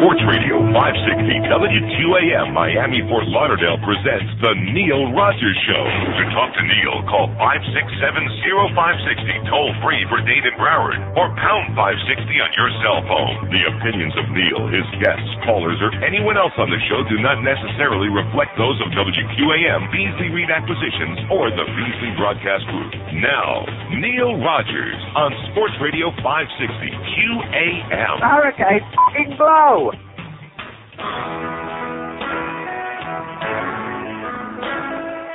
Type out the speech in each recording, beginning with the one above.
Sports Radio 560 WQAM Miami Fort Lauderdale presents The Neil Rogers Show. To talk to Neil, call 567-0560 toll free for Dade and Broward or pound 560 on your cell phone. The opinions of Neil, his guests, callers, or anyone else on the show do not necessarily reflect those of WQAM, Beasley Reed Acquisitions, or the Beasley Broadcast Group. Now, Neil Rogers on Sports Radio 560 QAM. Hurricane fucking blow!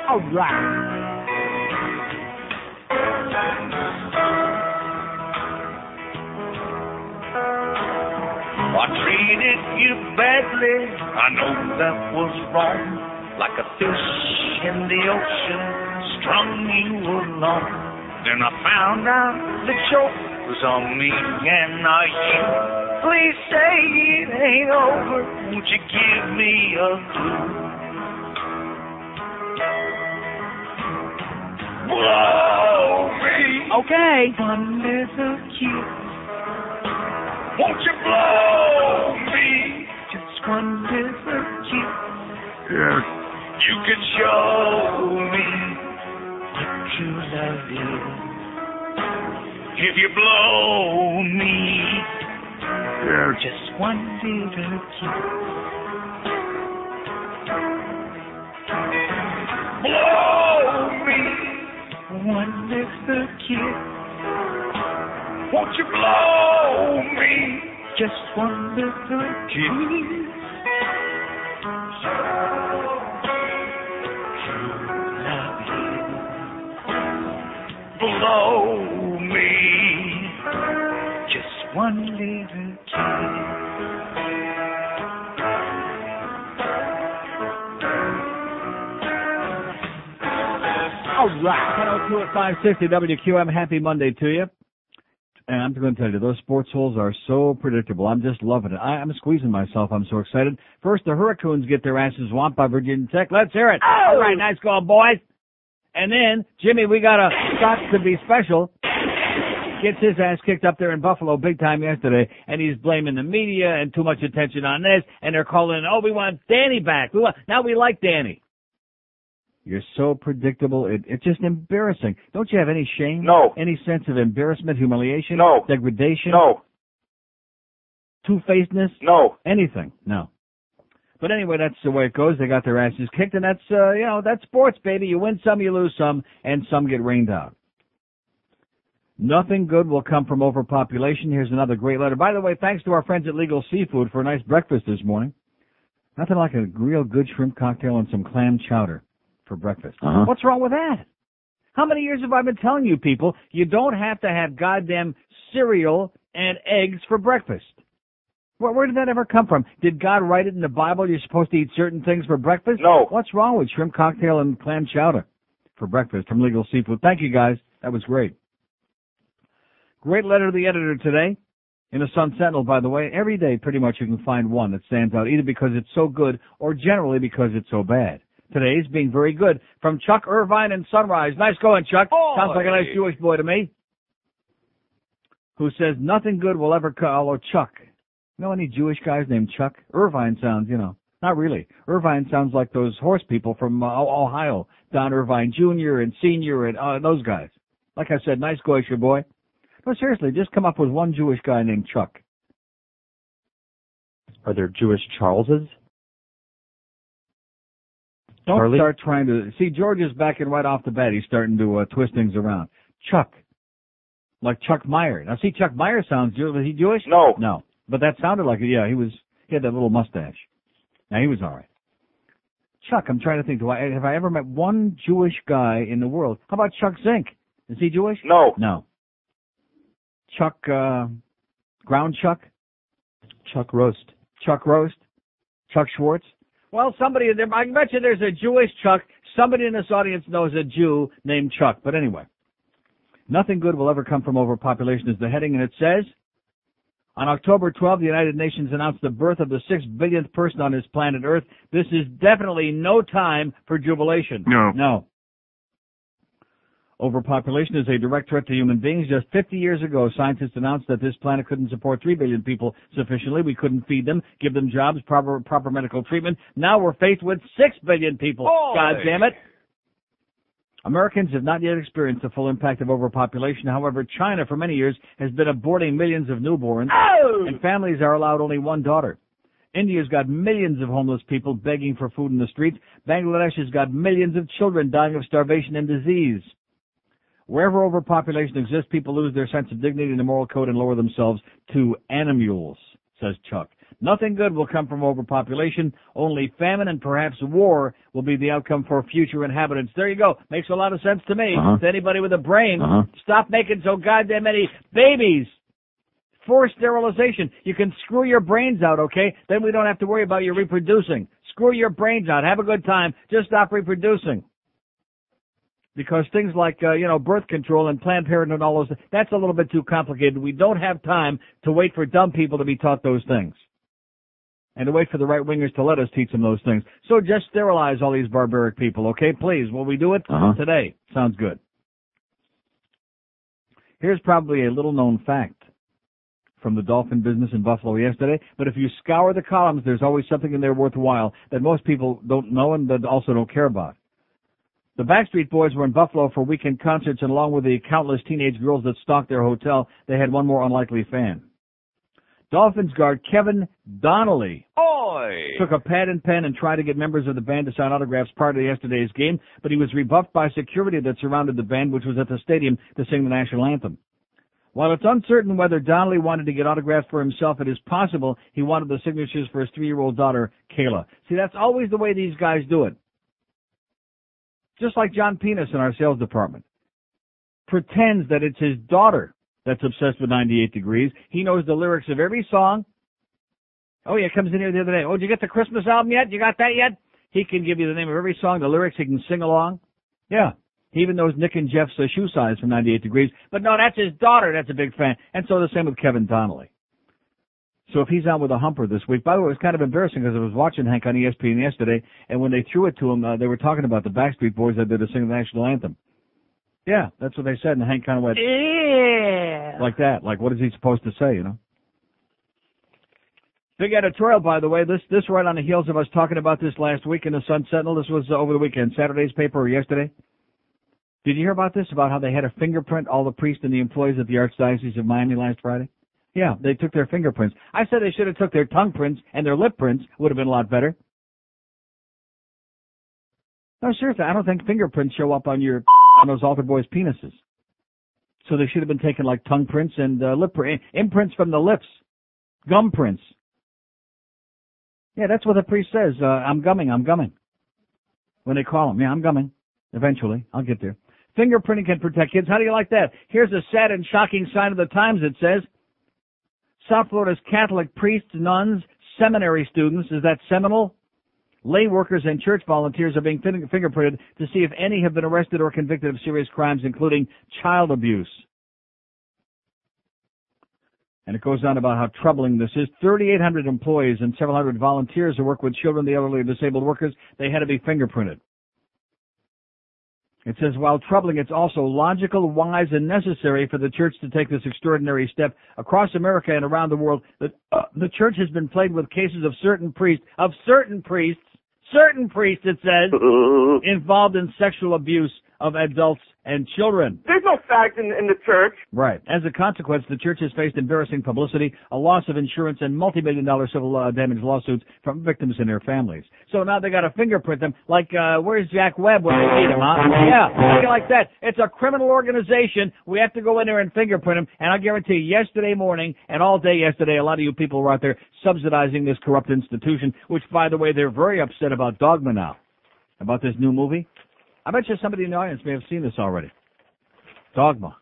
All right. I treated you badly, I know that was wrong. Like a fish in the ocean, strung you along. Then I found out the joke was on me and not you. Please say it ain't over, won't you give me a clue? Blow me. Okay. One little kiss. Won't you blow me? Just one little kiss. Yes. You can show me what true love is. If you blow me, just one little kiss. Blow me, one little kiss. Won't you blow me, just one little kiss. True love is. Blow me, just one little kiss. All right. 102 at 560 WQM. Happy Monday to you. And I'm going to tell you, those sports holes are so predictable. I'm just loving it. I'm squeezing myself. I'm so excited. First, the Hurricanes get their asses swamped by Virginia Tech. Let's hear it. Oh! All right, nice call, boys. And then, Jimmy, we got a shot to be special. Gets his ass kicked up there in Buffalo big time yesterday, and he's blaming the media and too much attention on this, and they're calling, oh, we want Danny back. Now we like Danny. You're so predictable. It's just embarrassing. Don't you have any shame? No. Any sense of embarrassment, humiliation? No. Degradation? No. Two-facedness? No. Anything? No. But anyway, that's the way it goes. They got their asses kicked, and that's, that's sports, baby. You win some, you lose some, and some get rained out. Nothing good will come from overpopulation. Here's another great letter. By the way, thanks to our friends at Legal Seafood for a nice breakfast this morning. Nothing like a real good shrimp cocktail and some clam chowder for breakfast. Uh-huh. What's wrong with that? How many years have I been telling you people you don't have to have goddamn cereal and eggs for breakfast? Where did that ever come from? Did God write it in the Bible you're supposed to eat certain things for breakfast? No. What's wrong with shrimp cocktail and clam chowder for breakfast from Legal Seafood? Thank you, guys. That was great. Great letter to the editor today in the Sun Sentinel, by the way. Every day, pretty much, you can find one that stands out, either because it's so good or generally because it's so bad. Today's being very good from Chuck Irvine in Sunrise. Nice going, Chuck. Boy. Sounds like a nice Jewish boy to me. Who says nothing good will ever come. Although Chuck. Know any Jewish guys named Chuck? Irvine sounds, not really. Irvine sounds like those horse people from Ohio. Don Irvine Jr. and Sr. and those guys. Like I said, nice Goyish boy. No, seriously, just come up with one Jewish guy named Chuck. Are there Jewish Charleses? Don't Charlie? start trying to... See, George is backing right off the bat. He's starting to twist things around. Chuck. Like Chuck Meyer. Now, see, Chuck Meyer sounds Jewish. Was he Jewish? No. No. But that sounded like it. Yeah, he had that little mustache. Now, he was all right. Chuck, I'm trying to think. Have I ever met one Jewish guy in the world? How about Chuck Zink? Is he Jewish? No. No. Chuck, Ground Chuck? Chuck Roast. Chuck Roast? Chuck Schwartz? Well, somebody, I bet you there's a Jewish Chuck. Somebody in this audience knows a Jew named Chuck. But anyway, nothing good will ever come from overpopulation is the heading, and it says, on October 12th, the United Nations announced the birth of the 6-billionth person on this planet Earth. This is definitely no time for jubilation. No. No. Overpopulation is a direct threat to human beings. Just 50 years ago, scientists announced that this planet couldn't support 3 billion people sufficiently. We couldn't feed them, give them jobs, proper medical treatment. Now we're faced with 6 billion people. Boy. God damn it. Americans have not yet experienced the full impact of overpopulation. However, China for many years has been aborting millions of newborns, and families are allowed only one daughter. India's got millions of homeless people begging for food in the streets. Bangladesh has got millions of children dying of starvation and disease. Wherever overpopulation exists, people lose their sense of dignity and the moral code and lower themselves to animals, says Chuck. Nothing good will come from overpopulation. Only famine and perhaps war will be the outcome for future inhabitants. There you go. Makes a lot of sense to me. To anybody with a brain, stop making so goddamn many babies. Forced sterilization. You can screw your brains out, okay? Then we don't have to worry about you reproducing. Screw your brains out. Have a good time. Just stop reproducing. Because things like, birth control and Planned Parenthood and all those, that's a little bit too complicated. We don't have time to wait for dumb people to be taught those things. And to wait for the right-wingers to let us teach them those things. So just sterilize all these barbaric people, okay? Please, will we do it? Today. Sounds good. Here's probably a little-known fact from the Dolphin business in Buffalo yesterday. But if you scour the columns, there's always something in there worthwhile that most people don't know and that also don't care about. The Backstreet Boys were in Buffalo for weekend concerts, and along with the countless teenage girls that stalked their hotel, they had one more unlikely fan. Dolphins guard Kevin Donnelly took a pad and pen and tried to get members of the band to sign autographs prior to yesterday's game, but he was rebuffed by security that surrounded the band, which was at the stadium to sing the national anthem. While it's uncertain whether Donnelly wanted to get autographs for himself, it is possible he wanted the signatures for his 3-year-old daughter, Kayla. See, that's always the way these guys do it. Just like John Penis in our sales department. Pretends that it's his daughter that's obsessed with 98 Degrees. He knows the lyrics of every song. Oh, yeah, comes in here the other day. Oh, did you get the Christmas album yet? You got that yet? He can give you the name of every song, the lyrics. He can sing along. Yeah. He even knows Nick and Jeff's shoe size from 98 Degrees. But no, that's his daughter. That's a big fan. And so the same with Kevin Donnelly. So if he's on with a humper this week, by the way, it was kind of embarrassing because I was watching Hank on ESPN yesterday, and when they threw it to him, they were talking about the Backstreet Boys that did to sing the national anthem. Yeah, that's what they said, and Hank kind of went, yeah, like that. Like, what is he supposed to say, Big editorial, by the way. This right on the heels of us talking about this last week in the Sun Sentinel. This was over the weekend, Saturday's paper or yesterday. Did you hear about this, about how they had to fingerprint all the priests and the employees at the Archdiocese of Miami last Friday? Yeah, they took their fingerprints. I said they should have took their tongue prints and their lip prints. Would have been a lot better. No, seriously, I don't think fingerprints show up on those altar boys' penises. So they should have been taken like tongue prints and lip imprints from the lips, gum prints. Yeah, that's what the priest says. I'm gumming. When they call him, yeah, I'm gumming. Eventually, I'll get there. Fingerprinting can protect kids. How do you like that? Here's a sad and shocking sign of the times. It says, South Florida's Catholic priests, nuns, seminary students, is that seminal? Lay workers and church volunteers are being fingerprinted to see if any have been arrested or convicted of serious crimes, including child abuse. And it goes on about how troubling this is. 3,800 employees and several hundred volunteers who work with children, the elderly, and disabled workers, they had to be fingerprinted. It says, while troubling, it's also logical, wise, and necessary for the church to take this extraordinary step. Across America and around the world, the church has been plagued with cases of certain priests, it says, involved in sexual abuse of adults and children. There's no fact in the church. Right. As a consequence, the church has faced embarrassing publicity, a loss of insurance, and multi-million-dollar civil damage lawsuits from victims and their families. So now they got to fingerprint them like, where's Jack Webb when they need him, huh? Yeah, something like that. It's a criminal organization. We have to go in there and fingerprint them. And I guarantee you, yesterday morning and all day yesterday, a lot of you people were out there subsidizing this corrupt institution, which, by the way, they're very upset about Dogma now, about this new movie. I bet you somebody in the audience may have seen this already. Dogma.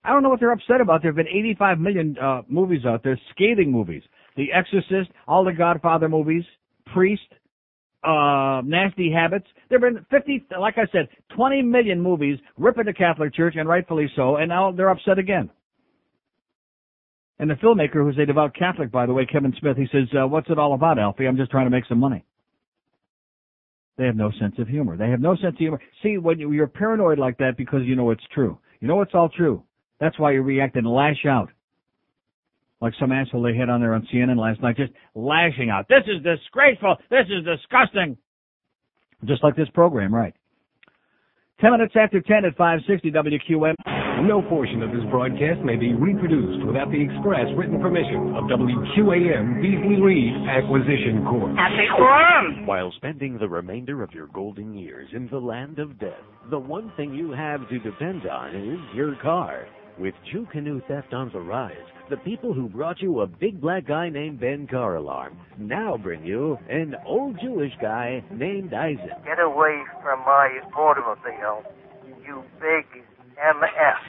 I don't know what they're upset about. There have been 85 million movies out there, scathing movies. The Exorcist, all the Godfather movies, Priest, Nasty Habits. There have been 50, like I said, 20 million movies ripping the Catholic Church, and rightfully so, and now they're upset again. And the filmmaker, who's a devout Catholic, by the way, Kevin Smith, he says, what's it all about, Alfie? I'm just trying to make some money. They have no sense of humor. They have no sense of humor. See, when you're paranoid like that because you know it's true. You know it's all true. That's why you react and lash out. Like some asshole they had on there on CNN last night, just lashing out. This is disgraceful. This is disgusting. Just like this program, right? 10 minutes after 10 at 560 WQAM. No portion of this broadcast may be reproduced without the express written permission of WQAM Beasley Reed Acquisition Corp. Happy Quorum! While spending the remainder of your golden years in the land of death, the one thing you have to depend on is your car. With Jew canoe theft on the rise, the people who brought you a big black guy named Ben car alarm now bring you an old Jewish guy named Isaac. Get away from my automobile, you big MF.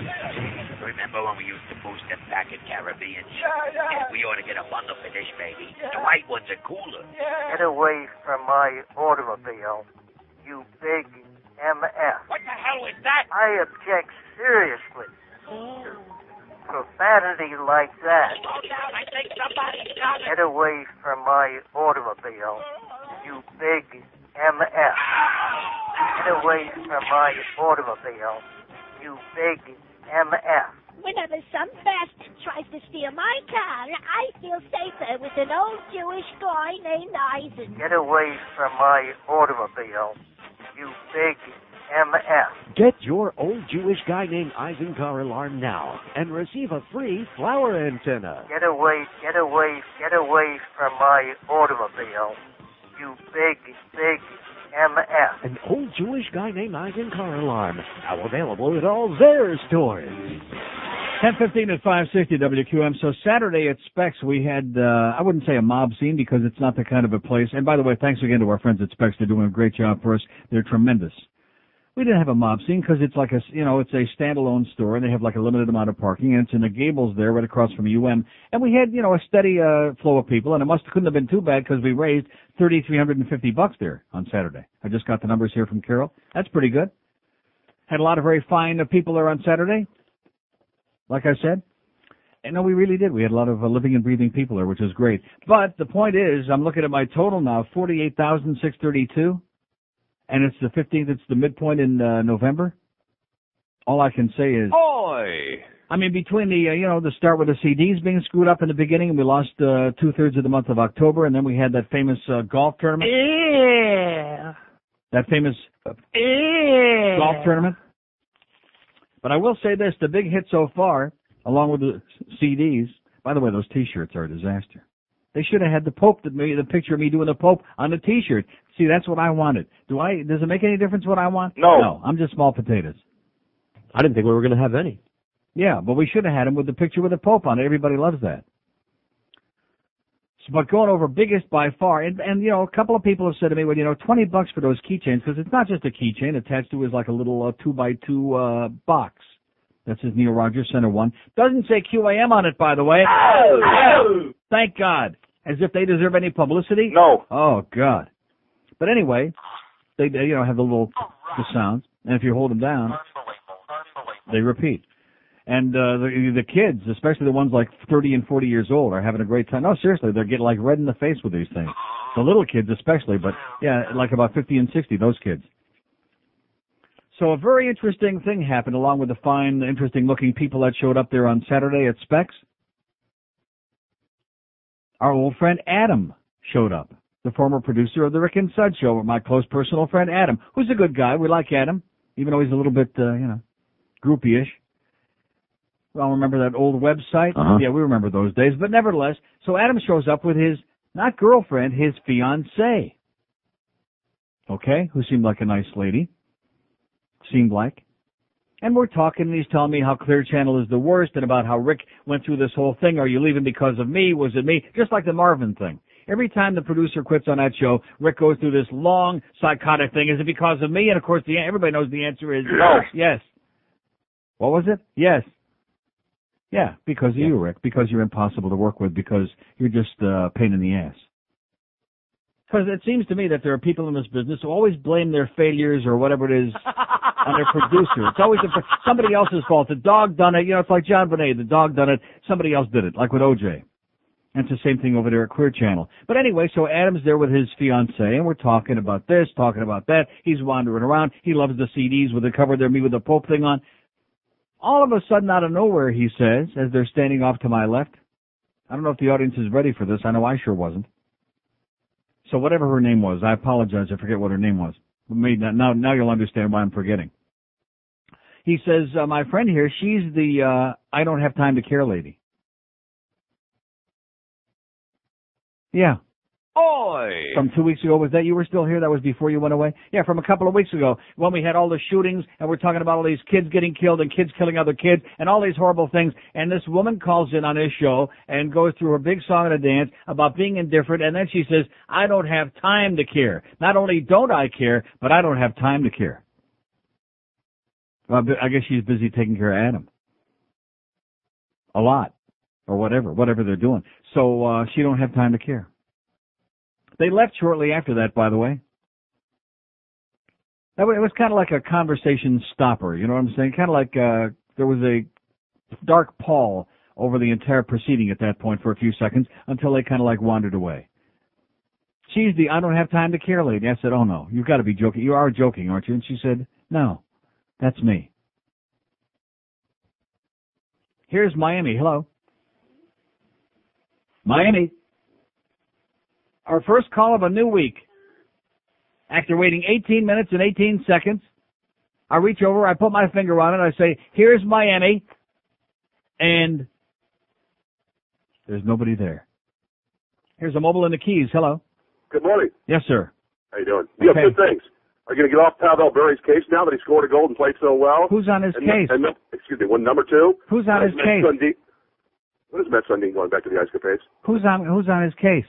Remember when we used to boost them back in Caribbean? Yeah. We ought to get a bundle for this, baby. The white ones are cooler. Get away from my automobile, you big MF. What the hell is that? I object seriously. Profanity like that. Slow down, I think somebody's got it. Get away from my automobile, you big MF. Get away from my automobile, you big MF. Whenever some bastard tries to steal my car, I feel safer with an old Jewish guy named Isaac. Get away from my automobile, you big MF. Get your old Jewish guy named Isaac car alarm now and receive a free flower antenna. Get away from my automobile, you big MF. An old Jewish guy named Isaac car alarm, now available at all their stores. 10:15 at 560 WQM. So Saturday at Specs, we had, I wouldn't say a mob scene because it's not the kind of a place. And by the way, thanks again to our friends at Specs. They're doing a great job for us. They're tremendous. We didn't have a mob scene because it's like it's a standalone store and they have like a limited amount of parking and it's in the Gables there right across from UM. And we had, a steady, flow of people and couldn't have been too bad because we raised $3,350 there on Saturday. I just got the numbers here from Carol. That's pretty good. Had a lot of very fine people there on Saturday. Like I said. And no, we really did. We had a lot of living and breathing people there, which is great. But the point is, I'm looking at my total now, 48,632. And it's the 15th, it's the midpoint in November. All I can say is... Oi! I mean, between the start with the CDs being screwed up in the beginning, and we lost 2/3 of the month of October, and then we had that famous golf tournament. Yeah. That famous golf tournament. But I will say this, the big hit so far, along with the CDs, by the way, those T-shirts are a disaster. They should have had the Pope, the picture of me doing the Pope on the T-shirt. See, that's what I wanted. Does it make any difference what I want? No, I'm just small potatoes. I didn't think we were going to have any. Yeah, but we should have had him with the picture with the Pope on it. Everybody loves that. So, but going over biggest by far, and a couple of people have said to me, well, $20 for those keychains, because it's not just a keychain. Attached to it is like a little 2x2 box. That's his Neil Rogers Center one. Doesn't say QAM on it, by the way. Oh! Thank God. As if they deserve any publicity? No. Oh, God. But anyway, they have the sounds, and if you hold them down, they repeat. And the kids, especially the ones like 30 and 40 years old, are having a great time. No, seriously, they're getting like red in the face with these things. The little kids especially, but yeah, like about 50 and 60, those kids. So a very interesting thing happened along with the fine, interesting-looking people that showed up there on Saturday at Specs. Our old friend Adam showed up, the former producer of the Rick and Sud Show, my close personal friend Adam, who's a good guy. We like Adam, even though he's a little bit, groupie-ish. Well, remember that old website? Uh-huh. Yeah, we remember those days. But nevertheless, so Adam shows up with his, not girlfriend, his fiancée. Okay, who seemed like a nice lady. Seemed like. And we're talking, and he's telling me how Clear Channel is the worst and about how Rick went through this whole thing. Are you leaving because of me? Was it me? Just like the Marvin thing. Every time the producer quits on that show, Rick goes through this long, psychotic thing. Is it because of me? And, of course, everybody knows the answer is no. Yes. What was it? Yes. Yeah, because of you, Rick. Because you're impossible to work with. Because you're just a pain in the ass. Because it seems to me that there are people in this business who always blame their failures or whatever it is on their producer. It's always somebody else's fault. The dog done it. It's like John Bonet. The dog done it. Somebody else did it, like with OJ. And it's the same thing over there at Clear Channel. But anyway, so Adam's there with his fiancée, and we're talking about this, talking about that. He's wandering around. He loves the CDs with the cover there, me with the Pope thing on. All of a sudden, out of nowhere, he says, as they're standing off to my left, I don't know if the audience is ready for this. I know I sure wasn't. So whatever her name was, I apologize. I forget what her name was. Now you'll understand why I'm forgetting. He says, my friend here, she's the I don't have time to care lady. Yeah. Oi! From 2 weeks ago, was that you were still here? That was before you went away? Yeah, from a couple of weeks ago when we had all the shootings and we're talking about all these kids getting killed and kids killing other kids and all these horrible things. And this woman calls in on his show and goes through her big song and a dance about being indifferent. And then she says, I don't have time to care. Not only don't I care, but I don't have time to care. Well, I guess she's busy taking care of Adam. A lot. Or whatever they're doing. So she don't have time to care. They left shortly after that, by the way. It was kind of like a conversation stopper, you know what I'm saying? Kind of like there was a dark pall over the entire proceeding at that point for a few seconds until they kind of like wandered away. She's the I don't have time to care lady. I said, oh no, you've got to be joking. You are joking, aren't you? And she said, no, that's me. Here's Miami. Hello. Miami. Our first call of a new week. After waiting 18 minutes and 18 seconds, I reach over, I put my finger on it, I say, here's Miami, and there's nobody there. Here's a mobile in the Keys. Hello. Good morning. Yes, sir. How you doing? You have good things. Are you going to get off Pavel Bure's case now that he scored a goal and played so well? Who's on his case? Excuse me, number two? Who's on his case? What is Mets Sundin going back to the ice capades? Who's on his case?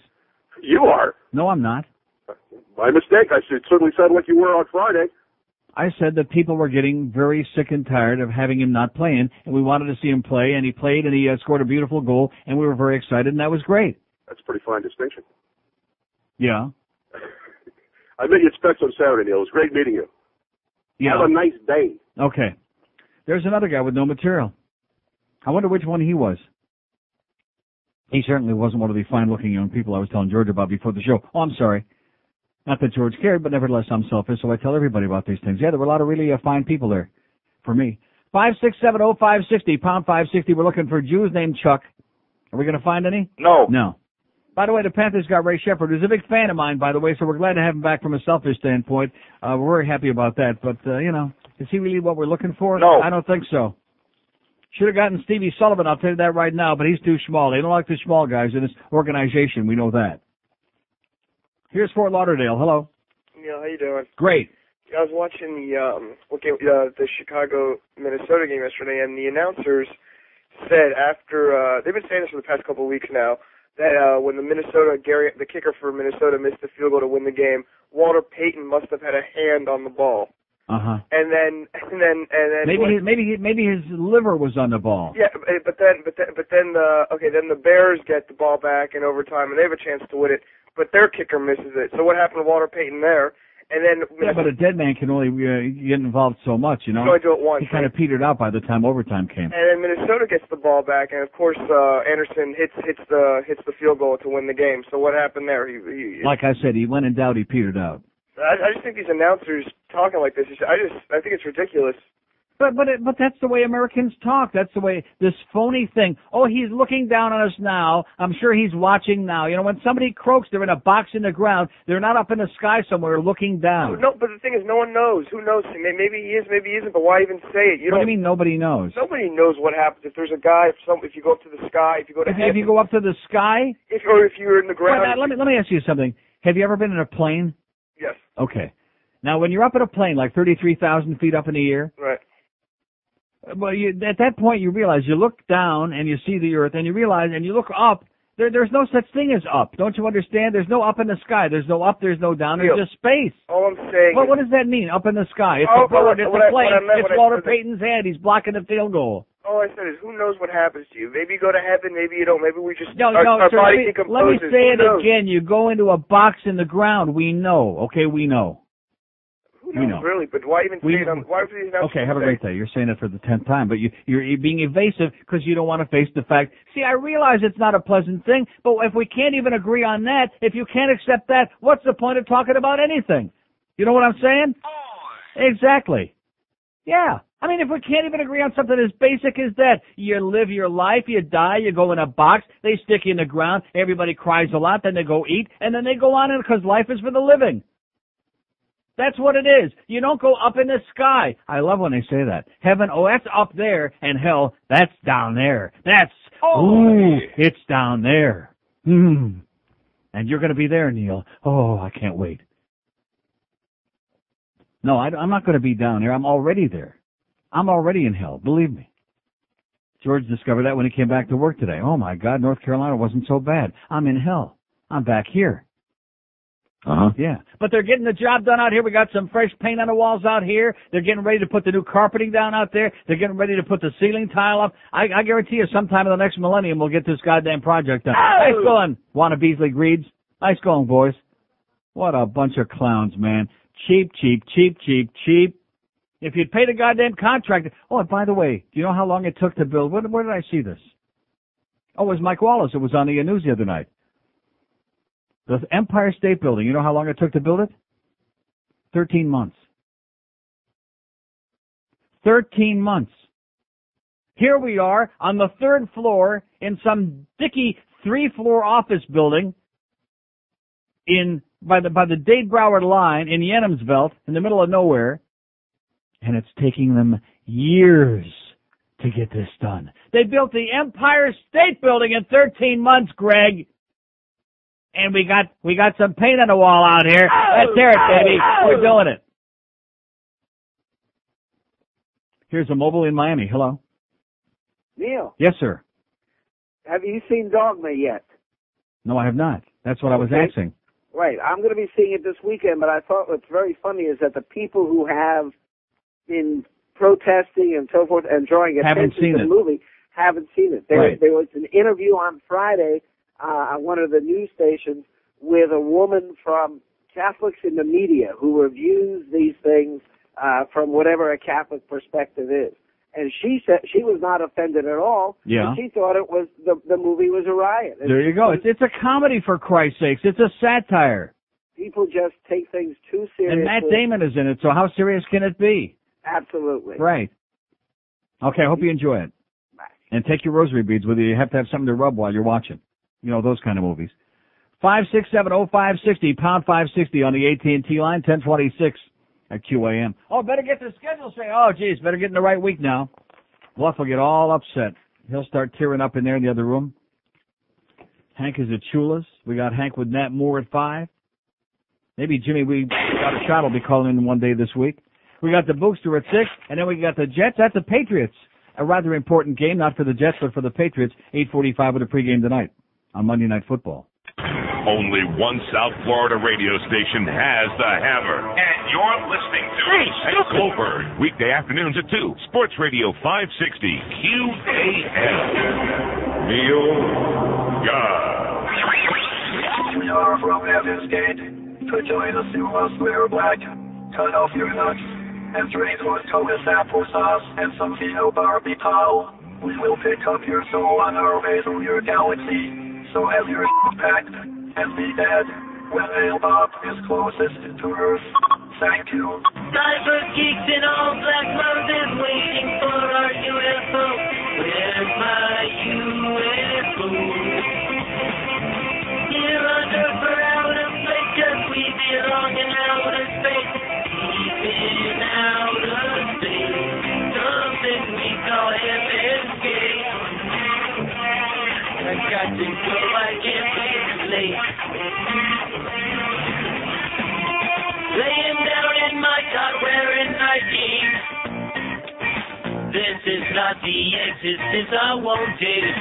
You are. No, I'm not. My mistake. I should certainly said like you were on Friday. I said that people were getting very sick and tired of having him not playing, and we wanted to see him play, and he played, and he scored a beautiful goal, and we were very excited, and that was great. That's a pretty fine distinction. Yeah. I met you at Specs on Saturday, Neil. It was great meeting you. Yeah. Have a nice day. Okay. There's another guy with no material. I wonder which one he was. He certainly wasn't one of the fine-looking young people I was telling George about before the show. Oh, I'm sorry. Not that George cared, but nevertheless, I'm selfish, so I tell everybody about these things. Yeah, there were a lot of really fine people there for me. 5670560, pound 560. We're looking for Jews named Chuck. Are we going to find any? No. No. By the way, the Panthers got Ray Shepard, who's a big fan of mine, by the way, so we're glad to have him back from a selfish standpoint. We're very happy about that. But, is he really what we're looking for? No. I don't think so. Should have gotten Stevie Sullivan, I'll tell you that right now, but he's too small. They don't like the small guys in this organization. We know that. Here's Fort Lauderdale. Hello. Neil, how you doing? Great. I was watching the Chicago-Minnesota game yesterday, and the announcers said after they've been saying this for the past couple of weeks now, that when the kicker for Minnesota missed the field goal to win the game, Walter Payton must have had a hand on the ball. Uh-huh. And then maybe his liver was on the ball. Yeah, but then the Bears get the ball back in overtime and they have a chance to win it, but their kicker misses it. So what happened to Walter Payton there? And then but a dead man can only get involved so much, you know. You can only do it once. He kind of petered out by the time overtime came. And then Minnesota gets the ball back, and of course Anderson hits the field goal to win the game. So what happened there? Like I said, when in doubt, he petered out. I just think these announcers talking like this, I think it's ridiculous. But that's the way Americans talk. That's the way, this phony thing. Oh, he's looking down on us now. I'm sure he's watching now. You know, when somebody croaks, they're in a box in the ground. They're not up in the sky somewhere looking down. No, but the thing is, no one knows. Who knows? Maybe he is, maybe he isn't, but why even say it? What do you mean nobody knows? Nobody knows what happens if there's a guy, if you go up to the sky, if you go to heaven. If you go up to the sky? If you're in the ground. Let me ask you something. Have you ever been in a plane? Yes. Okay. Now, when you're up in a plane, like 33,000 feet up in the air. Right. Well, at that point, you realize you look down and you see the earth, and you realize, and you look up. There's no such thing as up. Don't you understand? There's no up in the sky. There's no up. There's no down. There's just space. All I'm saying. Well, what does that mean? Up in the sky? It's a bird. It's a plane. It's Walter Payton's head. He's blocking the field goal. All I said is, who knows what happens to you? Maybe you go to heaven. Maybe you don't. Maybe we just our body decomposes. Let me say it again. You go into a box in the ground. We know. Okay, we know. Who We know. Really, but why even say it on? Why would you not? Okay, have a great day. You're saying it for the 10th time, but you're being evasive because you don't want to face the fact. See, I realize it's not a pleasant thing, but if we can't even agree on that, if you can't accept that, what's the point of talking about anything? You know what I'm saying? Exactly. Yeah. I mean, if we can't even agree on something as basic as that, you live your life, you die, you go in a box, they stick you in the ground, everybody cries a lot, then they go eat, and then they go on because life is for the living. That's what it is. You don't go up in the sky. I love when they say that. Heaven, oh, that's up there, and hell, that's down there. That's, it's down there. And you're going to be there, Neil. Oh, I can't wait. No, I'm not going to be down there. I'm already there. I'm already in hell, believe me. George discovered that when he came back to work today. Oh, my God, North Carolina wasn't so bad. I'm in hell. I'm back here. Yeah. But they're getting the job done out here. We got some fresh paint on the walls out here. They're getting ready to put the new carpeting down out there. They're getting ready to put the ceiling tile up. I guarantee you sometime in the next millennium we'll get this goddamn project done. Nice going, Wanna Beasley Greeds. Nice going, boys. What a bunch of clowns, man. Cheap, cheap, cheap, cheap, cheap. If you'd paid a goddamn contractor. Oh, and by the way, do you know how long it took to build? Where did I see this? Oh, it was Mike Wallace. It was on the news the other night. The Empire State Building, you know how long it took to build it? 13 months. 13 months. Here we are on the 3rd floor in some dicky 3-floor office building by the Dade Broward line in Yenamsveld in the middle of nowhere, and it's taking them years to get this done. They built the Empire State Building in 13 months, Greg. And we got some paint on the wall out here. Let's hear it, baby. We're doing it. Here's a mobile in Miami. Hello. Neil. Yes, sir. Have you seen Dogma yet? No, I have not. That's what I was asking. Right. I'm going to be seeing it this weekend, but I thought what's very funny is that the people who have been protesting and so forth and drawing attention to the movie haven't seen it. There was an interview on Friday on one of the news stations with a woman from Catholics in the media who reviews these things from whatever a Catholic perspective is. And she said she was not offended at all. Yeah. She thought it was the movie was a riot. There you go. It's a comedy, for Christ's sakes. It's a satire. People just take things too seriously. And Matt Damon is in it, so how serious can it be? Absolutely. Right. Okay, I hope you enjoy it. Bye. And take your rosary beads with you. You have to have something to rub while you're watching. You know, those kind of movies. 567-0560, pound 560 on the AT&T line, 1026 at QAM. Oh, better get the schedule straight. Oh, geez, better get in the right week now. Bluff will get all upset. He'll start tearing up in there in the other room. Hank is at Chula's. We got Hank with Nat Moore at 5. Maybe Jimmy, we got a shot, will be calling in one day this week. We got the Bookster at 6, and then we got the Jets at the Patriots. A rather important game, not for the Jets, but for the Patriots. 8:45 with a pregame tonight on Monday Night Football. Only one South Florida radio station has the hammer. And you're listening to Hank Goldberg. Weekday afternoons at 2. Sports Radio 560 QAM. Neil God. We are from Heaven's Gate. To join us, you must wear black. Cut off your nuts and drink with Thomas applesauce and some phenobarbital. We will pick up your soul on our way through your galaxy. So have your packed and be dead when Bob is closest to Earth. Thank you. Cyber geeks in all black Moses waiting for our UFO. Where's my UFO? You're under for outer space, 'cause we belong in outer space. Deep in outer space, something we call Heaven's Gate. I got to go, I can't be late. Laying down in my cot wearing Nikes. This is not the existence I wanted.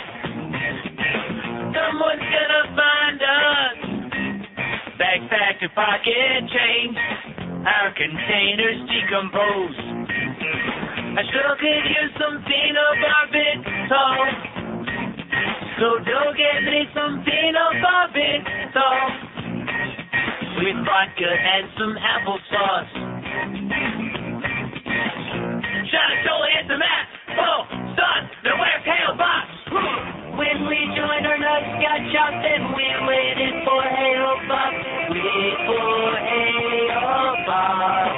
Someone's gonna find us. Backpack and pocket change. Our containers decompose. I sure could use some phenobarbital. So don't get me some phenobarbital with vodka and some applesauce. Shot a shoulder, hit the mat. Oh, son, the webcam box. When we joined, our nuts got chopped and we waited for Halo Bob. Wait for Halo Bob.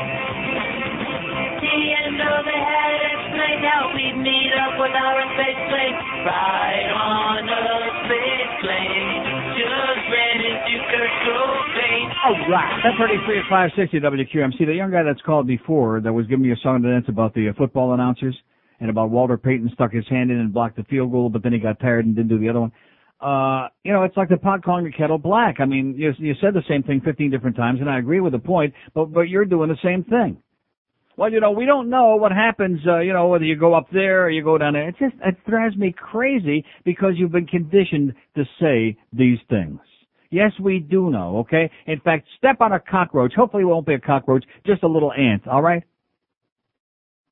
The end of the had explained how we'd meet up with our space plane. Right on a space plane. Just ran into Kurt Cobain. All right. 10:33 at 560 WQAM. See, the young guy that's called before that was giving me a song to dance about the football announcers and about Walter Payton stuck his hand in and blocked the field goal, but then he got tired and didn't do the other one. You know, it's like the pot calling the kettle black. I mean, you said the same thing 15 different times, and I agree with the point, but you're doing the same thing. Well, you know, we don't know what happens, you know, whether you go up there or you go down there. It drives me crazy because you've been conditioned to say these things. Yes, we do know, okay? In fact, step on a cockroach. Hopefully it won't be a cockroach, just a little ant, all right?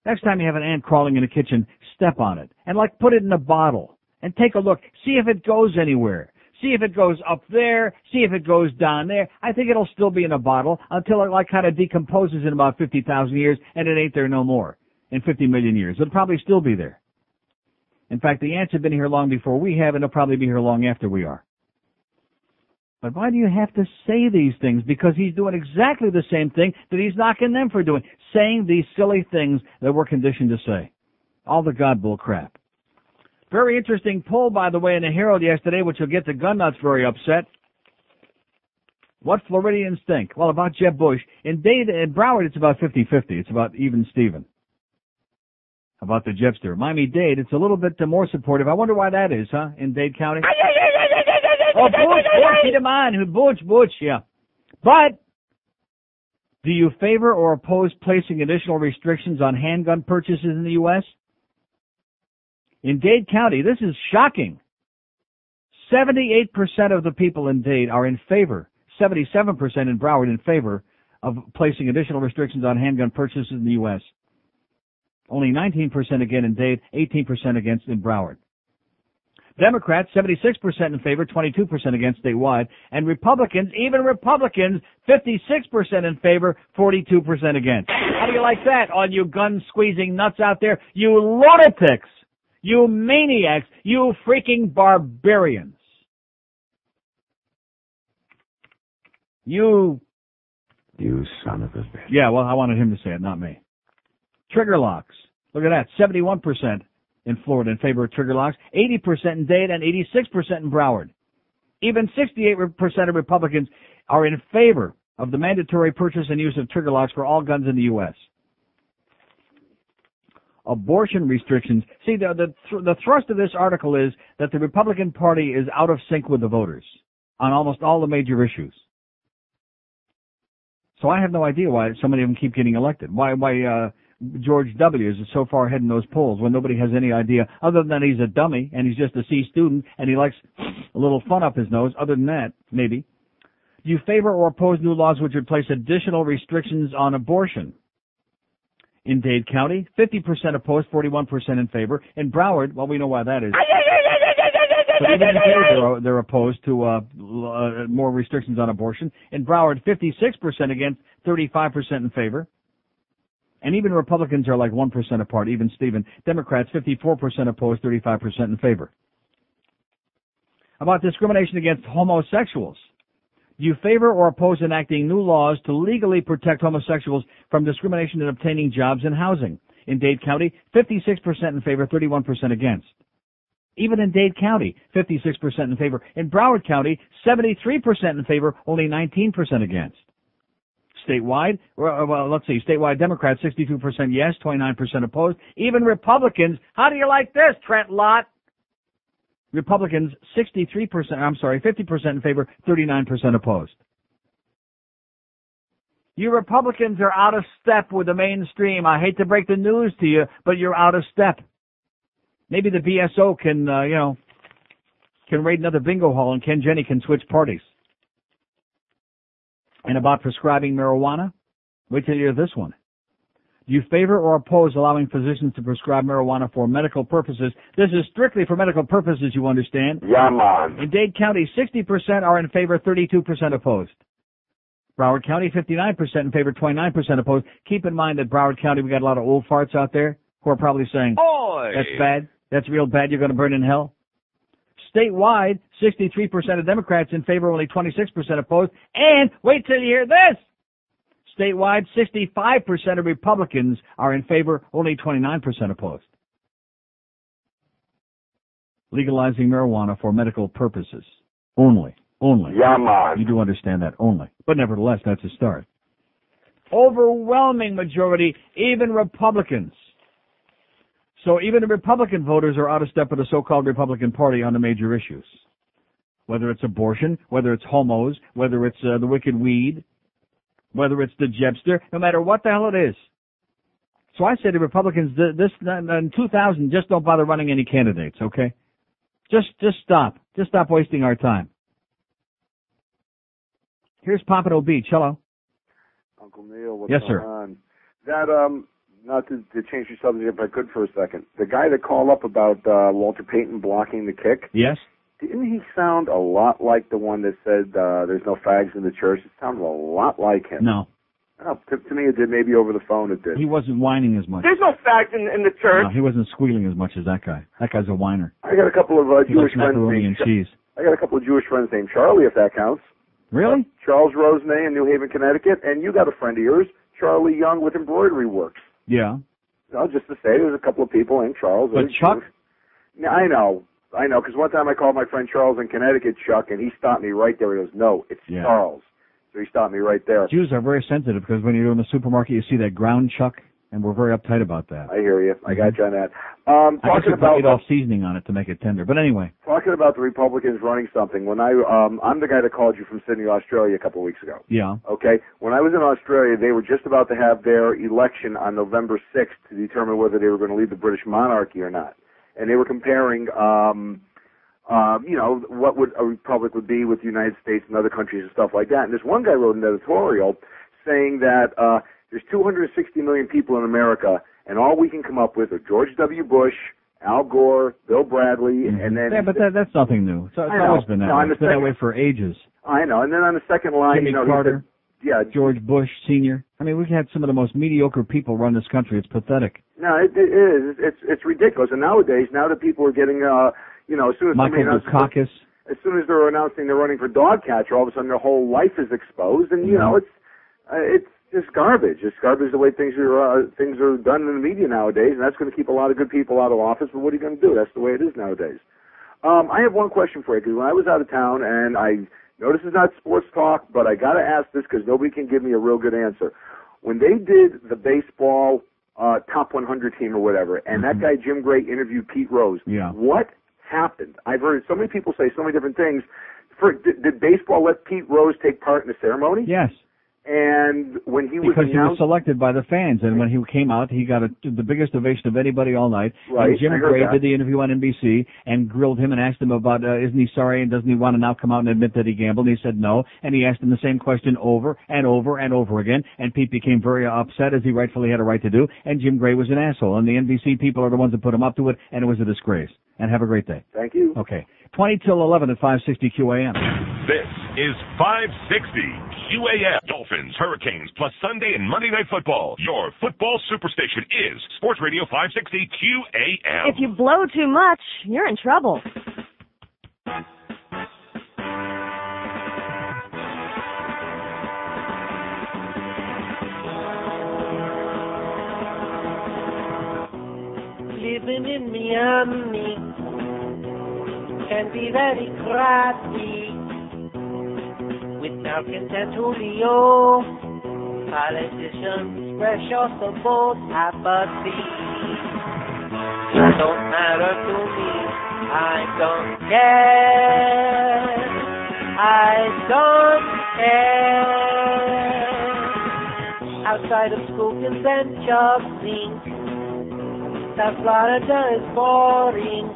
Next time you have an ant crawling in the kitchen, step on it. And, like, put it in a bottle. And take a look. See if it goes anywhere. See if it goes up there. See if it goes down there. I think it'll still be in a bottle until it, like, kind of decomposes in about 50,000 years, and it ain't there no more in 50 million years. It'll probably still be there. In fact, the ants have been here long before we have, and they'll probably be here long after we are. But why do you have to say these things? Because he's doing exactly the same thing that he's knocking them for doing, saying these silly things that we're conditioned to say. All the God bull crap. Very interesting poll, by the way, in the Herald yesterday, which will get the gun nuts very upset. What Floridians think? Well, about Jeb Bush. In Broward, it's about 50-50. It's about even Steven. About the Jebster. Miami-Dade, it's a little bit more supportive. I wonder why that is, huh, in Dade County? Oh, Butch, keep in mind, Butch, yeah. But, do you favor or oppose placing additional restrictions on handgun purchases in the U.S.? In Dade County, this is shocking. 78% of the people in Dade are in favor, 77% in Broward in favor of placing additional restrictions on handgun purchases in the U.S. Only 19% again in Dade, 18% against in Broward. Democrats, 76% in favor, 22% against statewide. And Republicans, even Republicans, 56% in favor, 42% against. How do you like that, all you gun-squeezing nuts out there? You lunatics! You maniacs! You freaking barbarians! You son of a bitch. Yeah, well, I wanted him to say it, not me. Trigger locks. Look at that, 71% in Florida in favor of trigger locks, 80% in Dade, and 86% in Broward. Even 68% of Republicans are in favor of the mandatory purchase and use of trigger locks for all guns in the U.S. Abortion restrictions. See, the thrust of this article is that the Republican Party is out of sync with the voters on almost all the major issues. So I have no idea why so many of them keep getting elected. Why George W. is so far ahead in those polls when nobody has any idea, other than he's a dummy and he's just a C student and he likes a little fun up his nose. Other than that, maybe. Do you favor or oppose new laws which would place additional restrictions on abortion? In Dade County, 50% opposed, 41% in favor. In Broward, well, we know why that is. So even in Dade, they're opposed to more restrictions on abortion. In Broward, 56% against, 35% in favor. And even Republicans are like 1% apart, even Steven. Democrats, 54% opposed, 35% in favor. About discrimination against homosexuals. Do you favor or oppose enacting new laws to legally protect homosexuals from discrimination in obtaining jobs and housing? In Dade County, 56% in favor, 31% against. Even in Dade County, 56% in favor. In Broward County, 73% in favor, only 19% against. Statewide, well, let's see, statewide Democrats, 62% yes, 29% opposed. Even Republicans, how do you like this, Trent Lott? Republicans, 50% in favor, 39% opposed. You Republicans are out of step with the mainstream. I hate to break the news to you, but you're out of step. Maybe the BSO can raid another bingo hall and Ken Jenney can switch parties. And about prescribing marijuana, wait till you hear this one. Do you favor or oppose allowing physicians to prescribe marijuana for medical purposes? This is strictly for medical purposes, you understand? Yeah, man. In Dade County, 60% are in favor, 32% opposed. Broward County, 59% in favor, 29% opposed. Keep in mind that Broward County, we got a lot of old farts out there who are probably saying, Oy! That's bad. That's real bad. You're going to burn in hell. Statewide, 63% of Democrats in favor, only 26% opposed. And wait till you hear this. Statewide, 65% of Republicans are in favor, only 29% opposed. Legalizing marijuana for medical purposes. Only. Yeah, man. You do understand that, only. But nevertheless, that's a start. Overwhelming majority, even Republicans. So even the Republican voters are out of step with the so-called Republican Party on the major issues. Whether it's abortion, whether it's homos, whether it's the wicked weed, whether it's the Jebster, no matter what the hell it is. So I say to Republicans, in 2000, just don't bother running any candidates, okay? Just stop. Just stop wasting our time. Here's Pompano Beach. Hello. Uncle Neil, what's yes, going sir. on? That, not to change the subject, if I could for a second. The guy that called up about Walter Payton blocking the kick. Yes. Didn't he sound a lot like the one that said there's no fags in the church? It sounded a lot like him. No. Oh, to me it did. Maybe over the phone it did. He wasn't whining as much. There's no fags in the church. No, he wasn't squealing as much as that guy. That guy's a whiner. I got a couple of Jewish friends macaroni and cheese. I got a couple of Jewish friends named Charlie, if that counts. Really? Charles Rosenay in New Haven, Connecticut, and you got a friend of yours, Charlie Young with Embroidery Works. Yeah. No, just to say, there's a couple of people named Charles. But Chuck? Yeah, I know, because one time I called my friend Charles in Connecticut, Chuck, and he stopped me right there. He goes, no, it's Charles. So he stopped me right there. Jews are very sensitive because when you go in the supermarket, you see that ground chuck, and we're very uptight about that. I hear you. I got you on that. I guess you put off seasoning on it to make it tender. But anyway. Talking about the Republicans running something, when I'm the guy that called you from Sydney, Australia a couple of weeks ago. Yeah. Okay? When I was in Australia, they were just about to have their election on November 6th to determine whether they were going to leave the British monarchy or not. And they were comparing, what would a republic would be with the United States and other countries and stuff like that. And this one guy wrote an editorial saying that there's 260 million people in America, and all we can come up with are George W. Bush, Al Gore, Bill Bradley, and then... Yeah, but that's nothing new. It's always been that way. It's been that way for ages. I know. And then on the second line, Jimmy Carter, George Bush Sr. I mean, we've had some of the most mediocre people run this country. It's pathetic. No, it is. It's ridiculous. And nowadays, now that people are getting, as soon as Michael Dukakis. As soon as they're announcing they're running for dog catcher, all of a sudden their whole life is exposed, and it's just garbage. It's garbage the way things are done in the media nowadays, and that's going to keep a lot of good people out of office. But what are you going to do? That's the way it is nowadays. I have one question for you, because when I was out of town, and I know this is not sports talk, but I got to ask this because nobody can give me a real good answer. When they did the baseball top 100 team or whatever, and that guy Jim Gray interviewed Pete Rose, what happened? I've heard so many people say so many different things. Did baseball let Pete Rose take part in the ceremony? Yes. And when he was because he was selected by the fans, and when he came out, he got the biggest ovation of anybody all night. Right, and Jim Gray did the interview on NBC and grilled him and asked him about isn't he sorry and doesn't he want to now come out and admit that he gambled? And he said no, and he asked him the same question over and over and over again. And Pete became very upset, as he rightfully had a right to do. And Jim Gray was an asshole, and the NBC people are the ones that put him up to it, and it was a disgrace. And have a great day. Thank you. Okay, 20 till 11 at 560 QAM. This is 560 QAM. Dolphins, Hurricanes, plus Sunday and Monday Night Football. Your football superstation is Sports Radio 560 QAM. If you blow too much, you're in trouble. Living in Miami can be very crappy. Without content Julio, politicians express your support apathy. It don't matter to me, I don't care. I don't care. Outside of school consent jobs sink. That Florida is boring.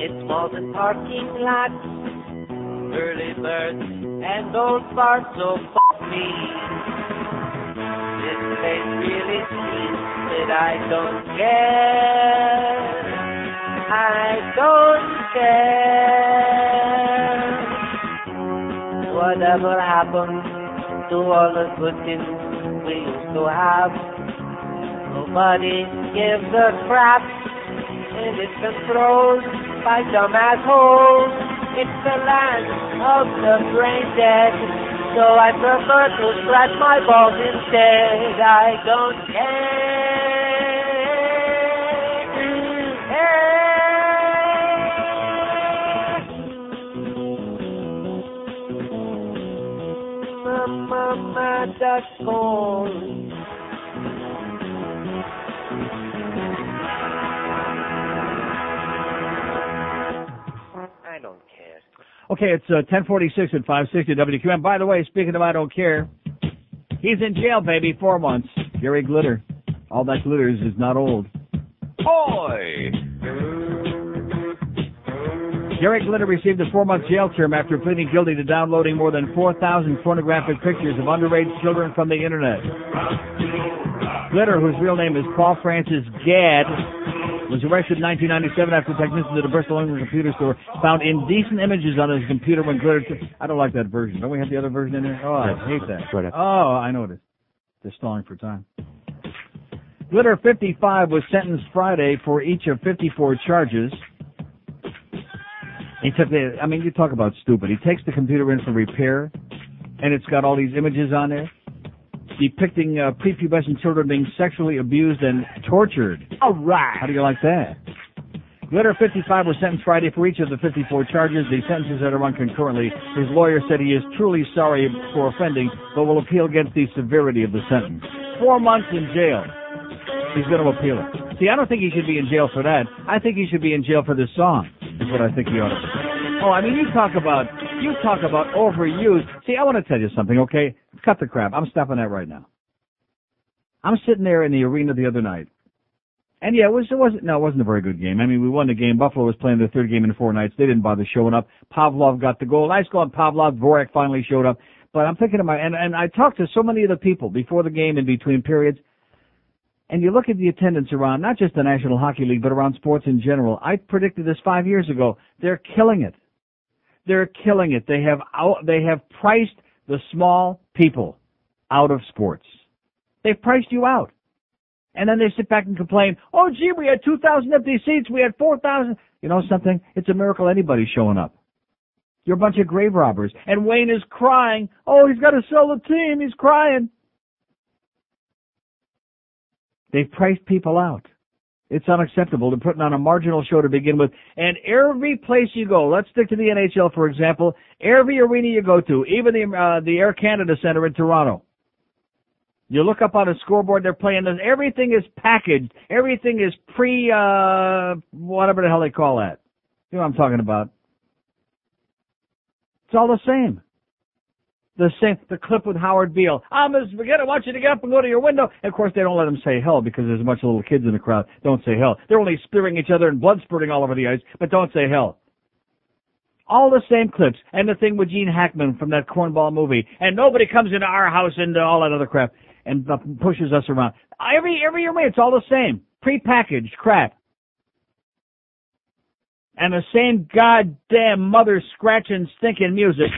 It's malls and parking lots, early birds and old farts, so fuck me. This place really stinks, but I don't care. I don't care. whatever happened to all the good things we used to have? Nobody gives a crap, and it's controlled by dumb assholes. It's the land of the brain dead, so I prefer to scratch my balls instead. I don't care. Mama, that's gone. I don't care. Okay, it's 10:46 at 560 WQAM. By the way, speaking of I don't care, he's in jail, baby, 4 months. Gary Glitter. All that glitters is not old. Hoy! Gary Glitter received a 4-month jail term after pleading guilty to downloading more than 4,000 pornographic pictures of underage children from the Internet. Glitter, whose real name is Paul Francis Gadd, was arrested in 1997 after technicians at a Bristol computer store found indecent images on his computer when Glitter... I don't like that version. Don't we have the other version in there? Oh, I hate that. Oh, I know it is. They're stalling for time. Glitter, 55, was sentenced Friday for each of 54 charges. He took you talk about stupid. He takes the computer in for repair, and it's got all these images on there depicting prepubescent children being sexually abused and tortured. All right. How do you like that? Glitter, 55, was sentenced Friday for each of the 54 charges. The sentences are to run concurrently. His lawyer said he is truly sorry for offending, but will appeal against the severity of the sentence. 4 months in jail. He's going to appeal it. See, I don't think he should be in jail for that. I think he should be in jail for this song, is what I think he ought to be. Oh, I mean, you talk about overused. See, I want to tell you something, okay? Cut the crap. I'm stopping that right now. I'm sitting there in the arena the other night. And yeah, it wasn't a very good game. I mean, we won the game. Buffalo was playing their third game in 4 nights. They didn't bother showing up. Pavlov got the goal. Nice goal on Pavlov. Dvorak finally showed up. But I'm thinking and I talked to so many of the people before the game and between periods. And you look at the attendance around, not just the National Hockey League, but around sports in general. I predicted this 5 years ago. They're killing it. They're killing it. They have priced the small people out of sports. They've priced you out. And then they sit back and complain, oh, gee, we had 2,000 empty seats. We had 4,000. You know something? It's a miracle anybody's showing up. You're a bunch of grave robbers. And Wayne is crying. Oh, he's got to sell the team. He's crying. They've priced people out. It's unacceptable. They're putting on a marginal show to begin with. And every place you go, let's stick to the NHL, for example, every arena you go to, even the Air Canada Centre in Toronto, you look up on a scoreboard, they're playing this. Everything is packaged. Everything is whatever the hell they call that. You know what I'm talking about. It's all the same. The clip with Howard Beale. I'm a spaghetti. I want you to get up and go to your window. And of course, they don't let them say hell because there's a bunch of little kids in the crowd. Don't say hell. They're only spearing each other and blood spurting all over the ice, but don't say hell. All the same clips. And the thing with Gene Hackman from that cornball movie. And nobody comes into our house and all that other crap and pushes us around. Every year, it's all the same. Prepackaged crap. And the same goddamn mother-scratching, stinking music.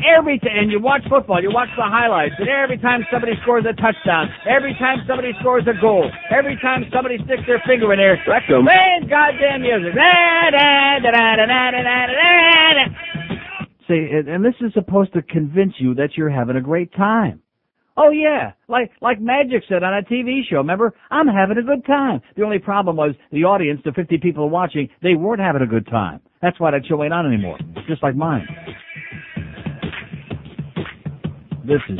And you watch football, you watch the highlights, and every time somebody scores a touchdown, every time somebody scores a goal, every time somebody sticks their finger in there, man, goddamn music. See, and this is supposed to convince you that you're having a great time. Oh yeah, like Magic said on a TV show, remember? I'm having a good time. The only problem was the audience, the 50 people watching, they weren't having a good time. That's why that show ain't on anymore, just like mine. This is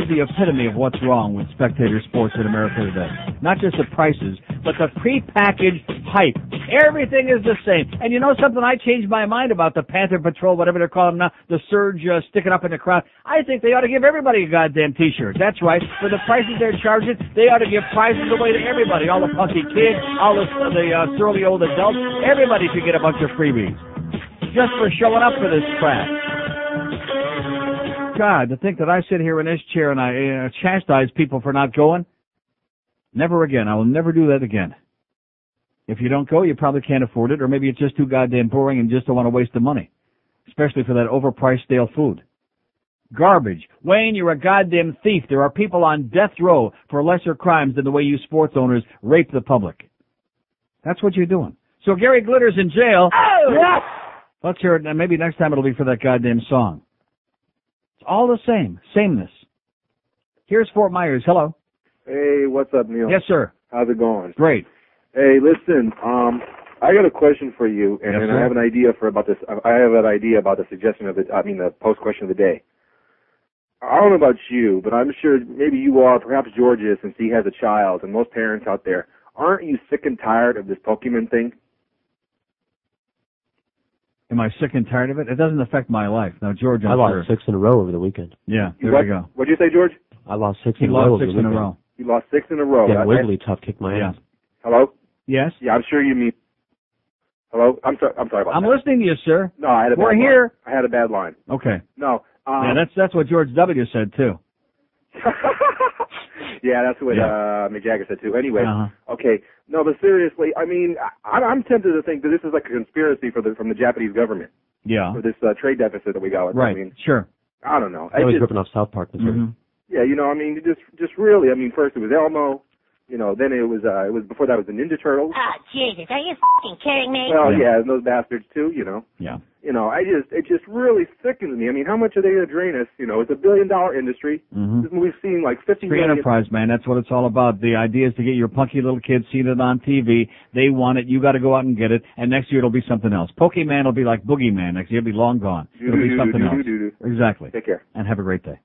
the epitome of what's wrong with spectator sports in America today. Not just the prices, but the prepackaged hype. Everything is the same. And you know something? I changed my mind about the Panther Patrol, whatever they're calling them now, the surge sticking up in the crowd. I think they ought to give everybody a goddamn T-shirt. That's right. For the prices they're charging, they ought to give prizes away to everybody. All the punky kids, all the surly old adults. Everybody should get a bunch of freebies. Just for showing up for this crap. God, to think that I sit here in this chair and I chastise people for not going. Never again. I will never do that again. If you don't go, you probably can't afford it, or maybe it's just too goddamn boring and just don't want to waste the money. especially for that overpriced stale food. Garbage. Wayne, you're a goddamn thief. There are people on death row for lesser crimes than the way you sports owners rape the public. That's what you're doing. So Gary Glitter's in jail. Oh! Yes! Let's hear it, and maybe next time it'll be for that goddamn song. It's all the same. Sameness. Here's Fort Myers. Hello. Hey, what's up, Neil? Yes, sir. How's it going? Great. Hey, listen, I got a question for you, and Yes, then sir. I have an idea about the suggestion of the post question of the day. I don't know about you, but I'm sure maybe you are, perhaps George is, since he has a child, and most parents out there, aren't you sick and tired of this Pokemon thing? Am I sick and tired of it? It doesn't affect my life. Now, George, I lost 6 in a row over the weekend. Yeah, there What? we go. What'd you say, George? I lost 6 He in a row lost over 6 the in a weekend. row. You lost 6 in a row. Yeah, Wigglytuff kicked my ass. Hello? Yes? Yeah, I'm sure you mean... Hello? I'm sorry about I'm that. listening to you, sir. No, I had a bad We're line. here. I had a bad line. Okay. No. Yeah, that's what George W. said, too. Yeah, that's what Mick Jagger said too. Anyway, okay. No, but seriously, I mean, I'm tempted to think that this is like a conspiracy from the Japanese government. Yeah. For this trade deficit that we got with Right. them. I mean, Sure. I don't know. I was ripping off South Park, Missouri. Mm-hmm. Yeah, you know, I mean, just really, I mean, first it was Elmo, you know, then it was before that was the Ninja Turtles. Oh, Jesus, are you f***ing kidding me? Well, yeah, and those bastards too, you know. Yeah. You know, it just really sickens me. I mean, how much are they going to drain us? You know, it's $1 billion industry. Mm-hmm. We've seen like 50 Free million. enterprise, man. That's what it's all about. The idea is to get your punky little kids seen it on TV. They want it. You got to go out and get it. And next year it'll be something else. Pokemon will be like Boogeyman. Next year it'll be long gone. It'll be something else. Exactly. Take care. And have a great day.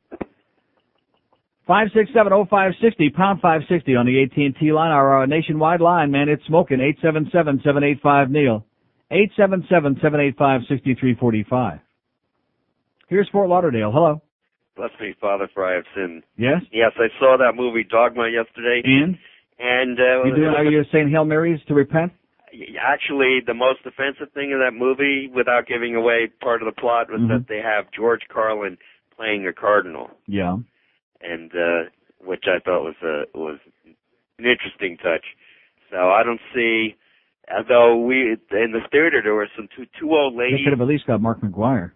5670560, pound 560 on the AT&T line, our nationwide line, man. It's smoking. 877-785-NEIL. 877-785-6345. Here's Fort Lauderdale. Hello. Bless me, Father, for I have sinned. Yes? Yes, I saw that movie Dogma yesterday. And? And Are you saying Hail Marys to repent? actually, the most offensive thing in that movie, without giving away part of the plot, was that they have George Carlin playing a cardinal. Yeah. And which I thought was an interesting touch. So I don't see, although in the theater there were some two old ladies. They could have at least got Mark McGuire.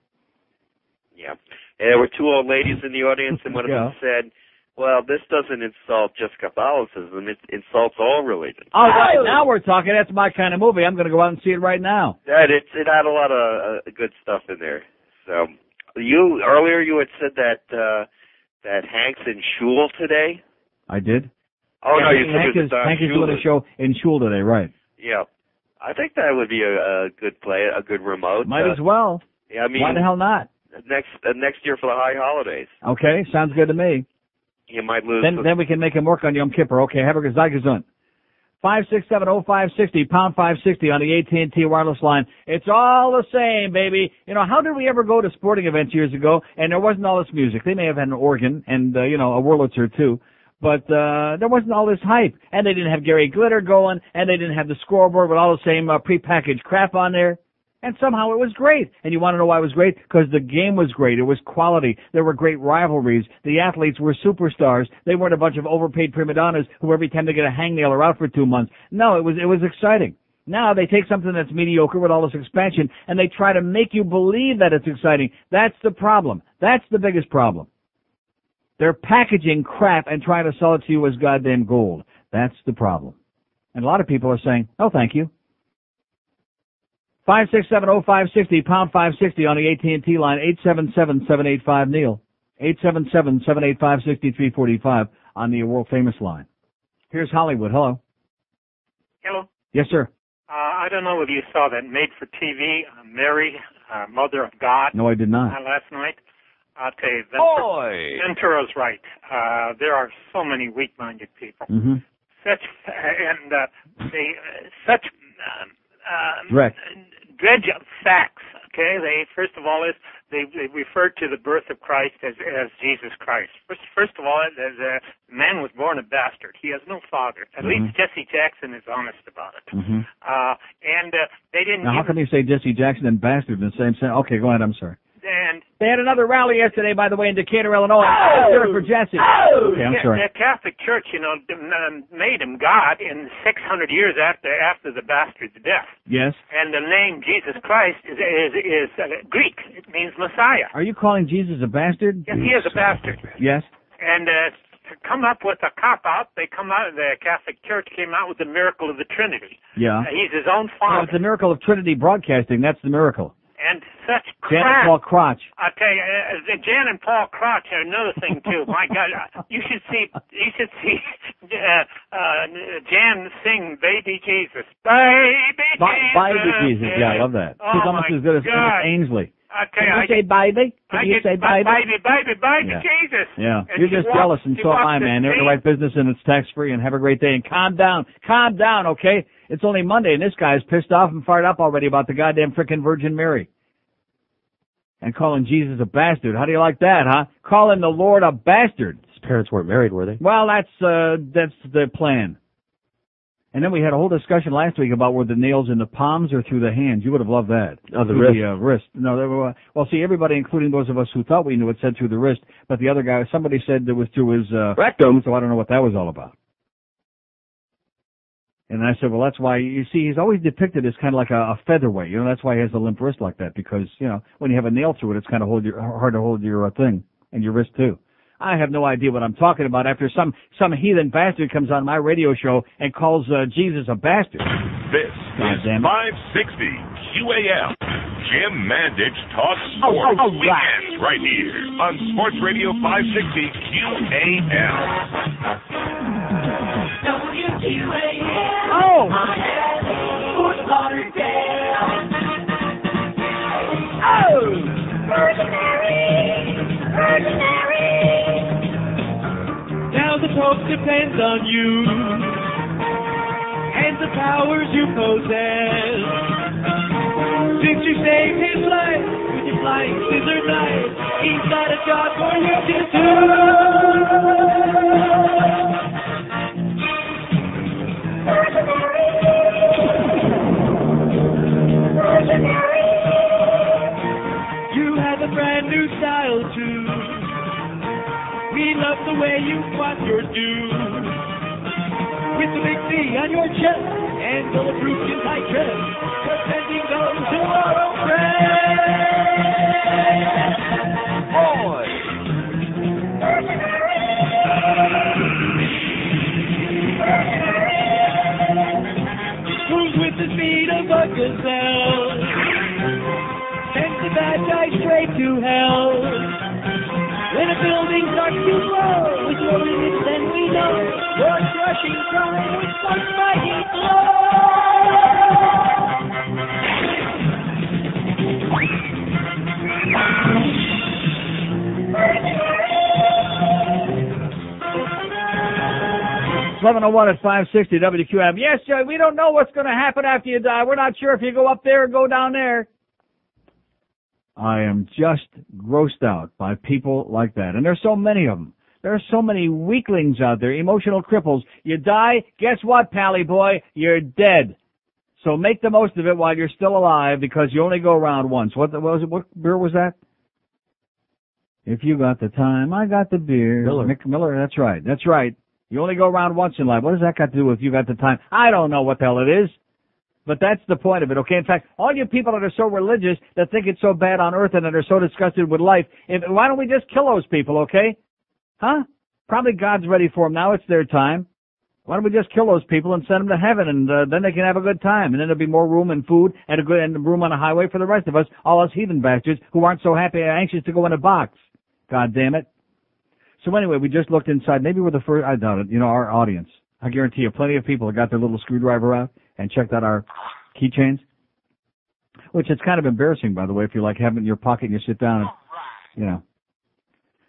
Yeah. And there were two old ladies in the audience, and one of them said, well, this doesn't insult just Catholicism, it insults all religions. All right, now we're talking. That's my kind of movie. I'm going to go out and see it right now. It had a lot of good stuff in there. So earlier you had said that Hank's in shul today. I did. Oh, no, you said Hank is doing a show in shul today, right? Yeah. I think that would be a good play, a good remote. Might as well. Yeah, I mean, why the hell not? Next year for the high holidays. Okay, sounds good to me. You might lose. Then we can make him work on Yom Kippur. Okay, have a good gesund. 5670560, pound 560 on the AT&T wireless line. It's all the same, baby. You know, how did we ever go to sporting events years ago and there wasn't all this music? They may have had an organ and, a Wurlitzer too. But there wasn't all this hype. And they didn't have Gary Glitter going, and they didn't have the scoreboard with all the same prepackaged crap on there. And somehow it was great. And you want to know why it was great? Because the game was great. It was quality. There were great rivalries. The athletes were superstars. They weren't a bunch of overpaid prima donnas who every time they get a hangnail are out for 2 months. No, it was exciting. Now they take something that's mediocre with all this expansion, and they try to make you believe that it's exciting. That's the problem. That's the biggest problem. They're packaging crap and trying to sell it to you as goddamn gold. That's the problem. And a lot of people are saying, oh, thank you. 5670560, pound 560 on the AT&T line, 877-785-NEIL. 877-785-6345 on the world-famous line. Here's Hollywood. Hello. Hello. Yes, sir. I don't know whether you saw that made-for-TV, Mary, Mother of God. No, I did not. Last night. I'll tell you, Ventura's right. There are so many weak-minded people. Mm-hmm. Dredge of facts. Okay, first of all they refer to the birth of Christ as Jesus Christ. First of all, the man was born a bastard. He has no father. At least Jesse Jackson is honest about it. Mm-hmm. And they didn't. Now, how can you say Jesse Jackson and bastard in the same sentence? Okay, go ahead. I'm sorry. And They had another rally yesterday, by the way, in Decatur, Illinois. Oh! Let's hear it for Jesse. Oh! Okay, I'm sorry. The Catholic Church, made him God in 600 years after the bastard's death. Yes. And the name Jesus Christ is Greek. It means Messiah. Are you calling Jesus a bastard? Yes, he is a bastard. Yes. And to come up with a cop-out, the Catholic Church came out with the miracle of the Trinity. Yeah. He's his own father. Well, it's the miracle of Trinity Broadcasting. That's the miracle. And such crap. Jan and Paul Crotch. I tell you, Jan and Paul Crotch are another thing too. My God, you should see Jan sing "Baby Jesus." Baby Jesus. Yeah, I love that. Oh, She's almost as good as Ainsley. Okay, Can you say baby? Can you say baby? Baby Yeah. Jesus. Yeah, And you're she just walks- jealous, and she so am I, walks the man. They're in the street. right business, and it's tax-free, and have a great day. And calm down, okay? It's only Monday, and this guy's pissed off and fired up already about the goddamn frickin' Virgin Mary. And calling Jesus a bastard. How do you like that, huh? Calling the Lord a bastard. His parents weren't married, were they? Well, that's the plan. And then we had a whole discussion last week about were the nails in the palms or through the hands. You would have loved that. Oh, the through wrist. The wrist. No, they were, well, see, everybody, including those of us who thought we knew it, said through the wrist. But the other guy, somebody said it was through his rectum. So I don't know what that was all about. And I said, well, that's why, you see, he's always depicted as kind of like a featherweight. That's why he has a limp wrist like that, because, when you have a nail through it, it's kind of hard to hold your thing, and your wrist too. I have no idea what I'm talking about after some heathen bastard comes on my radio show and calls Jesus a bastard. This is 560 QAM. Jim Mandich talks sports weekends right here on Sports Radio 560 QAM. WQAM. Oh! Fort Lauderdale. Oh! Virgin Mary. Now the Pope depends on you and the powers you possess. Since you saved his life with your flying scissor knife, he's got a job for you to do. You have a brand new style too. We love the way you squat your do. With the big C on your chest and bulletproof in tight dress, presenting those who are oppressed. Boy! Moves with the speed of a gazelle, sends the bad guy straight to hell. When a building starts to blow, with your limits then we know you're crushing crime with one mighty It's 11:01 at 560 WQAM. Yes, Joe, we don't know what's going to happen after you die. We're not sure if you go up there or go down there. I am just grossed out by people like that. And there's so many of them. There are so many weaklings out there, emotional cripples. You die, guess what, Pally boy? You're dead. So make the most of it while you're still alive, because you only go around once. What beer was that? If you got the time, I got the beer. Mick Miller, that's right. That's right. You only go around once in life. What does that got to do with you got the time? I don't know what the hell it is. But that's the point of it, okay? In fact, all you people that are so religious, that think it's so bad on earth and that are so disgusted with life, why don't we just kill those people, okay? Huh? Probably God's ready for them now. It's their time. Why don't we just kill those people and send them to heaven, and then they can have a good time, and then there'll be more room and food and room on a highway for the rest of us, all us heathen bastards who aren't so happy and anxious to go in a box. God damn it. So anyway, we just looked inside. Maybe we're the first, I doubt it, our audience. I guarantee you plenty of people have got their little screwdriver out and checked out our keychains, which is kind of embarrassing, by the way, if you like have it in your pocket and you sit down and,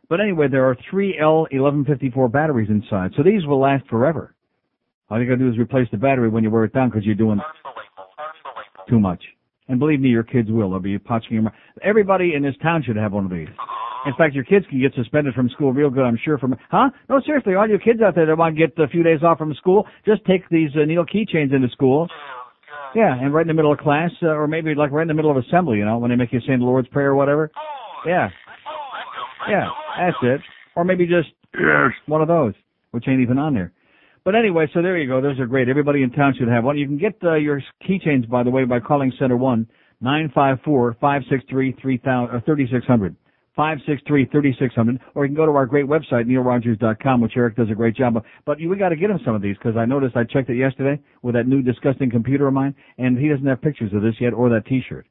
But anyway, there are 3 L1154 batteries inside, so these will last forever. All you got to do is replace the battery when you wear it down because you're doing too much. And believe me, your kids will. They'll be punching them. Everybody in this town should have one of these. In fact, your kids can get suspended from school real good, I'm sure. No, seriously, all you kids out there that want to get a few days off from school, just take these needle keychains into school. Yeah, and right in the middle of class, or maybe like right in the middle of assembly, when they make you say the Lord's Prayer or whatever. Yeah. Yeah, that's it. Or maybe just one of those, which ain't even on there. But anyway, so there you go. Those are great. Everybody in town should have one. You can get your keychains, by the way, by calling Center 1-954-563-3600. 563-3600. Or you can go to our great website, neilrogers.com, which Eric does a great job of. But we got to get him some of these, because I noticed I checked it yesterday with that new disgusting computer of mine, and he doesn't have pictures of this yet or that T-shirt.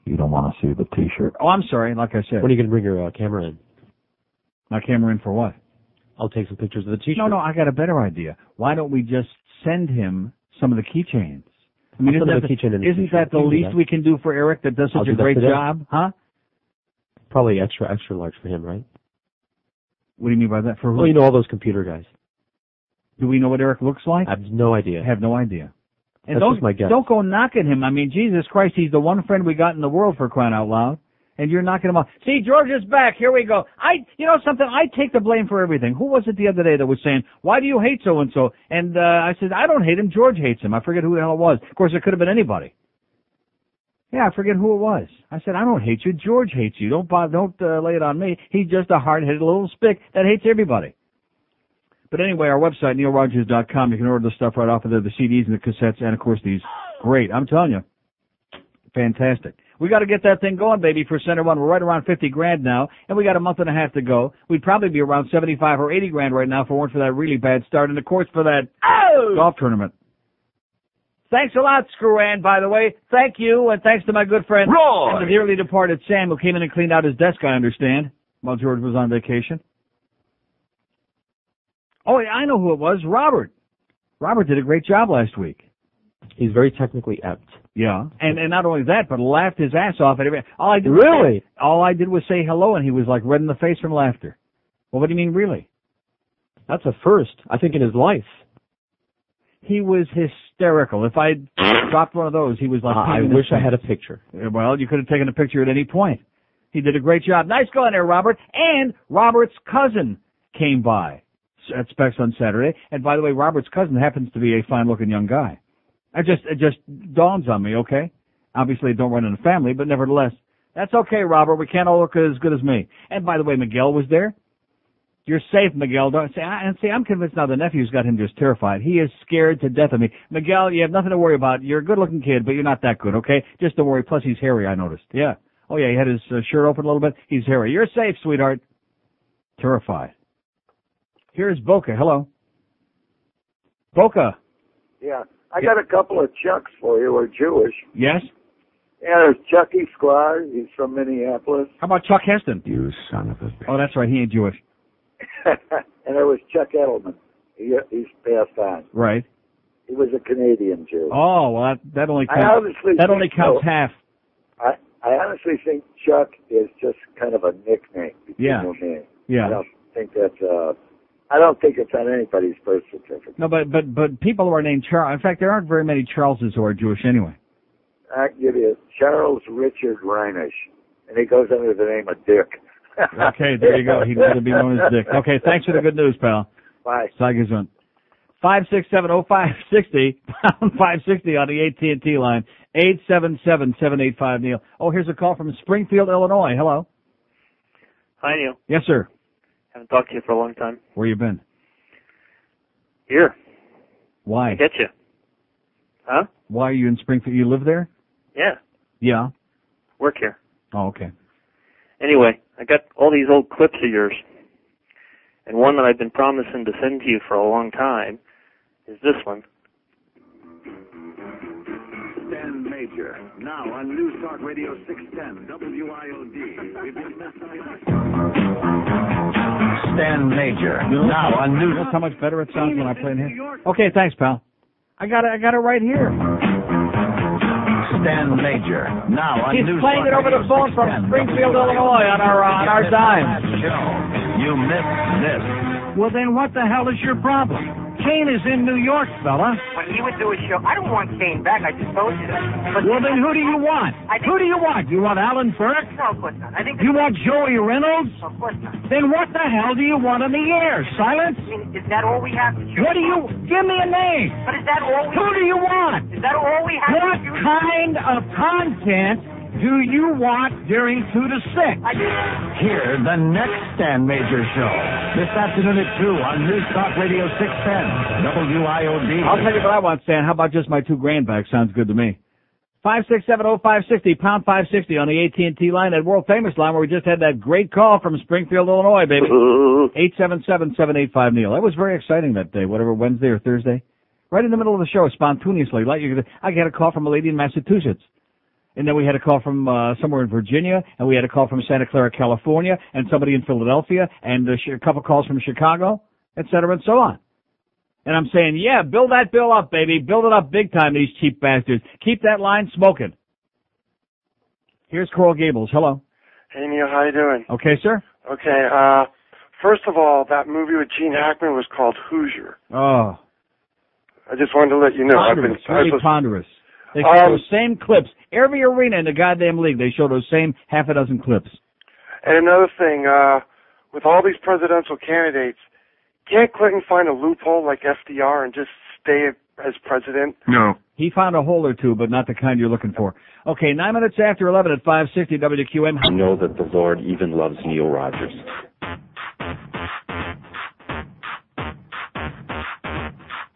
You don't want to see the T-shirt. Oh, I'm sorry. Like I said. When are you going to bring your camera in? My camera in for what? I'll take some pictures of the T-shirt. No, I got a better idea. Why don't we just send him some of the keychains? I mean, isn't that the least we can do for Eric that does such a great job? Huh? Probably extra large for him, right? What do you mean by that? For who? Well, you know all those computer guys. Do we know what Eric looks like? I have no idea. And That's just my guess. Don't go knocking him. I mean, Jesus Christ, he's the one friend we got in the world, for crying out loud. And you're knocking him off. See, George is back. Here we go. You know something? I take the blame for everything. Who was it the other day that was saying, why do you hate so-and-so? And I said, I don't hate him. George hates him. I forget who the hell it was. Of course, it could have been anybody. Yeah, I forget who it was. I said, I don't hate you. George hates you. Don't lay it on me. He's just a hard-headed little spick that hates everybody. But anyway, our website, neilrogers.com, you can order the stuff right off of there, the CDs and the cassettes, and, of course, these. Great. I'm telling you. Fantastic. We got to get that thing going, baby, for Center 1. We're right around $50,000 now, and we got a month and a half to go. We'd probably be around $75,000 or $80,000 right now if it weren't for that really bad start, and, of course, for that golf tournament. Thanks a lot, Screw-Ann, by the way. Thank you, and thanks to my good friend, Roy, and the dearly departed Sam, who came in and cleaned out his desk, I understand, while George was on vacation. Oh, I know who it was, Robert. Robert did a great job last week. He's very technically apt. Yeah, and not only that, but laughed his ass off at everything. All I did was say hello, and he was like red in the face from laughter. Well, what do you mean, really? That's a first, I think, in his life. He was hysterical. If I dropped one of those, he was like... I wish I had a picture. Well, you could have taken a picture at any point. He did a great job. Nice going there, Robert. And Robert's cousin came by at Specs on Saturday. And by the way, Robert's cousin happens to be a fine-looking young guy. It just dawns on me, okay? Obviously, don't run in a family, but nevertheless. That's okay, Robert. We can't all look as good as me. And by the way, Miguel was there. You're safe, Miguel. I'm convinced now the nephew's got him just terrified. He is scared to death of me. Miguel, you have nothing to worry about. You're a good-looking kid, but you're not that good, okay? Just don't worry. Plus, he's hairy, I noticed. Yeah. Oh, yeah, he had his shirt open a little bit. He's hairy. You're safe, sweetheart. Terrified. Here's Boca. Hello. Boca. Yeah. I got a couple of Chucks for you. We're Jewish. Yes? Yeah, there's Chucky Sklar. He's from Minneapolis. How about Chuck Heston? You son of a bitch. Oh, that's right. He ain't Jewish. And there was Chuck Edelman. He's passed on. Right. He was a Canadian Jew. Oh, well, that only counts half. I honestly think Chuck is just kind of a nickname between you and me. Yeah. I don't think it's on anybody's birth certificate. No, but people who are named Charles. In fact, there aren't very many Charleses who are Jewish anyway. I give you Charles Richard Reinish, and he goes under the name of Dick. Okay, there you go. He'd rather be known as Dick. Okay, thanks for the good news, pal. Bye. Sei gesund. 567-0560, pound 560 on the AT&T line, 877-785-NEIL. Oh, here's a call from Springfield, Illinois. Hello. Hi, Neil. Yes, sir. Haven't talked to you for a long time. Where you been? Here. Why? I get you. Huh? Why are you in Springfield? You live there? Yeah. Yeah. Work here. Oh, okay. Anyway, I got all these old clips of yours. And one that I've been promising to send to you for a long time is this one. Stan Major, now on News Talk Radio 610 WIOD. Stan Major, now on News. That's how much better it sounds when I play it here. Okay, thanks, pal. I got it right here. Stan Major, now on He's News playing it over the phone from Springfield, Illinois on our dime. You missed this. Well, then what the hell is your problem? Kane is in New York, fella. When he would do a show, I don't want Kane back. I just told you that. But well, then who do you want? Who do you want? You want Alan Burke? No, of course not. You want Joey Reynolds? Of course not. Then what the hell do you want on the air? Silence? I mean, is that all we have to choose? What do you... Give me a name. But is that all we... Who do you want? Is that all we have What to choose? kind of content do you want during 2 to 6? Hear the next Stan Major Show this afternoon at 2 on News Talk Radio 610 WIOD. I'll tell you what I want, Stan. How about just my 2 grand back? Sounds good to me. 5670560, pound 560 on the AT&T line, that world-famous line where we just had that great call from Springfield, Illinois, baby. 877-785-NEIL. That was very exciting that day, whatever, Wednesday or Thursday. Right in the middle of the show, spontaneously. I got a call from a lady in Massachusetts. And then we had a call from somewhere in Virginia, and we had a call from Santa Clara, California, and somebody in Philadelphia, and a couple calls from Chicago, et cetera, and so on. And I'm saying, yeah, build that bill up, baby. Build it up big time, these cheap bastards. Keep that line smoking. Here's Coral Gables. Hello. Hey, Neil, how you doing? Okay, sir. Okay, first of all, that movie with Gene Hackman was called Hoosier. Oh. I just wanted to let you know. Ponderous, really ponderous. They show those same clips. Every arena in the goddamn league, they show those same half a dozen clips. And another thing, with all these presidential candidates, can't Clinton find a loophole like FDR and just stay as president? No. He found a hole or two, but not the kind you're looking for. Okay, 9 minutes after 11 at 560 WQAM. I know that the Lord even loves Neil Rogers.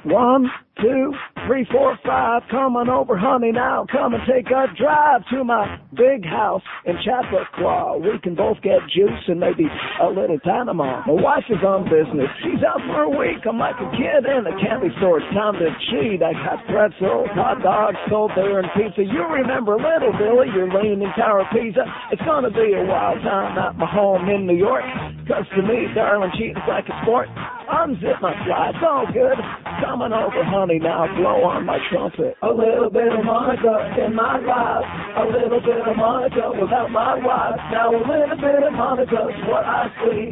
One, two, 3, 4, 5, come on over, honey, now. Come and take a drive to my big house in Chappaqua. We can both get juice and maybe a little Panama. My wife is on business. She's out for a week. I'm like a kid in a candy store. It's time to cheat. I got pretzels, hot dogs, cold beer, and pizza. You remember Little Billy, your leaning Tower of Pisa. It's gonna be a wild time at my home in New York. 'Cause to me, darling, cheating's like a sport. Unzip my fly, it's all good. Come on over, honey, now blow on my trumpet. A little bit of Monica in my life, a little bit of Monica without my wife. Now a little bit of Monica's what I see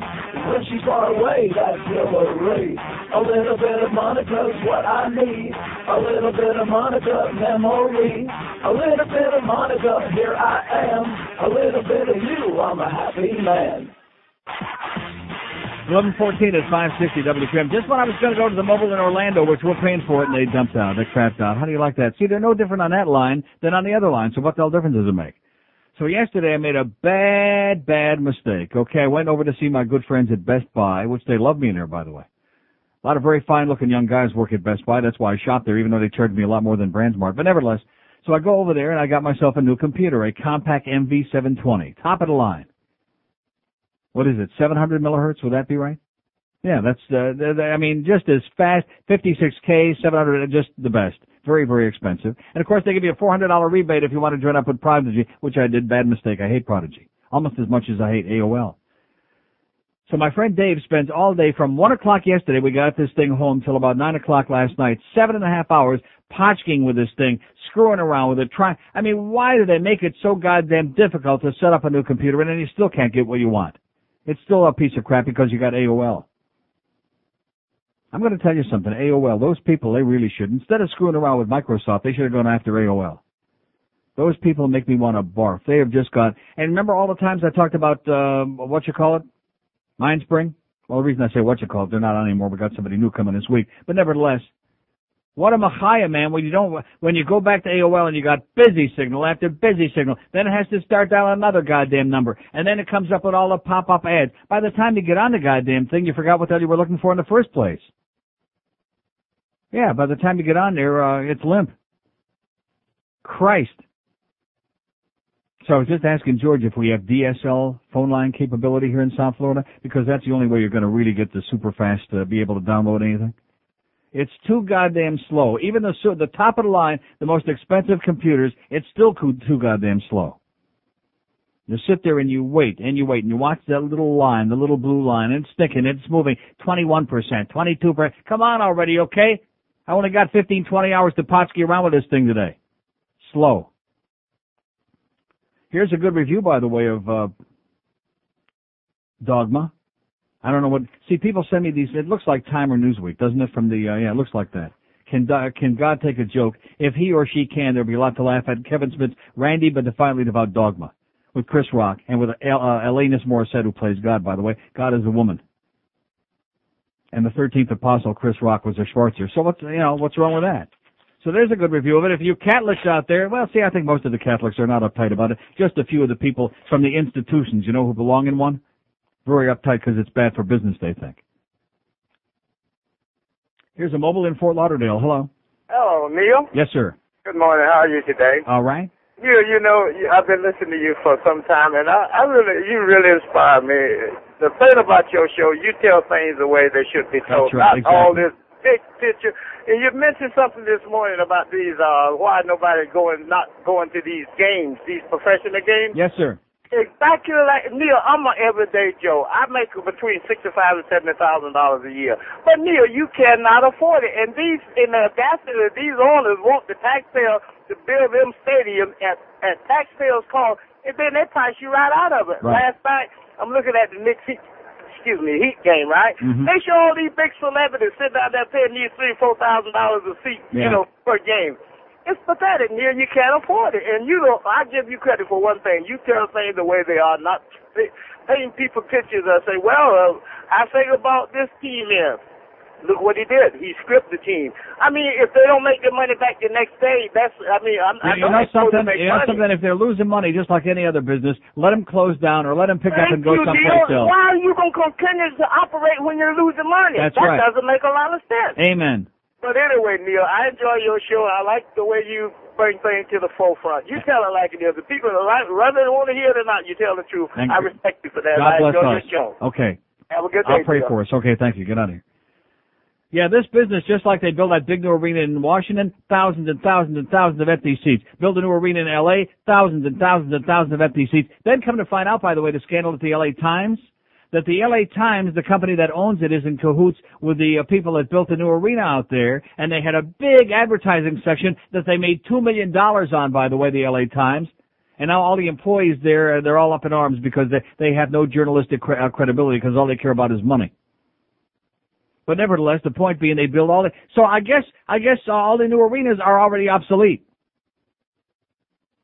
when she's far away. That's Hillary. A little bit of Monica's what I need. A little bit of Monica memory. A little bit of Monica, here I am. A little bit of you, I'm a happy man. 11:14 at 560 WQAM. Just when I was going to go to the mobile in Orlando, which we're paying for it, and they dumped out. They crapped out. How do you like that? See, they're no different on that line than on the other line, so what the hell difference does it make? So yesterday I made a bad mistake. Okay, I went over to see my good friends at Best Buy, which they love me in there, by the way. A lot of very fine-looking young guys work at Best Buy. That's why I shop there, even though they charge me a lot more than BrandsMart. But nevertheless, so I go over there, and I got myself a new computer, a Compaq MV720, top of the line. What is it, 700 millihertz? Would that be right? Yeah, that's, I mean, just as fast, 56K, 700, just the best. Very, very expensive. And of course, they give you a $400 rebate if you want to join up with Prodigy, which I did. Bad mistake. I hate Prodigy. Almost as much as I hate AOL. So my friend Dave spends all day from 1 o'clock yesterday, we got this thing home till about 9 o'clock last night, 7.5 hours, potchking with this thing, screwing around with it, I mean, why do they make it so goddamn difficult to set up a new computer and then you still can't get what you want? It's still a piece of crap because you got AOL. I'm going to tell you something. AOL, those people, they really should. Instead of screwing around with Microsoft, they should have gone after AOL. Those people make me want to barf. They have just got, and remember all the times I talked about, Mindspring? Well, the reason I say they're not on anymore. We got somebody new coming this week. But nevertheless, what a machaya, man, when you go back to AOL and you got busy signal after busy signal, then it has to start dialing another goddamn number, and then it comes up with all the pop-up ads. By the time you get on the goddamn thing, you forgot what the hell you were looking for in the first place. Yeah, by the time you get on there, it's limp. Christ. So I was just asking George if we have DSL phone line capability here in South Florida, because that's the only way you're going to really get the super fast to be able to download anything. It's too goddamn slow. Even the top of the line, the most expensive computers, it's still too goddamn slow. You sit there and you wait, and you watch that little line, the little blue line, and it's sticking, it's moving 21%, 22%. Come on already, okay? I only got 15, 20 hours to potski around with this thing today. Slow. Here's a good review, by the way, of Dogma. I don't know what. See, people send me these. It looks like Time or Newsweek, doesn't it? From the it looks like that. Can God take a joke? If he or she can, there'll be a lot to laugh at. Kevin Smith's Randy but Defiantly Devout Dogma with Chris Rock and with Alanis Morissette, who plays God. By the way, God is a woman. And the 13th apostle, Chris Rock, was a Schwarzer. So what's wrong with that? So there's a good review of it. If you Catholics out there, well, see, I think most of the Catholics are not uptight about it. Just a few of the people from the institutions, you know, who belong in one. Very uptight because it's bad for business, they think. Here's a mobile in Fort Lauderdale. Hello. Hello, Neil. Yes, sir. Good morning. How are you today? All right. You know, I've been listening to you for some time, and you really inspire me. The thing about your show, you tell things the way they should be told. That's right, Not exactly. all this big picture. And you mentioned something this morning about these, why nobody not going to these games, these professional games. Yes, sir. Exactly like Neil. I'm an everyday Joe. I make between $65,000 and $70,000 a year. But Neil, you cannot afford it. And the audacity of these owners want the taxpayer to build them stadiums at taxpayers' cost, and then they price you right out of it. Right. Last night, I'm looking at the Knicks Heat game, right? Mm-hmm. They show all these big celebrities sitting out there paying these $3,000-$4,000 a seat, per game. It's pathetic, Neil. You can't afford it. And I give you credit for one thing. You tell things the way they are, not painting people pictures and say, well, I think about this team here. Look what he did. He scripted the team. I mean, if they don't make their money back the next day, I know something. If they're losing money, just like any other business, let them close down or let them pick up and go someplace else. Why are you going to continue to operate when you're losing money? That's that right. doesn't make a lot of sense. Amen. But anyway, Neil, I enjoy your show. I like the way you bring things to the forefront. You tell it like it is. The people whether they want to hear it or not, you tell the truth. I respect you for that. God I bless enjoy us. your show. Okay. Have a good day. I'll pray for us. Okay, thank you. Get out of here. Yeah, this business, just like they built that big new arena in Washington, thousands and thousands and thousands of empty seats. Build a new arena in L.A., thousands and thousands and thousands of empty seats. Then come to find out, by the way, the scandal at the L.A. Times, that the L.A. Times, the company that owns it, is in cahoots with the people that built the new arena out there, and they had a big advertising section that they made $2 million on, by the way, the L.A. Times. And now all the employees there, they're all up in arms because they have no journalistic credibility because all they care about is money. But nevertheless, the point being they build all the... So I guess all the new arenas are already obsolete.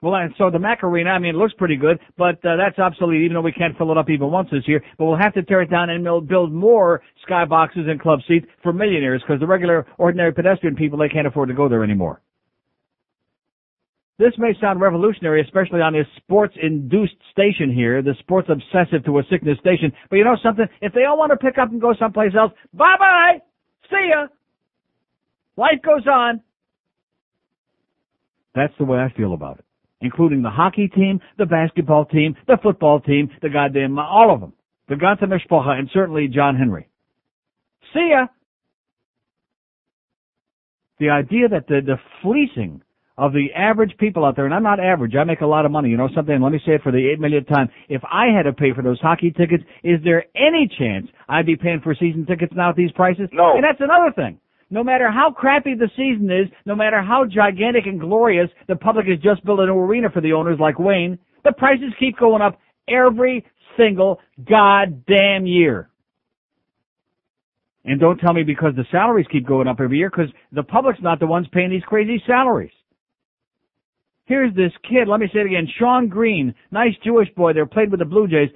Well, so the Mac Arena, I mean, it looks pretty good, but that's obsolete, even though we can't fill it up even once this year. But we'll have to tear it down and build more skyboxes and club seats for millionaires because the regular, ordinary pedestrian people, they can't afford to go there anymore. This may sound revolutionary, especially on this sports-induced station here, the sports-obsessive to a sickness station. But you know something? If they all want to pick up and go someplace else, bye-bye! See ya! Life goes on. That's the way I feel about it, including the hockey team, the basketball team, the football team, the goddamn, all of them. The ganze Mishpacha, and certainly John Henry. See ya! The idea that the fleecing of the average people out there, and I'm not average, I make a lot of money, you know something, let me say it for the 8 millionth time. If I had to pay for those hockey tickets, is there any chance I'd be paying for season tickets now at these prices? No. And that's another thing. No matter how crappy the season is, no matter how gigantic and glorious, the public has just built a new arena for the owners like Wayne, the prices keep going up every single goddamn year. And don't tell me because the salaries keep going up every year, because the public's not the ones paying these crazy salaries. Here's this kid, let me say it again, Sean Green, nice Jewish boy there, played with the Blue Jays.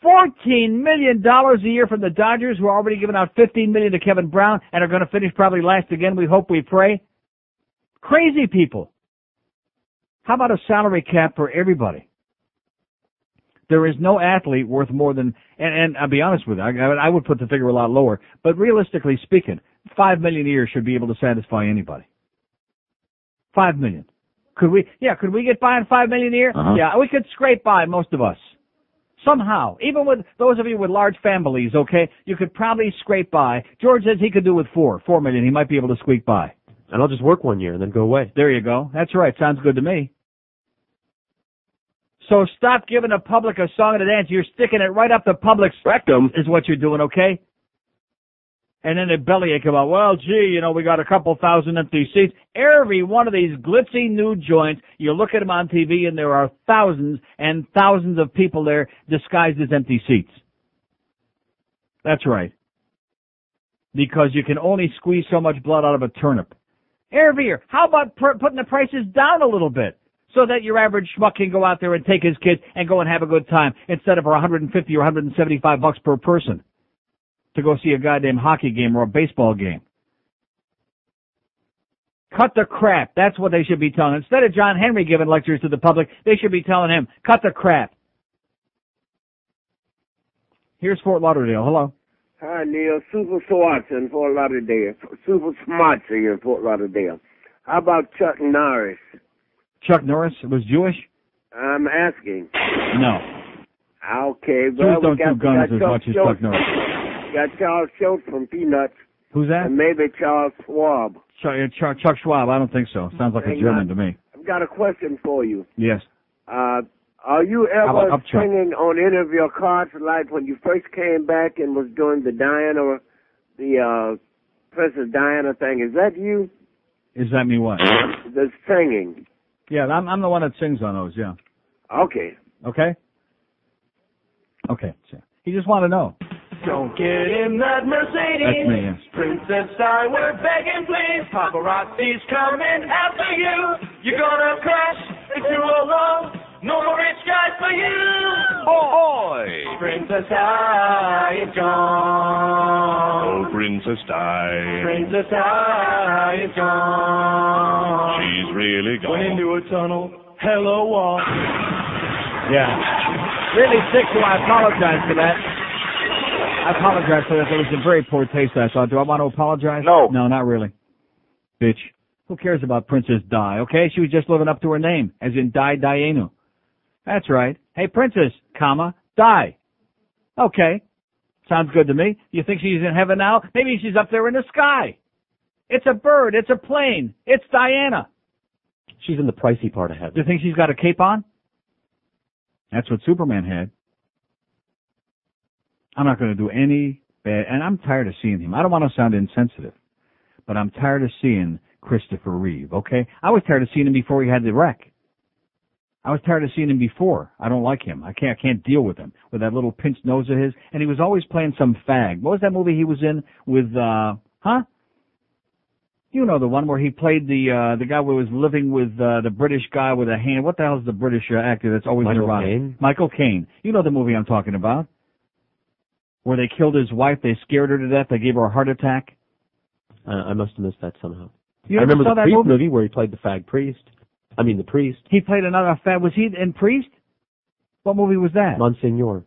$14 million a year from the Dodgers, who are already giving out $15 million to Kevin Brown and are going to finish probably last again, we hope, we pray. Crazy people. How about a salary cap for everybody? There is no athlete worth more than, and I'll be honest with you, I would put the figure a lot lower, but realistically speaking, $5 million a year should be able to satisfy anybody. $5 million. Could we get by on $5 million a year? Uh-huh. Yeah, we could scrape by, most of us. Somehow. Even with those of you with large families, okay, you could probably scrape by. George says he could do with $4 million. He might be able to squeak by. And I'll just work 1 year and then go away. There you go. That's right. Sounds good to me. So stop giving the public a song and a dance. You're sticking it right up the public's rectum is what you're doing, okay? And then the bellyache about, well, gee, you know, we got a couple thousand empty seats. Every one of these glitzy new joints, you look at them on TV and there are thousands and thousands of people there disguised as empty seats. That's right. Because you can only squeeze so much blood out of a turnip. Every year. How about putting the prices down a little bit so that your average schmuck can go out there and take his kids and go and have a good time instead of for $150 or $175 per person to go see a goddamn hockey game or a baseball game. Cut the crap. That's what they should be telling. Instead of John Henry giving lectures to the public, they should be telling him, cut the crap. Here's Fort Lauderdale. Hello. Hi, Neil. Super Swartz in Fort Lauderdale. Super Smartsy in Fort Lauderdale. How about Chuck Norris? Chuck Norris was Jewish? I'm asking. No. Okay, Jews don't do guns as much as Chuck Norris. Got Charles Schultz from Peanuts. Who's that? And maybe Charles Schwab. Chuck Schwab. I don't think so. Sounds like a German to me. I've got a question for you. Yes. Are you ever singing on any of your cards, like when you first came back and was doing the Diana, the Princess Diana thing? Is that you? Is that me what? The singing. Yeah, I'm the one that sings on those, yeah. Okay. Okay? Okay. He just want to know. Don't get in that Mercedes. That's me, yes. Princess Di, we're begging, please. Paparazzi's coming after you. You're gonna crash into a row. No more rich guys for you. Ahoy! Princess Di is gone. Oh, Princess Di. Princess Di is gone. She's really gone. Went into a tunnel. Hello, wall. Yeah. Really sick, so I apologize for that. I apologize for that. That was a very poor taste, I thought. Do I want to apologize? No. No, not really. Bitch. Who cares about Princess Di, okay? She was just living up to her name, as in Di Dianu. That's right. Hey, Princess, comma, Di. Okay. Sounds good to me. You think she's in heaven now? Maybe she's up there in the sky. It's a bird. It's a plane. It's Diana. She's in the pricey part of heaven. Do you think she's got a cape on? That's what Superman had. I'm not going to do any bad, and I'm tired of seeing him. I don't want to sound insensitive, but I'm tired of seeing Christopher Reeve, okay? I was tired of seeing him before he had the wreck. I was tired of seeing him before. I don't like him. I can't deal with him, with that little pinched nose of his, and he was always playing some fag. What was that movie he was in with, You know the one where he played the guy who was living with the British guy with a hand. What the hell is the British actor that's always neurotic? Caine? Michael Caine. You know the movie I'm talking about. Where they killed his wife, they scared her to death, they gave her a heart attack. I must have missed that somehow. You I remember saw the that Priest movie where he played the fag priest. The priest. He played another fag. Was he in Priest? What movie was that? Monsignor.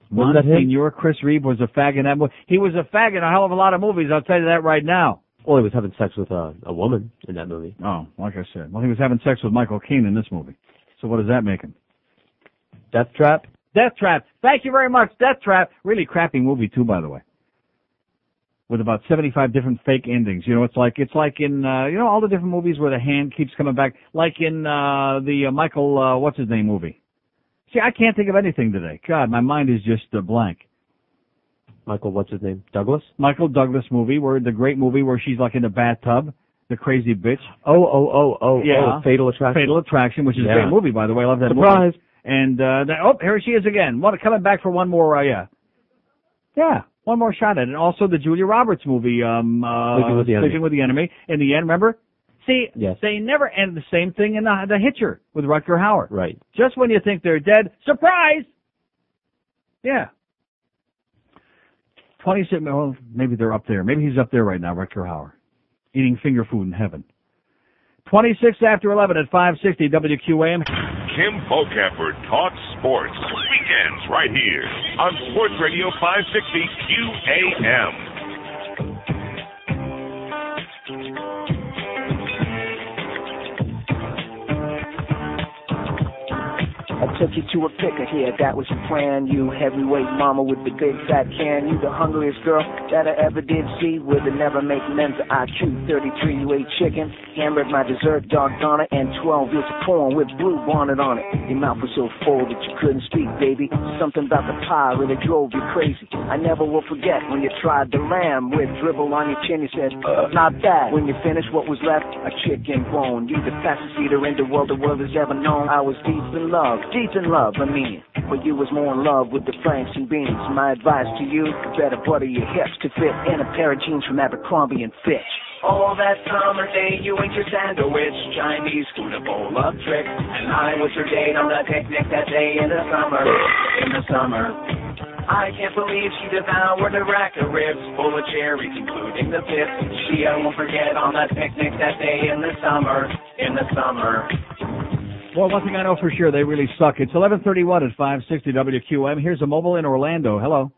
Monsignor Chris Reeve was a fag in that movie. He was a fag in a hell of a lot of movies, I'll tell you that right now. Well, he was having sex with a woman in that movie. Oh, like I said. Well, he was having sex with Michael Caine in this movie. So what does that make him? Death Trap? Death Trap. Thank you very much, Death Trap. Really crappy movie, too, by the way. With about 75 different fake endings. You know, it's like in, all the different movies where the hand keeps coming back. Like in the Michael, what's-his-name movie. See, I can't think of anything today. God, my mind is just blank. Michael, what's-his-name? Douglas? Michael Douglas movie, the great movie where she's like in the bathtub. The crazy bitch. Oh, Fatal Attraction. Fatal Attraction, which is a great movie, by the way. I love that Surprise. movie. And, here she is again. Coming back for one more, one more shot at it. And also the Julia Roberts movie, Sleeping with the Enemy. In the end, remember? See, yes. They never end the same thing in the Hitcher with Rutger Hauer. Right. Just when you think they're dead, surprise! Yeah. 26, well, maybe they're up there. Maybe he's up there right now, Rutger Hauer, eating finger food in heaven. 26 after 11 at 560 WQAM. Kim Bocamper talks sports. Weekends right here on Sports Radio 560 QAM. I took you to a picker here, that was your plan. You heavyweight mama with the big fat can. You the hungriest girl that I ever did see. With a never make men's IQ 33. You ate chicken, hammered my dessert, doggone it, and 12 years of corn with blue bonnet on it. Your mouth was so full that you couldn't speak, baby. Something about the pie really drove you crazy. I never will forget when you tried the lamb with dribble on your chin. You said, not bad. When you finished, what was left? A chicken bone. You the fastest eater in the world has ever known. I was deep in love, but you was more in love with the Franks and beans. My advice to you, better butter your hips to fit in a pair of jeans from Abercrombie and Fitch. All that summer day you ate your sandwich, Chinese food, a bowl of tricks, and I was your date on the picnic that day in the summer. I can't believe she devoured a rack of ribs full of cherries, including the pits. She won't forget on that picnic that day in the summer. Well, one thing I know for sure, they really suck. It's 11:31 at 560 WQAM. Here's a mobile in Orlando. Hello.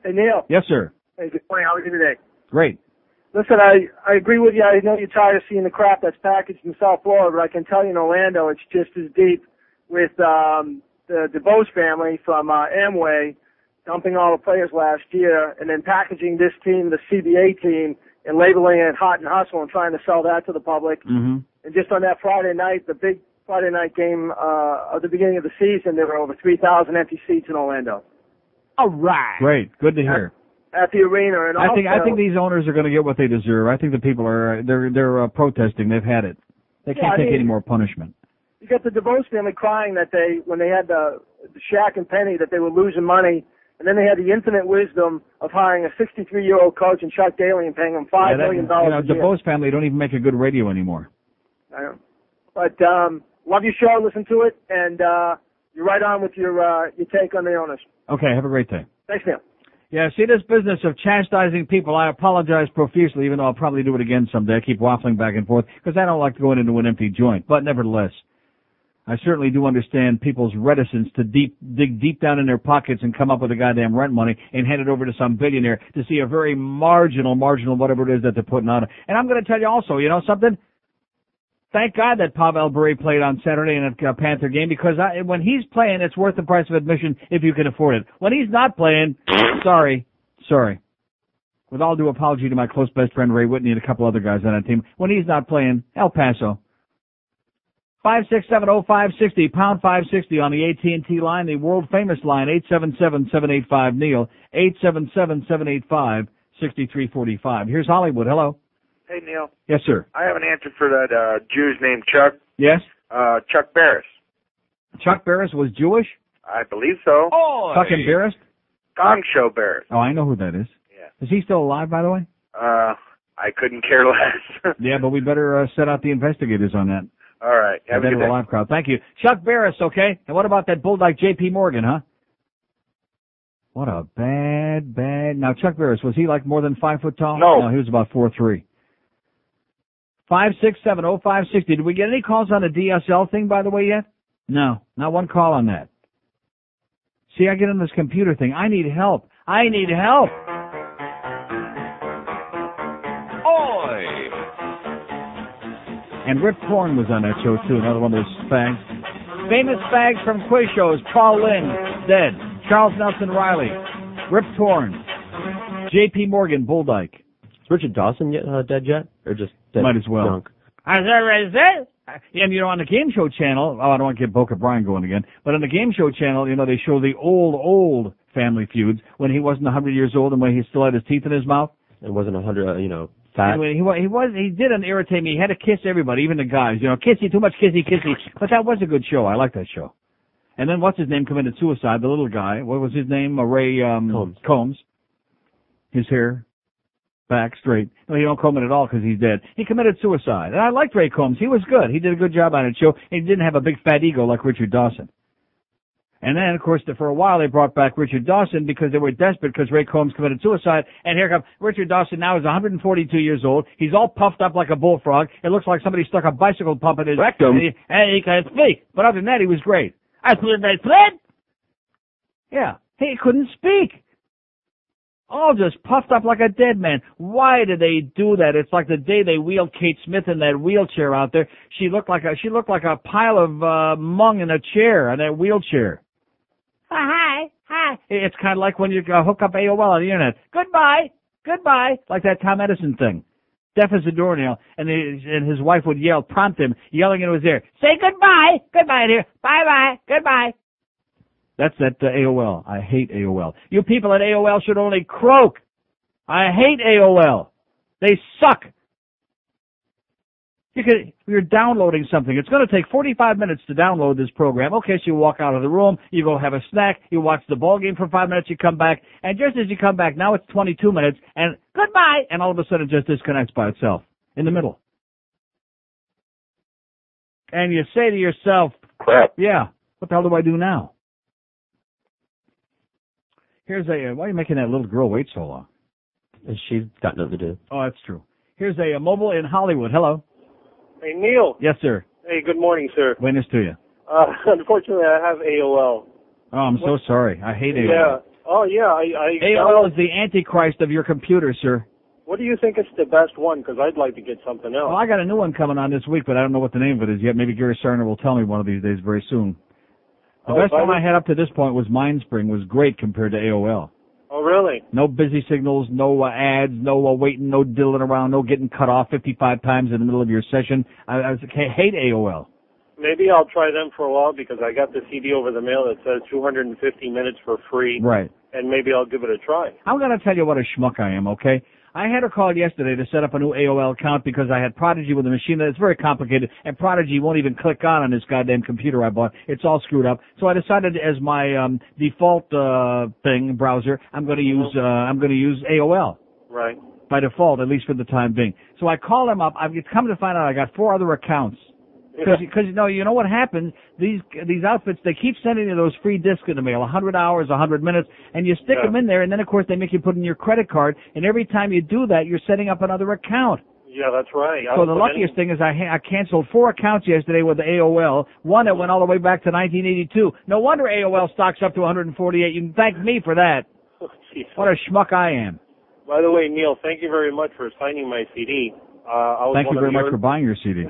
Hey, Neil. Yes, sir. Hey, good morning. How are you today? Great. Listen, I agree with you. I know you're tired of seeing the crap that's packaged in South Florida, but I can tell you in Orlando it's just as deep with the DeBose family from Amway dumping all the players last year and then packaging this team, the CBA team, and labeling it Hot and Hustle and trying to sell that to the public. Mm-hmm. And just on that Friday night, the big Friday night game of the beginning of the season, there were over 3,000 empty seats in Orlando. All right. Great. Good to hear. At the arena, and I think these owners are going to get what they deserve. I think the people are they're protesting. They've had it. They can't take any more punishment. You got the DeBose family crying that when they had the Shaq and Penny, that they were losing money, and then they had the infinite wisdom of hiring a 63-year-old coach and Chuck Daly and paying him $5 million a year. The DeBose family don't even make a good radio anymore. I know, but love your show. Listen to it, and you're right on with your take on the owners. Okay, have a great day. Thanks, Neil. Yeah, see, this business of chastising people, I apologize profusely, even though I'll probably do it again someday. I keep waffling back and forth because I don't like going into an empty joint. But nevertheless, I certainly do understand people's reticence to dig deep down in their pockets and come up with the goddamn rent money and hand it over to some billionaire to see a very marginal whatever it is that they're putting on. And I'm going to tell you also, you know something? Thank God that Pavel Bure played on Saturday in a Panther game because when he's playing, it's worth the price of admission if you can afford it. When he's not playing, sorry. With all due apology to my close best friend Ray Whitney and a couple other guys on that team, when he's not playing, El Paso. 5670560, pound 560 on the AT&T line, the world-famous line, 877-785-NEIL, 877-785-6345. Here's Hollywood. Hello. Hey, Neil. Yes, sir. I have an answer for that Jew's named Chuck. Yes? Chuck Barris. Chuck Barris was Jewish? I believe so. Oh, fucking Barris? Gong Show Barris. Oh, I know who that is. Yeah. Is he still alive, by the way? I couldn't care less. Yeah, but we better set out the investigators on that. All right. Have a good day. Live crowd. Thank you. Chuck Barris, okay? And what about that bull like J.P. Morgan, huh? What a bad. Now, Chuck Barris, was he like more than 5 foot tall? No, he was about 4'3". 5670560. Did we get any calls on the DSL thing, by the way, yet? No, not one call on that. See, I get on this computer thing. I need help. Oi! And Rip Torn was on that show, too, another one of those fags. Famous fags from quiz shows. Paul Lynde, dead. Charles Nelson Riley. Rip Torn. J.P. Morgan, Bull Dyke. Is Richard Dawson dead yet? Or just dead? Might as well. Drunk? And, you know, on the game show channel, I don't want to get Boca Brian going again, but on the game show channel, you know, they show the old Family Feuds when he wasn't 100 years old and when he still had his teeth in his mouth. And wasn't 100, fat. Anyway, he didn't irritate me. He had to kiss everybody, even the guys. You know, kissy, too much kissy. But that was a good show. I like that show. And then what's his name committed suicide, the little guy. What was his name? Ray Combs. His hair back straight. No, he don't comb it at all because he's dead. He committed suicide. And I liked Ray Combs. He was good. He did a good job on that show. He didn't have a big fat ego like Richard Dawson. And then, of course, for a while they brought back Richard Dawson because they were desperate because Ray Combs committed suicide. And here comes Richard Dawson now is 142 years old. He's all puffed up like a bullfrog. It looks like somebody stuck a bicycle pump in his rectum. And he can't speak. But other than that, he was great. Yeah, he couldn't speak. All just puffed up like a dead man. Why did they do that? It's like the day they wheeled Kate Smith in that wheelchair out there. She looked like a pile of mung in a chair, in that wheelchair. Hi. It's kind of like when you hook up AOL on the internet. Goodbye, like that Tom Edison thing. Deaf as a doornail, and his wife would prompt him, yelling into his ear, say goodbye dear, bye, goodbye. That's that AOL. I hate AOL. You people at AOL should only croak. I hate AOL. They suck. You're downloading something. It's going to take 45 minutes to download this program. Okay, so you walk out of the room, you go have a snack, you watch the ball game for 5 minutes, you come back, and just as you come back, now it's 22 minutes, and goodbye, and all of a sudden it just disconnects by itself in the middle. And you say to yourself, crap. Yeah, what the hell do I do now? Here's a, why are you making that little girl wait so long? She's got nothing to do. Oh, that's true. Here's a mobile in Hollywood. Hello. Hey, Neil. Yes, sir. Hey, good morning, sir. Witness to you. Unfortunately, I have AOL. Oh, I'm so sorry. I hate AOL. Yeah. Oh, yeah. AOL is the antichrist of your computer, sir. What do you think is the best one? Because I'd like to get something else. Well, I got a new one coming on this week, but I don't know what the name of it is yet. Maybe Gary Sarner will tell me one of these days very soon. The best one I had up to this point was Mindspring. Was great compared to AOL. Oh, really? No busy signals, no ads, no waiting, no diddling around, no getting cut off 55 times in the middle of your session. I hate AOL. Maybe I'll try them for a while because I got the CD over the mail that says 250 minutes for free. Right. And maybe I'll give it a try. I'm going to tell you what a schmuck I am, okay? I had a call yesterday to set up a new AOL account because I had Prodigy with a machine that's very complicated, and Prodigy won't even click on this goddamn computer I bought. It's all screwed up. So I decided as my default browser, I'm going to use AOL. Right. By default, at least for the time being. So I called them up. I've come to find out I got 4 other accounts. Because you know what happens? These outfits, they keep sending you those free discs in the mail, 100 hours, 100 minutes, and you stick them in there, and then of course they make you put in your credit card, and every time you do that, you're setting up another account. Yeah, that's right. So the luckiest thing is I canceled 4 accounts yesterday with the AOL, one that went all the way back to 1982. No wonder AOL stocks up to 148. You can thank me for that. Oh, what a schmuck I am. By the way, Neil, thank you very much for signing my CD. Thank you very much for buying your CD.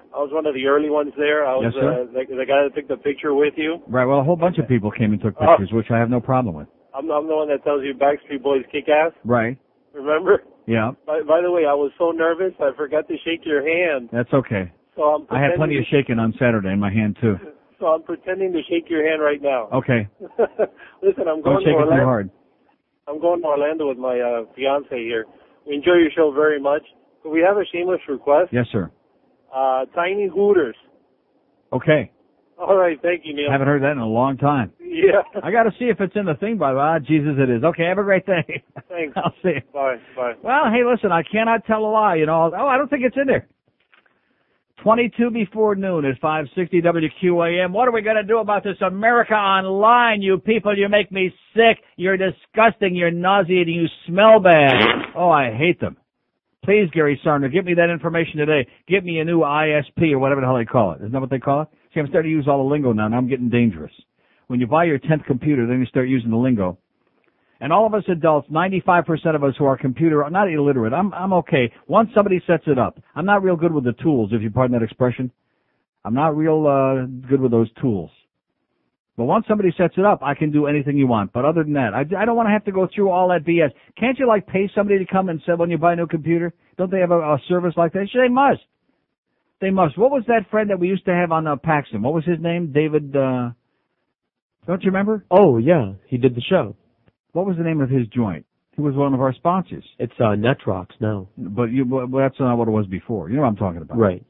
I was one of the early ones there. I was yes, sir. The guy that took the picture with you. Right, well, a whole bunch of people came and took pictures, which I have no problem with. I'm the one that tells you Backstreet Boys kick ass. Right. Remember? Yeah. By the way, I was so nervous, I forgot to shake your hand. That's okay. So I had plenty of shaking on Saturday in my hand, too. So I'm pretending to shake your hand right now. Okay. Listen, I'm going Don't shake to Orlando. it too hard. I'm going to Orlando with my fiance here. We enjoy your show very much. Could we have a shameless request? Yes, sir. Tiny Hooters. Okay. All right, thank you, Neil. Haven't heard that in a long time. Yeah. I got to see if it's in the thing, by the way. Jesus, it is. Okay, have a great day. Thanks. I'll see you. Bye. Well, hey, listen, I cannot tell a lie, I don't think it's in there. 22 before noon at 560 WQAM. What are we going to do about this America Online, you people? You make me sick. You're disgusting. You're nauseating. You smell bad. Oh, I hate them. Please, Gary Sarner, give me that information today. Give me a new ISP or whatever the hell they call it. Isn't that what they call it? See, I'm starting to use all the lingo now. Now I'm getting dangerous. When you buy your 10th computer, then you start using the lingo. And all of us adults, 95% of us who are computer, not illiterate, I'm okay. Once somebody sets it up, I'm not real good with the tools, if you pardon that expression. I'm not real good with those tools. But once somebody sets it up, I can do anything you want. But other than that, I don't want to have to go through all that BS. Can't you, pay somebody to come and say when you buy a new computer? Don't they have a service like that? Sure, they must. They must. What was that friend that we used to have on Paxton? What was his name? David, don't you remember? Oh, yeah. He did the show. What was the name of his joint? He was one of our sponsors. It's Netrox now. But that's not what it was before. You know what I'm talking about. Right.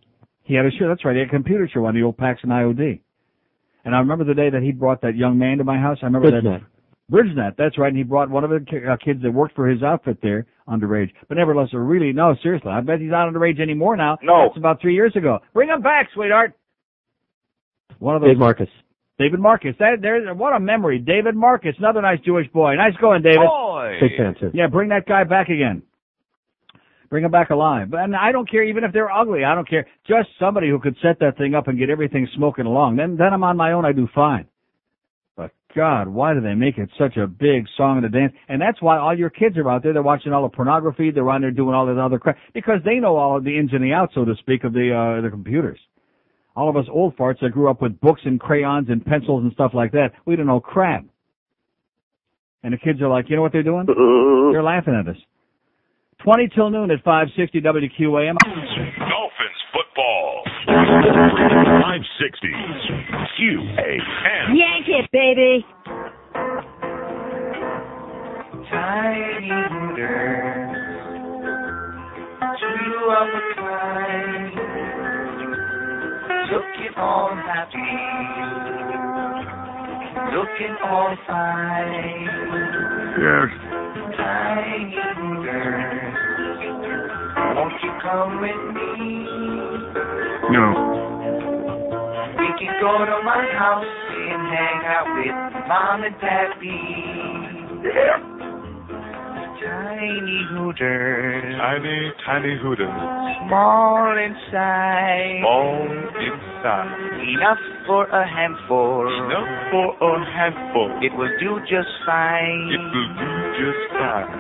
He had a show. That's right. He had a computer show on the old Paxton IOD. And I remember the day that he brought that young man to my house. I remember that. Bridgenet, that's right. And he brought one of the kids that worked for his outfit there, underage. But nevertheless, no, seriously, I bet he's not underage anymore now. No. That's about 3 years ago. Bring him back, sweetheart. One of those. David Marcus. What a memory. David Marcus, another nice Jewish boy. Nice going, David. Boy. Big fan, too. Yeah, bring that guy back again. Bring him back alive. And I don't care, even if they're ugly, I don't care. Just somebody who could set that thing up and get everything smoking along. Then I'm on my own, I do fine. But, God, why do they make it such a big song and a dance? And that's why all your kids are out there. They're watching all the pornography. They're on there doing all this other crap. Because they know all of the ins and the outs, so to speak, of the computers. All of us old farts that grew up with books and crayons and pencils and stuff like that, we don't know crap. And the kids are like, you know what they're doing? They're laughing at us. 20 till noon at 560 WQAM. Dolphins football. 560 QAM. Yank it, baby. Tiny Hooters, two of a kind, looking all happy, looking all fine. Yes. Tiny Hooters, won't you come with me? No. We can go to my house and hang out with Mom and Pappy. Yeah. Tiny hooters. Tiny hooters. Small inside. Small inside. Enough for a handful. Enough for a handful. It will do just fine. It will do just fine.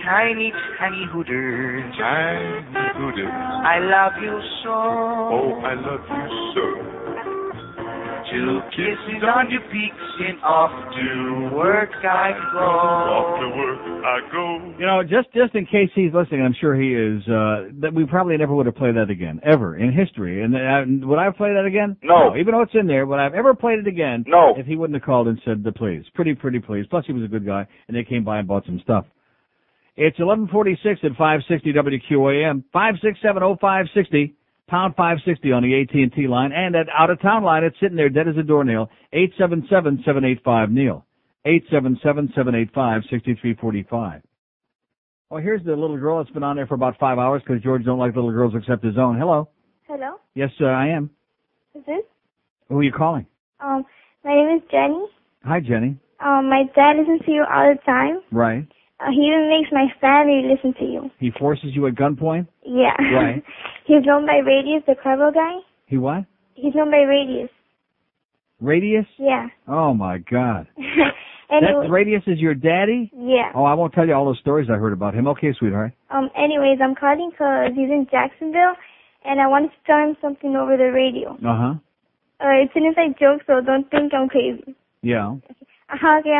Tiny, tiny hooters. Tiny hooters. I love you so. Oh, I love you so. 2 kisses on your peaks and off to work I go. Off to work I go. You know, just in case he's listening, I'm sure he is, that we probably never would have played that again, ever, in history. And would I play that again? No. Even though it's in there, would I have ever played it again? No. If he wouldn't have called and said the please. Pretty please. Plus, he was a good guy, and they came by and bought some stuff. It's 11:46 at 560 WQAM, 5670560. Pound 560 on the AT&T line, and that out-of-town line, it's sitting there dead as a doornail, 877-785-NEIL, 877-785-6345. Well, here's the little girl that's been on there for about 5 hours because George don't like little girls except his own. Hello? Hello? Yes, I am. Who's this? Who are you calling? My name is Jenny. Hi, Jenny. My dad listens to you all the time. Right. He even makes my family listen to you. He forces you at gunpoint? Yeah. Right. He's known by Radius, the Clever guy. He what? He's known by Radius. Radius? Yeah. Oh, my God. Anyway, That Radius is your daddy? Yeah. Oh, I won't tell you all those stories I heard about him. Okay, sweetheart. Anyways, I'm calling because he's in Jacksonville, and I wanted to tell him something over the radio. Uh-huh. It's an inside joke, so don't think I'm crazy. Yeah. Okay.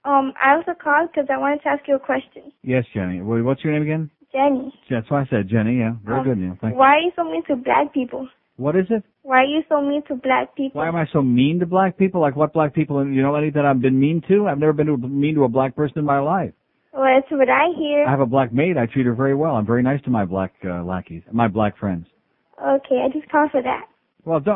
I also called because I wanted to ask you a question. Yes, Jenny. What's your name again? Jenny. That's why I said Jenny, yeah. Very good, Neil. Thank you. Why are you so mean to black people? What is it? Why are you so mean to black people? Why am I so mean to black people? Like what black people? You know any that I've been mean to? I've never been mean to a black person in my life. Well, that's what I hear. I have a black maid. I treat her very well. I'm very nice to my black lackeys, my black friends. Okay, I just called for that. Well, do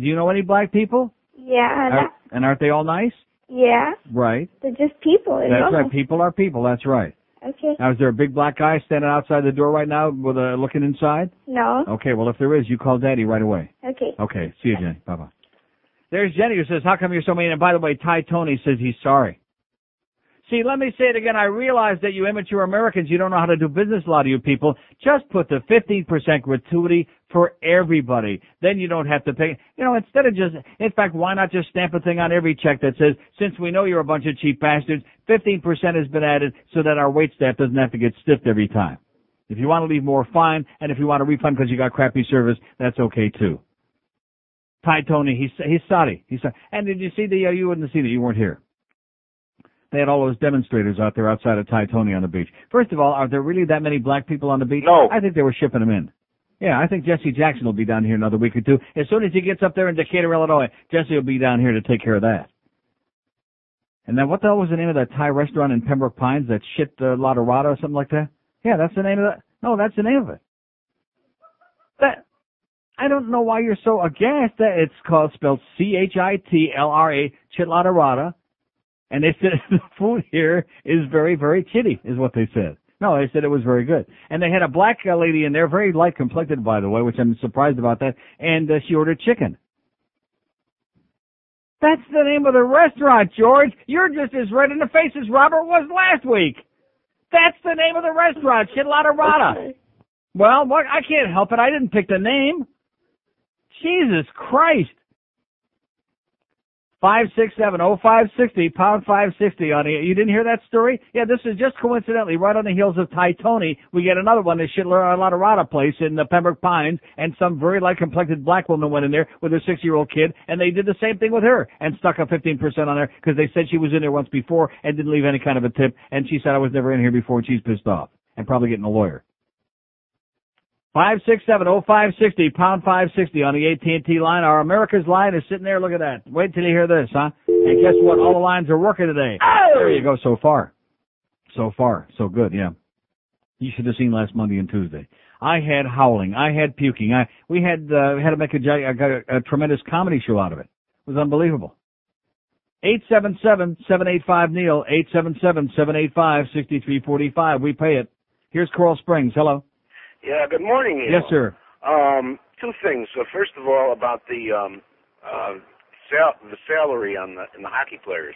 you know any black people? Yeah. And aren't they all nice? Yeah. Right. They're just people. That's right. People are people. That's right. Okay. Now, is there a big black guy standing outside the door right now with looking inside? No. Okay, well, if there is, you call Daddy right away. Okay. Okay, see you, Jenny. Bye-bye. There's Jenny who says, how come you're so mean? And by the way, Ty Tony says he's sorry. See, let me say it again. I realize that you immature Americans, you don't know how to do business, a lot of you people. Just put the 15% gratuity for everybody. Then you don't have to pay. You know, instead of just, in fact, why not just stamp a thing on every check that says, since we know you're a bunch of cheap bastards, 15% has been added so that our wait staff doesn't have to get stiffed every time. If you want to leave more, fine. And if you want a refund because you got crappy service, that's okay too. Ty Tony, he's sorry. And did you see you wouldn't have seen it, you weren't here. They had all those demonstrators out there outside of Ty Tony on the beach. First of all, are there really that many black people on the beach? No. I think they were shipping them in. Yeah, I think Jesse Jackson will be down here another week or two. As soon as he gets up there in Decatur, Illinois, Jesse will be down here to take care of that. And then what the hell was the name of that Thai restaurant in Pembroke Pines, that shit La Dorada or something like that? Yeah, that's the name of that. No, that's the name of it. I don't know why you're so aghast that it's spelled C-H-I-T-L-R-A, Chitla Dorada. And they said the food here is very, very chitty, is what they said. No, they said it was very good. And they had a black lady in there, very light complected, by the way, which I'm surprised about that, and she ordered chicken. That's the name of the restaurant, George. You're just as red in the face as Robert was last week. That's the name of the restaurant, Chitla Dorada. Okay. Well, I can't help it. I didn't pick the name. Jesus Christ. 5670560, pound 560 on it. You didn't hear that story? Yeah, this is just coincidentally right on the heels of Ty Tony. We get another one, the Chitla Dorada place in the Pembroke Pines, and some very light-complected black woman went in there with her 6-year-old kid, and they did the same thing with her and stuck a 15% on there because they said she was in there once before and didn't leave any kind of a tip, and she said I was never in here before, and she's pissed off and probably getting a lawyer. 5670560, pound 560 on the AT&T line. Our America's line is sitting there. Look at that. Wait till you hear this, huh? And guess what? All the lines are working today. Oh! There you go. So far, so good. Yeah. You should have seen last Monday and Tuesday. I had howling. I had puking. We had to make a tremendous comedy show out of it. It was unbelievable. 877-785-NEIL, 877-785-6345. We pay it. Here's Coral Springs. Hello. Yeah, good morning, Neil. Yes, sir. Two things. First of all, about the salary in the hockey players.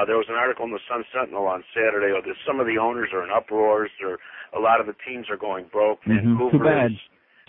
There was an article in the Sun Sentinel on Saturday that some of the owners are in uproars. A lot of the teams are going broke. Too bad.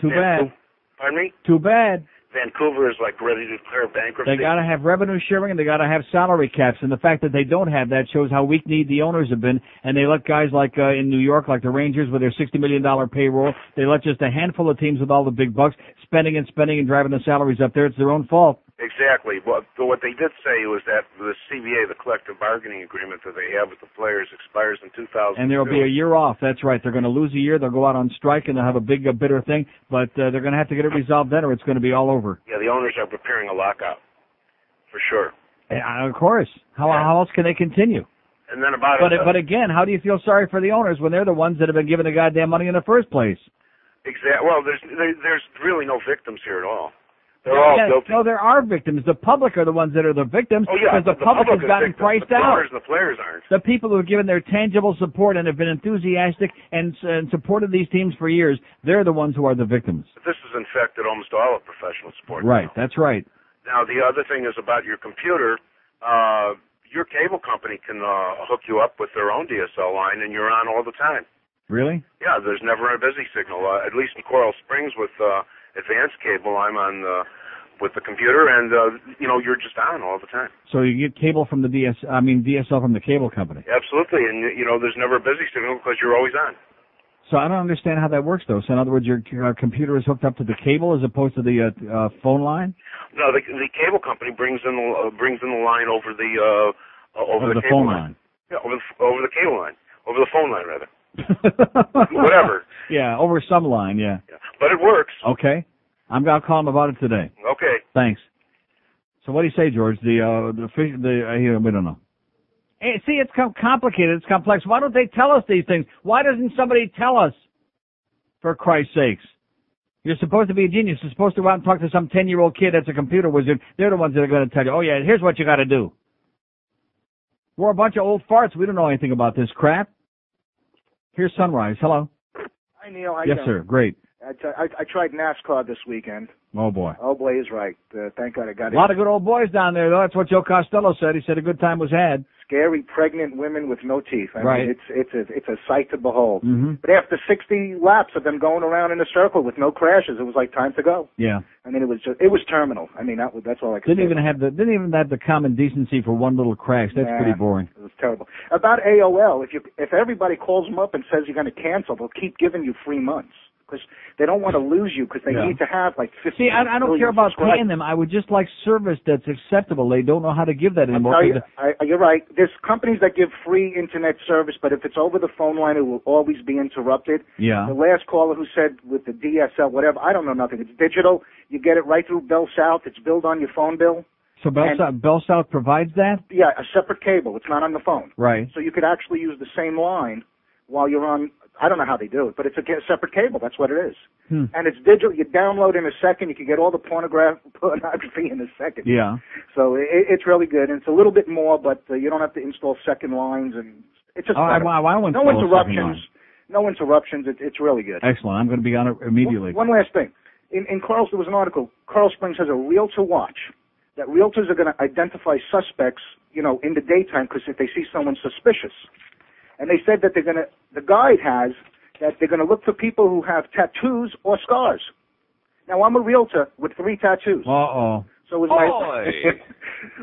Too bad. Pardon me? Too bad. Vancouver is like ready to declare bankruptcy. They got to have revenue sharing and they got to have salary caps. And the fact that they don't have that shows how weak-kneed the owners have been. And they let guys like in New York, like the Rangers with their $60 million payroll, they let just a handful of teams with all the big bucks spending and driving the salaries up there. It's their own fault. Exactly. But what they did say was that the CBA, the collective bargaining agreement that they have with the players, expires in 2002. And there will be a year off. That's right. They're going to lose a year. They'll go out on strike and they'll have a big, bitter thing. But they're going to have to get it resolved then or it's going to be all over. Yeah, the owners are preparing a lockout, for sure. Of course. How else can they continue? And then about but again, how do you feel sorry for the owners when they're the ones that have been given the goddamn money in the first place? Exactly. Well, there's really no victims here at all. They're all guilty. No, there are victims. The public are the ones that are the victims because the public has gotten priced out. The players aren't. The people who have given their tangible support and have been enthusiastic and supported these teams for years, they're the ones who are the victims. This has infected almost all of professional sports. Right, now. That's right. Now, the other thing is about your computer. Your cable company can hook you up with their own DSL line, and you're on all the time. Really? Yeah, there's never a busy signal. At least in Coral Springs with advanced cable, I'm on with the computer, and you're just on all the time. So you get cable from the DSL from the cable company. Absolutely, and there's never a busy signal because you're always on. So I don't understand how that works, though. So in other words, your computer is hooked up to the cable as opposed to the phone line. No, the cable company brings in the line over the phone line. Yeah, over the cable line, over the phone line rather. Whatever. Yeah, over some line. Yeah. But it works. Okay, I'll call him about it today. Okay. Thanks. So what do you say, George? We don't know. Hey, see, it's complicated. It's complex. Why don't they tell us these things? Why doesn't somebody tell us? For Christ's sakes. You're supposed to be a genius. You're supposed to go out and talk to some 10-year-old kid that's a computer wizard. They're the ones that are going to tell you, oh, yeah, here's what you got to do. We're a bunch of old farts. We don't know anything about this crap. Here's Sunrise. Hello. Hi, Neil. How you doing? Yes, sir. Great. I tried NASCAR this weekend. Oh, boy. Oh, boy, he's right. Thank God I got it. A lot of good old boys down there, though. That's what Joe Costello said. He said a good time was had. Scary, pregnant women with no teeth. I right. mean, it's a sight to behold. Mm-hmm. But after 60 laps of them going around in a circle with no crashes, it was like time to go. Yeah. I mean, it was terminal. I mean, that's all I could say. Didn't even have the common decency for one little crash. That's pretty boring. It was terrible. About AOL, if everybody calls them up and says you're going to cancel, they'll keep giving you free months. Because they don't want to lose you because they need to have like 50 See, I don't care about paying them. I would just like service that's acceptable. They don't know how to give that anymore. You're right. There's companies that give free internet service, but if it's over the phone line, it will always be interrupted. Yeah. The last caller who said with the DSL, whatever, I don't know nothing. It's digital. You get it right through Bell South. It's billed on your phone bill. So Bell South provides that? Yeah, a separate cable. It's not on the phone. Right. So you could actually use the same line while you're on. I don't know how they do it, but it's a separate cable. That's what it is. And it's digital. You download in a second. You can get all the pornography in a second. Yeah. So it's really good. And it's a little bit more, but you don't have to install second lines. And it's just no interruptions. No interruptions. It's really good. Excellent. I'm going to be on it immediately. One last thing. In Carl's, there was an article. Coral Springs has a realtor watch. That realtors are going to identify suspects, in the daytime because if they see someone suspicious. And they said that the guide has that they're going to look for people who have tattoos or scars. Now, I'm a realtor with 3 tattoos. Uh-oh. So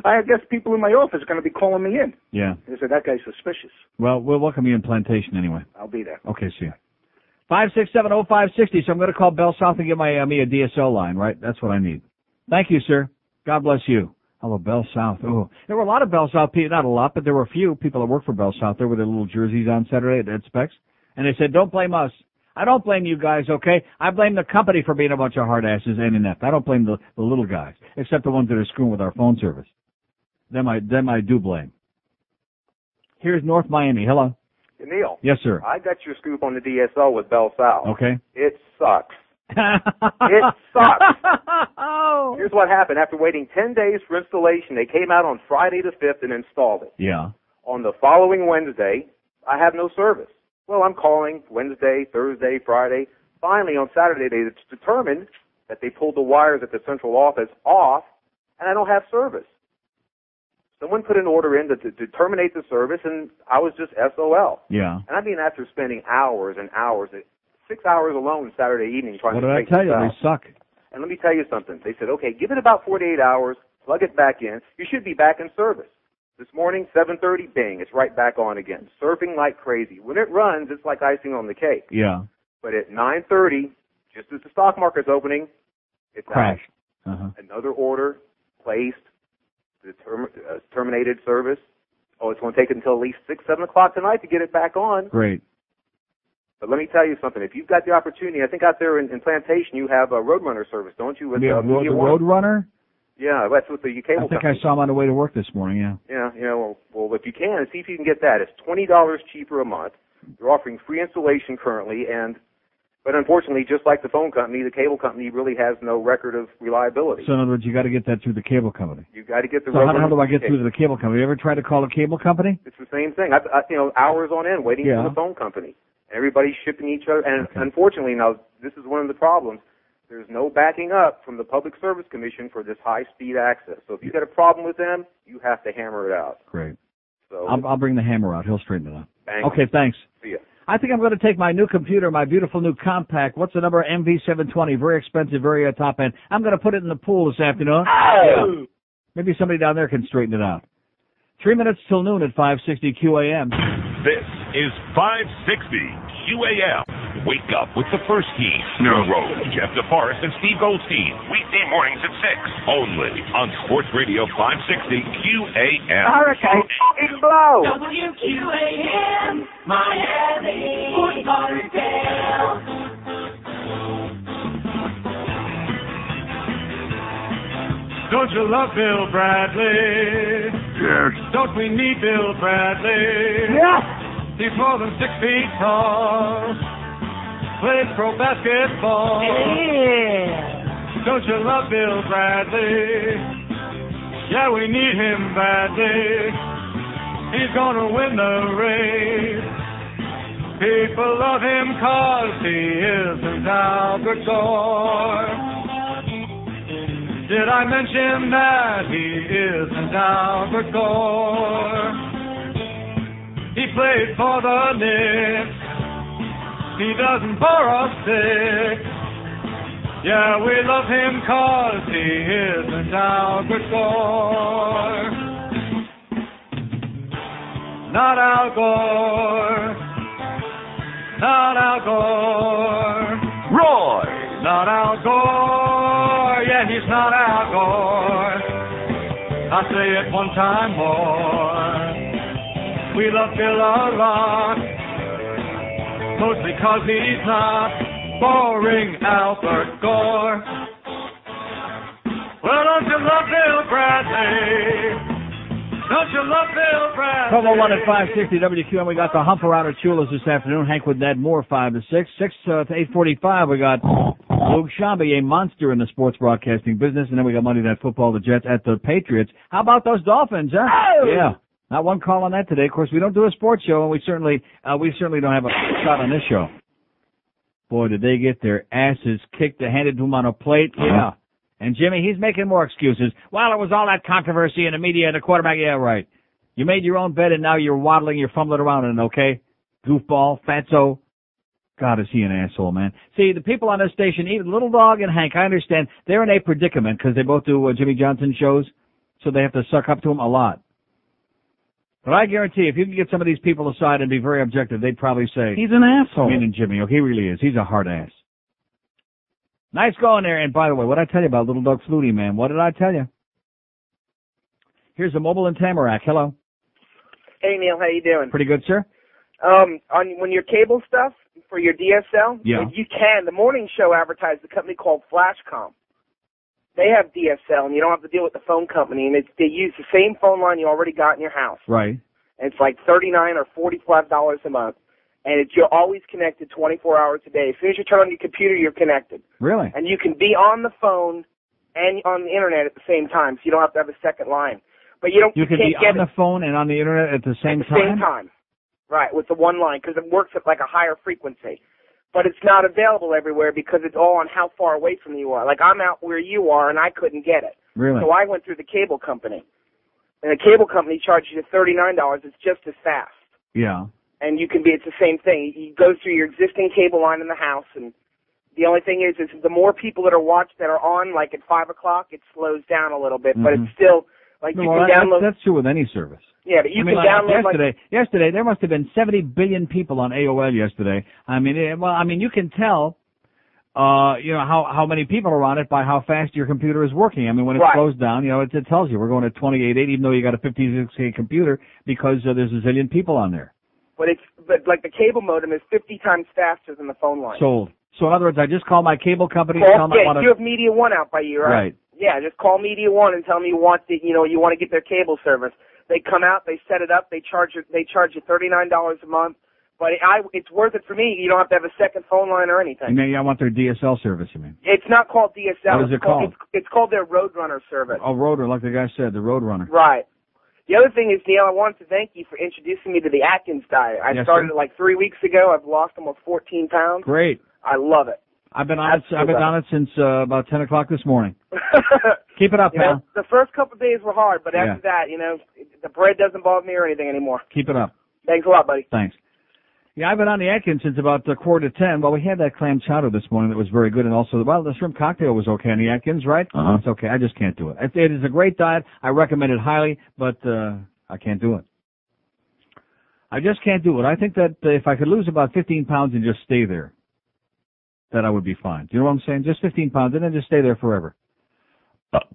I guess people in my office are going to be calling me in. Yeah. They said, that guy's suspicious. Well, we'll welcome you in Plantation anyway. I'll be there. Okay, see you. 5670560, so I'm going to call Bell South and get me a DSL line, right? That's what I need. Thank you, sir. God bless you. Hello, Bell South. Oh, there were a lot of Bell South people, not a lot, but there were a few people that work for Bell South there with their little jerseys on Saturday at Specs. And they said, don't blame us. I don't blame you guys, okay? I blame the company for being a bunch of hard asses and inept. I don't blame the little guys, except the ones that are screwing with our phone service. Them I do blame. Here's North Miami. Hello. Neil. Yes, sir. I got your scoop on the DSL with Bell South. Okay. It sucks. It sucks. Here's what happened. After waiting 10 days for installation, they came out on Friday the 5th and installed it. Yeah. On the following Wednesday, I have no service. Well, I'm calling Wednesday, Thursday, Friday. Finally, on Saturday, they determined that they pulled the wires at the central office off, and I don't have service. Someone put an order in to terminate the service, and I was just SOL. Yeah. And I mean, after spending hours and hours, 6 hours alone Saturday evening trying to take What did I tell you? this out. They suck. And let me tell you something. They said, okay, give it about 48 hours, plug it back in. You should be back in service. This morning, 7:30, bing, it's right back on again. Surfing like crazy. When it runs, it's like icing on the cake. Yeah. But at 9:30, just as the stock market's opening, it's crashed. Another order placed, the terminated service. Oh, it's going to take until at least 6, 7 o'clock tonight to get it back on. Great. But let me tell you something. If you've got the opportunity, I think out there in Plantation you have a Roadrunner service, don't you? With, the Roadrunner? Yeah, that's with the cable I think company. I saw him on the way to work this morning, yeah. Yeah, well, if you can, see if you can get that. It's $20 cheaper a month. They're offering free installation currently, but unfortunately, just like the phone company, the cable company really has no record of reliability. So in other words, you got to get that through the cable company. You got to get the. So how do I get through to the cable company? You ever tried to call a cable company? It's the same thing. I hours on end waiting for the phone company. Everybody's shipping each other, and unfortunately, now this is one of the problems. There's no backing up from the Public Service Commission for this high-speed access. So if you got a problem with them, you have to hammer it out. Great. So I'll bring the hammer out. He'll straighten it out. Bang. Okay, thanks. See ya. I think I'm going to take my new computer, my beautiful new compact. What's the number? MV720. Very expensive, very top end. I'm going to put it in the pool this afternoon. Oh! Yeah. Maybe somebody down there can straighten it out. 3 minutes till noon at 560 QAM. This is 560 QAM. Wake up with the first team. Snow Road, Jeff DeForest and Steve Goldstein. Weekday mornings at 6. Only on Sports Radio 560 QAM. Hurricane fucking blow. WQAM, Miami, Fort Lauderdale. Don't you love Bill Bradley? Yes. Don't we need Bill Bradley? Yes. He's more than 6 feet tall. Plays pro basketball. Yeah. Don't you love Bill Bradley? Yeah, we need him badly. He's gonna win the race. People love him 'cause he isn't Albert Gore. Did I mention that he isn't Albert Gore? He played for the Knicks. He doesn't bore us sick. Yeah, we love him 'cause he isn't Albert Gore. Not Al Gore. Not Al Gore. Roy. Not Al Gore. Yeah, he's not Al Gore. I'll say it one time more. We love Bill a lot. Mostly 'cause he's not boring Albert Gore. Well, don't you love Bill Bradley? Don't you love Bill Bradley? 1201 at 560 WQAM. We got the hump around at Chula's this afternoon. Hank with Ned Moore, 5 to 6. 6 to 8:45, we got Luke Shambi, a monster in the sports broadcasting business. And then we got Monday Night Football, the Jets at the Patriots. How about those Dolphins, huh? Oh! Yeah. Not one call on that today. Of course, we don't do a sports show, and we certainly don't have a shot on this show. Boy, did they get their asses kicked and handed to them on a plate. Yeah. And Jimmy, he's making more excuses. Well, it was all that controversy in the media and the quarterback. Yeah, right. You made your own bed, and now you're waddling, you're fumbling around in it, okay? Goofball, fatso. God, is he an asshole, man. See, the people on this station, even Little Dog and Hank, I understand, they're in a predicament because they both do Jimmy Johnson shows, so they have to suck up to him a lot. But I guarantee if you can get some of these people aside and be very objective, they'd probably say, he's an asshole. Meaning Jimmy. Oh, he really is. He's a hard ass. Nice going there. And by the way, what did I tell you about Little Dog Flutie, man? What did I tell you? Here's a mobile in Tamarack. Hello. Hey, Neil. How you doing? Pretty good, sir. When your cable stuff for your DSL, if you can, the morning show advertised a company called Flashcom. They have DSL, and you don't have to deal with the phone company, and they use the same phone line you already got in your house. Right. And it's like $39 or $45 a month, and you're always connected 24 hours a day. As soon as you turn on your computer, you're connected. Really? And you can be on the phone and on the internet at the same time, so you don't have to have a second line. But you can can't be get on the phone and on the internet at the same time? At the same time. Right, with the one line, because it works at like a higher frequency. but it's not available everywhere because it's all on how far away from you are. Like, I'm out where you are, and I couldn't get it. Really? So I went through the cable company. And the cable company charges you $39. It's just as fast. Yeah. And it's the same thing. You go through your existing cable line in the house, and the only thing is the more people that are on, like at 5 o'clock, it slows down a little bit, but it's still, like, you can download. That's true with any service. Yeah, but you can download. Yesterday, there must have been 70 billion people on AOL yesterday. You can tell, how many people are on it by how fast your computer is working. I mean, when it slows down, it tells you we're going at 28.8, even though you got a 56K computer, because there's a zillion people on there. But like the cable modem is 50 times faster than the phone line. Sold. So in other words, I just call my cable company. You have Media One out by you, right? Right. Yeah, just call Media One and tell them you want to get their cable service. They come out, they set it up, they charge you $39 a month. But it's worth it for me. You don't have to have a second phone line or anything. And then I want their DSL service, you mean? It's not called DSL. What is it called? It's called their Roadrunner service. Oh, Roadrunner, like the guy said, the Roadrunner. Right. The other thing is, Neil, I wanted to thank you for introducing me to the Atkins diet. I started it like 3 weeks ago. I've lost almost 14 pounds. Great. I love it. I've been on it since about 10 o'clock this morning. Keep it up, pal. The first couple of days were hard, but after that, the bread doesn't bother me or anything anymore. Keep it up. Thanks a lot, buddy. Thanks. Yeah, I've been on the Atkins since about 9:45. Well, we had that clam chowder this morning that was very good, and also the shrimp cocktail was okay on the Atkins, right? Uh-huh. It's okay. I just can't do it. It is a great diet. I recommend it highly, but I can't do it. I just can't do it. I think that if I could lose about 15 pounds and just stay there, that I would be fine. Do you know what I'm saying? Just 15 pounds and then just stay there forever.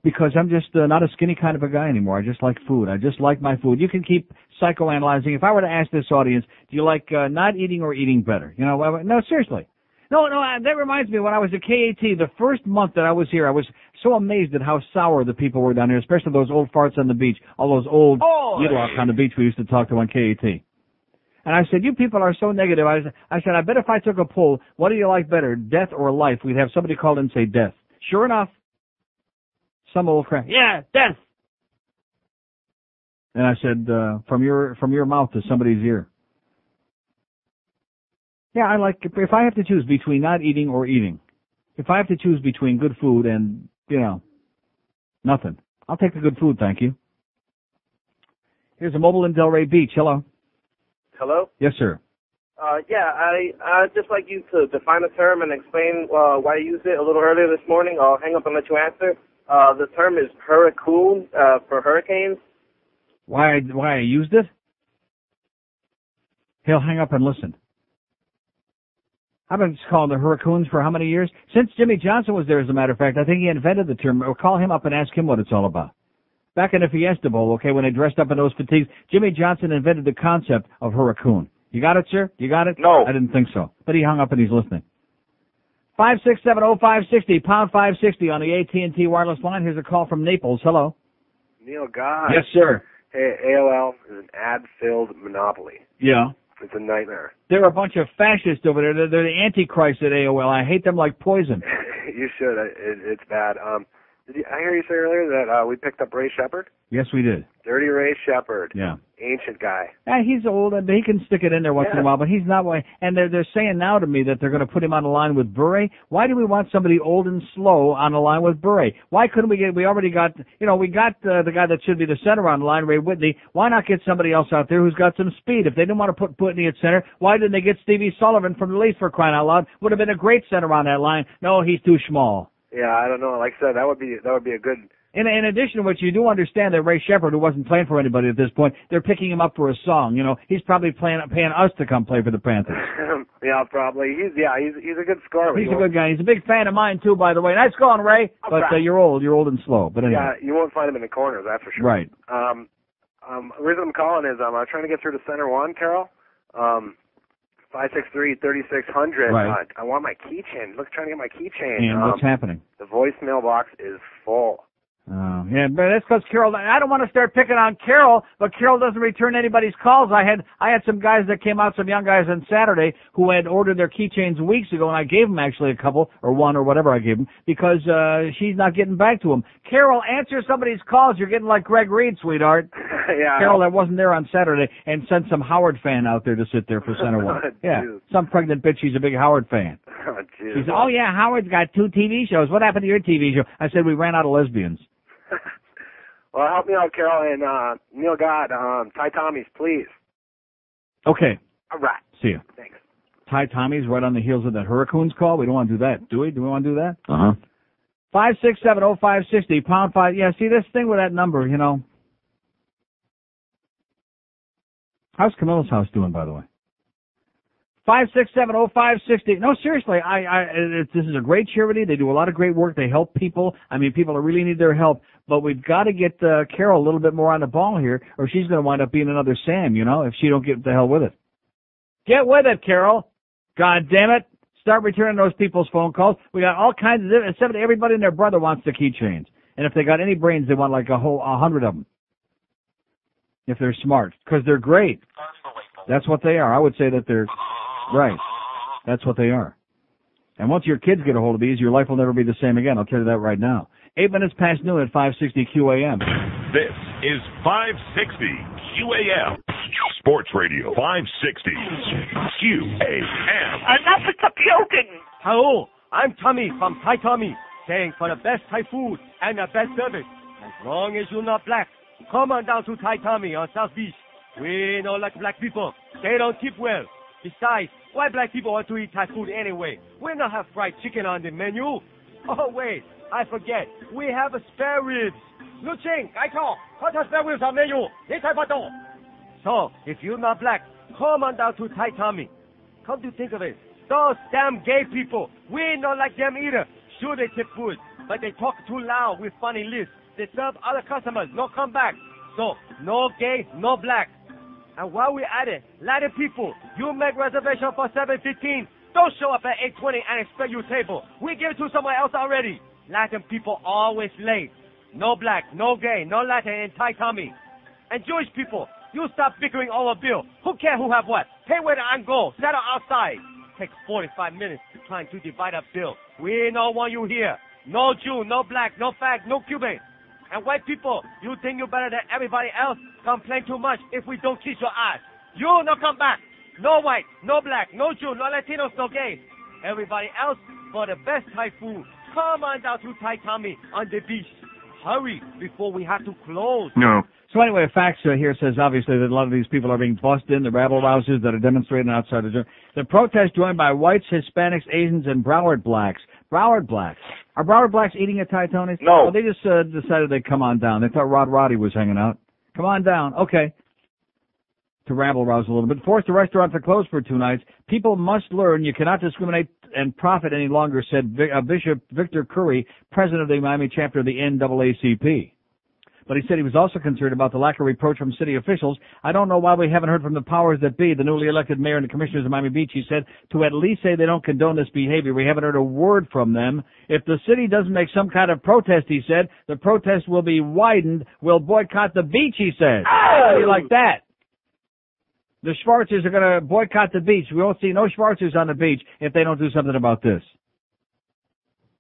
Because I'm just not a skinny kind of a guy anymore. I just like food. I just like my food. You can keep psychoanalyzing. If I were to ask this audience, do you like not eating or eating better? No, seriously. No, that reminds me, when I was at KAT, the first month that I was here, I was so amazed at how sour the people were down here, especially those old farts on the beach, all those old yidlocks on the beach we used to talk to on KAT. And I said, you people are so negative. I said, I bet if I took a poll, what do you like better, death or life? We'd have somebody call in and say death. Sure enough, some old crap. Yeah, death. And I said, from your mouth to somebody's ear. Yeah, if I have to choose between not eating or eating, if I have to choose between good food and, nothing, I'll take the good food, thank you. Here's a mobile in Delray Beach. Hello. Hello? Yes, sir. I'd just like you to define a term and explain why you used it a little earlier this morning. I'll hang up and let you answer. The term is hurricane for hurricanes. Why I used it? He'll hang up and listen. I've been calling the hurricanes for how many years? Since Jimmy Johnson was there, as a matter of fact. I think he invented the term. Or call him up and ask him what it's all about. Back in the Fiesta Bowl, when they dressed up in those fatigues, Jimmy Johnson invented the concept of hurricane. You got it, sir? You got it? No. I didn't think so. But he hung up and he's listening. 5670560, pound 560 on the AT&T wireless line. Here's a call from Naples. Hello. Neil God. Yes, sir. Hey, AOL is an ad-filled monopoly. Yeah. It's a nightmare. They're a bunch of fascists over there. They're the Antichrist at AOL. I hate them like poison. You should. It's bad. I hear you say earlier that we picked up Ray Shepard? Yes, we did. Dirty Ray Shepard. Yeah. Ancient guy. Yeah, he's old, and he can stick it in there once in a while, but he's not. And they're saying now to me that they're going to put him on the line with Bure. Why do we want somebody old and slow on the line with Bure? Why couldn't we already got, we got the guy that should be the center on the line, Ray Whitney. Why not get somebody else out there who's got some speed? If they didn't want to put Whitney at center, why didn't they get Stevie Sullivan from the Leafs, for crying out loud? Would have been a great center on that line. No, he's too small. Yeah, I don't know. Like I said, that would be a good. In addition to which, you do understand that Ray Shepard, who wasn't playing for anybody at this point, they're picking him up for a song. He's probably paying us to come play for the Panthers. Yeah, probably. He's a good scorer. He's a good guy. He's a big fan of mine too, by the way. Nice going, Ray. But you're old and slow. But anyway. Yeah, you won't find him in the corners, that's for sure. Right. The reason I'm calling is I'm trying to get through to center one, Carol. 563-3600. Right. I want my keychain. Trying to get my keychain. And what's happening? The voicemail box is full. Yeah, but that's because Carol, I don't want to start picking on Carol, but Carol doesn't return anybody's calls. I had some guys that came out, some young guys on Saturday who had ordered their keychains weeks ago, and I gave them actually a couple, or one, or whatever I gave them, because she's not getting back to them. Carol, answer somebody's calls. You're getting like Greg Reed, sweetheart. Yeah. Carol that wasn't there on Saturday and sent some Howard fan out there to sit there for center one. Yeah, some pregnant bitch. She's a big Howard fan. Oh, geez. She said, "Oh yeah, Howard's got 2 TV shows. What happened to your TV show?" I said, "We ran out of lesbians." Well, help me out, Carol, and Neil God, Ty Tommy's, please. Okay. All right. See you. Thanks. Ty Tommy's right on the heels of that Hurricanes call. We don't want to do that, do we? Do we want to do that? 5670560 #5. Yeah, see this thing with that number, you know. How's Camilla's house doing, by the way? 5670560. No, seriously, this is a great charity. They do a lot of great work. They help people. I mean, people that really need their help. But we've got to get Carol a little bit more on the ball here, or she's going to wind up being another Sam, you know, if she don't get the hell with it. Get with it, Carol. God damn it. Start returning those people's phone calls. We got all kinds of different, except everybody and their brother wants the keychains. And if they got any brains, they want like 100 of them. If they're smart. Because they're great. That's what they are. I would say that they're right. That's what they are. And once your kids get a hold of these, your life will never be the same again. I'll tell you that right now. 8 minutes past noon at 560 QAM. This is 560 QAM. Sports Radio 560 QAM. Enough with the puking! Hello, I'm Tommy from Thai Tommy, saying for the best Thai food and the best service. As long as you're not black, come on down to Thai Tommy on South Beach. We don't like black people. They don't tip well. Besides, why black people want to eat Thai food anyway? We don't have fried chicken on the menu. Oh, wait, I forget. We have a spare ribs. Lu Ching, I call. What are spare ribs on menu? So, if you're not black, come on down to Thai Tommy. Come to think of it, those damn gay people, we don't like them either. Sure, they tip food, but they talk too loud with funny lists. They serve other customers, no come back. So, no gay, no black. And while we're at it, Latin people, you make reservation for 7:15. Don't show up at 8:20 and expect your table. We give it to someone else already. Latin people always late. No black, no gay, no Latin in Thai Tommy. And Jewish people, you stop bickering over bill. Who cares who have what? Pay waiter and go. Settle outside. Take 45 minutes trying to divide a bill. We don't want you here. No Jew, no black, no fag, no Cuban. And white people, you think you're better than everybody else? Complain too much if we don't kiss your ass. You no come back. No white, no black, no Jew, no Latinos, no gays. Everybody else, for the best Thai food, come on down to Thai Tommy on the beach. Hurry before we have to close. No. So anyway, a fax here says obviously that a lot of these people are being bussed in, the rabble-rousers that are demonstrating outside the protest joined by whites, Hispanics, Asians, and Broward blacks. Broward blacks. Are Broward blacks eating at Thai Tony's? No. Oh, they just decided they'd come on down. They thought Rod Roddy was hanging out. Come on down. Okay. To rabble-rouse a little bit. Forced the restaurant to close for 2 nights. People must learn you cannot discriminate and profit any longer, said Bishop Victor Curry, president of the Miami chapter of the NAACP. But he said he was also concerned about the lack of reproach from city officials. I don't know why we haven't heard from the powers that be, the newly elected mayor and the commissioners of Miami Beach, he said, to at least say they don't condone this behavior. We haven't heard a word from them. If the city doesn't make some kind of protest, he said, the protest will be widened. We'll boycott the beach, he said. How do you like that? The Schwarzers are going to boycott the beach. We won't see no Schwarzers on the beach if they don't do something about this.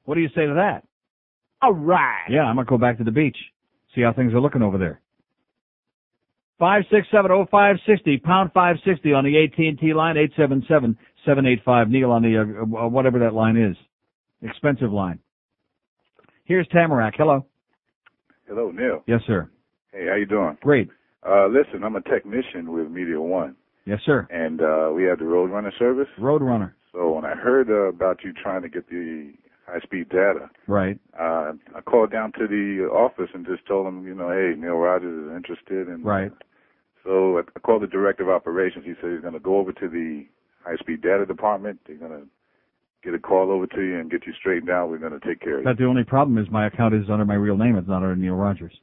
What do you say to that? All right. Yeah, I'm going to go back to the beach. See how things are looking over there. 5670560, #560 on the AT&T line, 877-785. Neil on the, whatever that line is. Expensive line. Here's Tamarack. Hello. Hello, Neil. Yes, sir. Hey, how you doing? Great. Listen, I'm a technician with Media One. Yes, sir. And we have the Roadrunner service. Roadrunner. So when I heard about you trying to get the high-speed data, right? I called down to the office and just told them, hey, Neil Rogers is interested. And right. So I called the director of operations. He said he's going to go over to the high-speed data department. They're going to get a call over to you and get you straightened out. We're going to take care of you. But the only problem is my account is under my real name. It's not under Neil Rogers.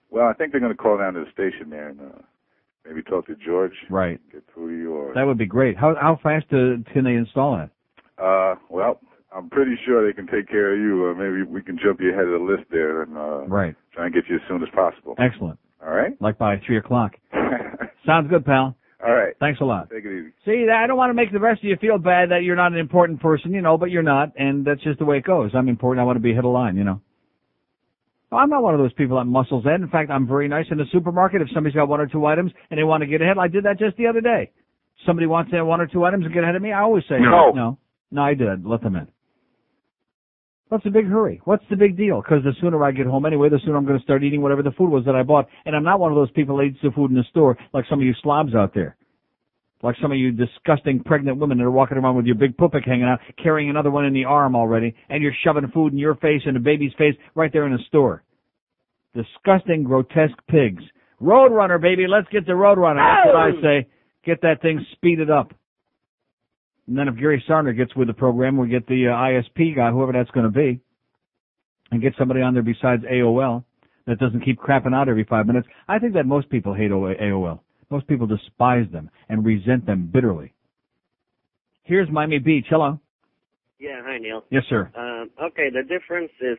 Well, I think they're going to call down to the station there and maybe talk to George. Right. Get through to you. Or that would be great. How fast can they install it? Well, I'm pretty sure they can take care of you. Maybe we can jump you ahead of the list there and right. Try and get you as soon as possible. Excellent. All right? Like by 3 o'clock. Sounds good, pal. All right. Thanks a lot. Take it easy. See, I don't want to make the rest of you feel bad that you're not an important person, but you're not, and that's just the way it goes. I'm important. I want to be ahead of line, I'm not one of those people that muscles in. In fact, I'm very nice in the supermarket. If somebody's got one or two items and they want to get ahead, I did that just the other day. Somebody wants to have one or two items and get ahead of me, I always say, no, I did. Let them in. What's the big hurry? What's the big deal? Because the sooner I get home anyway, the sooner I'm going to start eating whatever the food was that I bought. And I'm not one of those people that eats the food in the store like some of you slobs out there. Like some of you disgusting pregnant women that are walking around with your big pupik hanging out, carrying another one in the arm already, and you're shoving food in your face and the baby's face right there in the store. Disgusting, grotesque pigs. Roadrunner, baby, let's get the Roadrunner. That's what I say. Get that thing speeded up. And then if Gary Sarner gets with the program, we'll get the ISP guy, whoever that's going to be, and get somebody on there besides AOL that doesn't keep crapping out every 5 minutes. I think that most people hate AOL. Most people despise them and resent them bitterly. Here's Miami Beach. Hello. Yeah, hi, Neil. Yes, sir. Okay, the difference is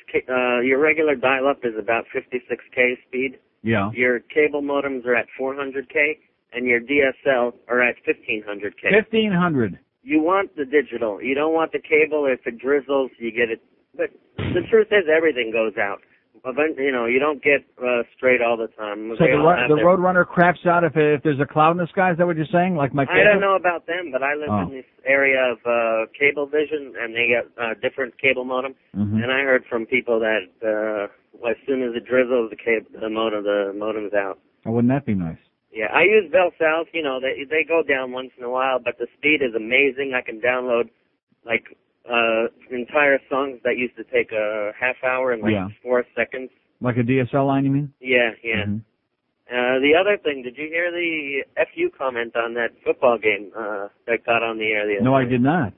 your regular dial-up is about 56K speed. Yeah. Your cable modems are at 400K, and your DSL are at 1500K. 1500. You want the digital. You don't want the cable. If it drizzles, you get it. But the truth is everything goes out. You know, you don't get straight all the time. So the Roadrunner craps out if there's a cloud in the sky? Is that what you're saying? Like my cable? I don't know about them, but I live in this area of Cablevision, and they got different cable modem. Mm-hmm. And I heard from people that as soon as it drizzles, the modem's out. Oh, wouldn't that be nice? Yeah, I use Bell South. You know, they go down once in a while, but the speed is amazing. I can download like entire songs that used to take a half hour in 4 seconds. Like a DSL line, you mean? Yeah. Mm-hmm. The other thing, did you hear the FU comment on that football game that got on the air the other No, day? I did not.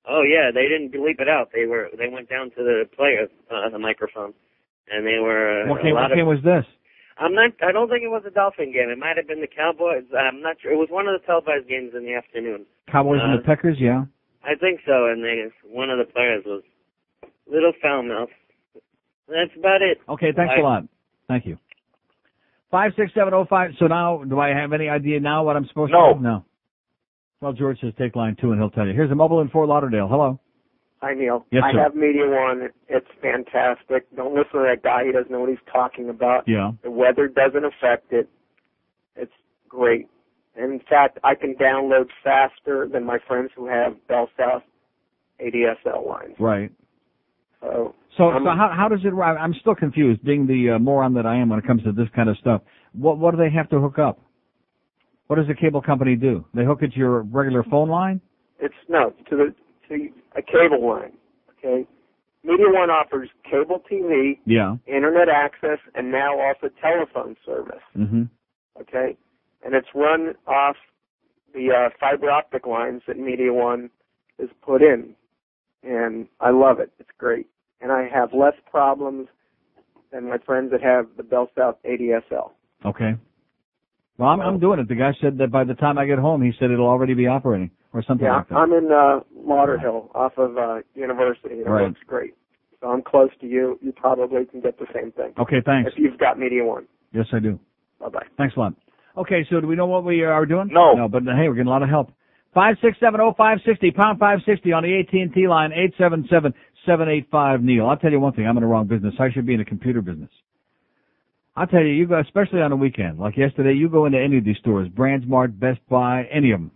Oh yeah, they didn't bleep it out. They went down to the players, the microphone, and they were. What game was this? I don't think it was a Dolphin game. It might have been the Cowboys. I'm not sure. It was one of the televised games in the afternoon. Cowboys and the Packers, yeah. I think so, and one of the players was little foul mouth. That's about it. Okay, thanks a lot. Thank you. 56705. So now, do I have any idea now what I'm supposed to do? No. Well, George says take line 2 and he'll tell you. Here's a mobile in Fort Lauderdale. Hello. Hi, Neil. Yes, sir. I have Media One. It's fantastic. Don't listen to that guy. He doesn't know what he's talking about. Yeah. The weather doesn't affect it. It's great. And in fact, I can download faster than my friends who have Bell South ADSL lines. Right. So how does it work? I'm still confused, being the moron that I am when it comes to this kind of stuff. What do they have to hook up? What does the cable company do? They hook it to your regular phone line? It's to a cable line. Okay. Media One offers cable TV, internet access, and now also telephone service. Mm-hmm. Okay. And it's run off the fiber optic lines that Media One has put in. And I love it. It's great. And I have less problems than my friends that have the Bell South ADSL. Okay. Well, I'm doing it. The guy said that by the time I get home, he said it'll already be operating or something like that. I'm in Lauderhill off of University. It works great. So I'm close to you. You probably can get the same thing. Okay, thanks. If you've got Media One. Yes, I do. Bye-bye. Thanks a lot. Okay, so do we know what we are doing? No. No, but hey, we're getting a lot of help. 5670560, pound 560 on the AT&T line, 877-785-NEIL. I'll tell you one thing, I'm in the wrong business. I should be in the computer business. I'll tell you, go, especially on the weekend, like yesterday, you go into any of these stores, Brandsmart, Best Buy, any of them,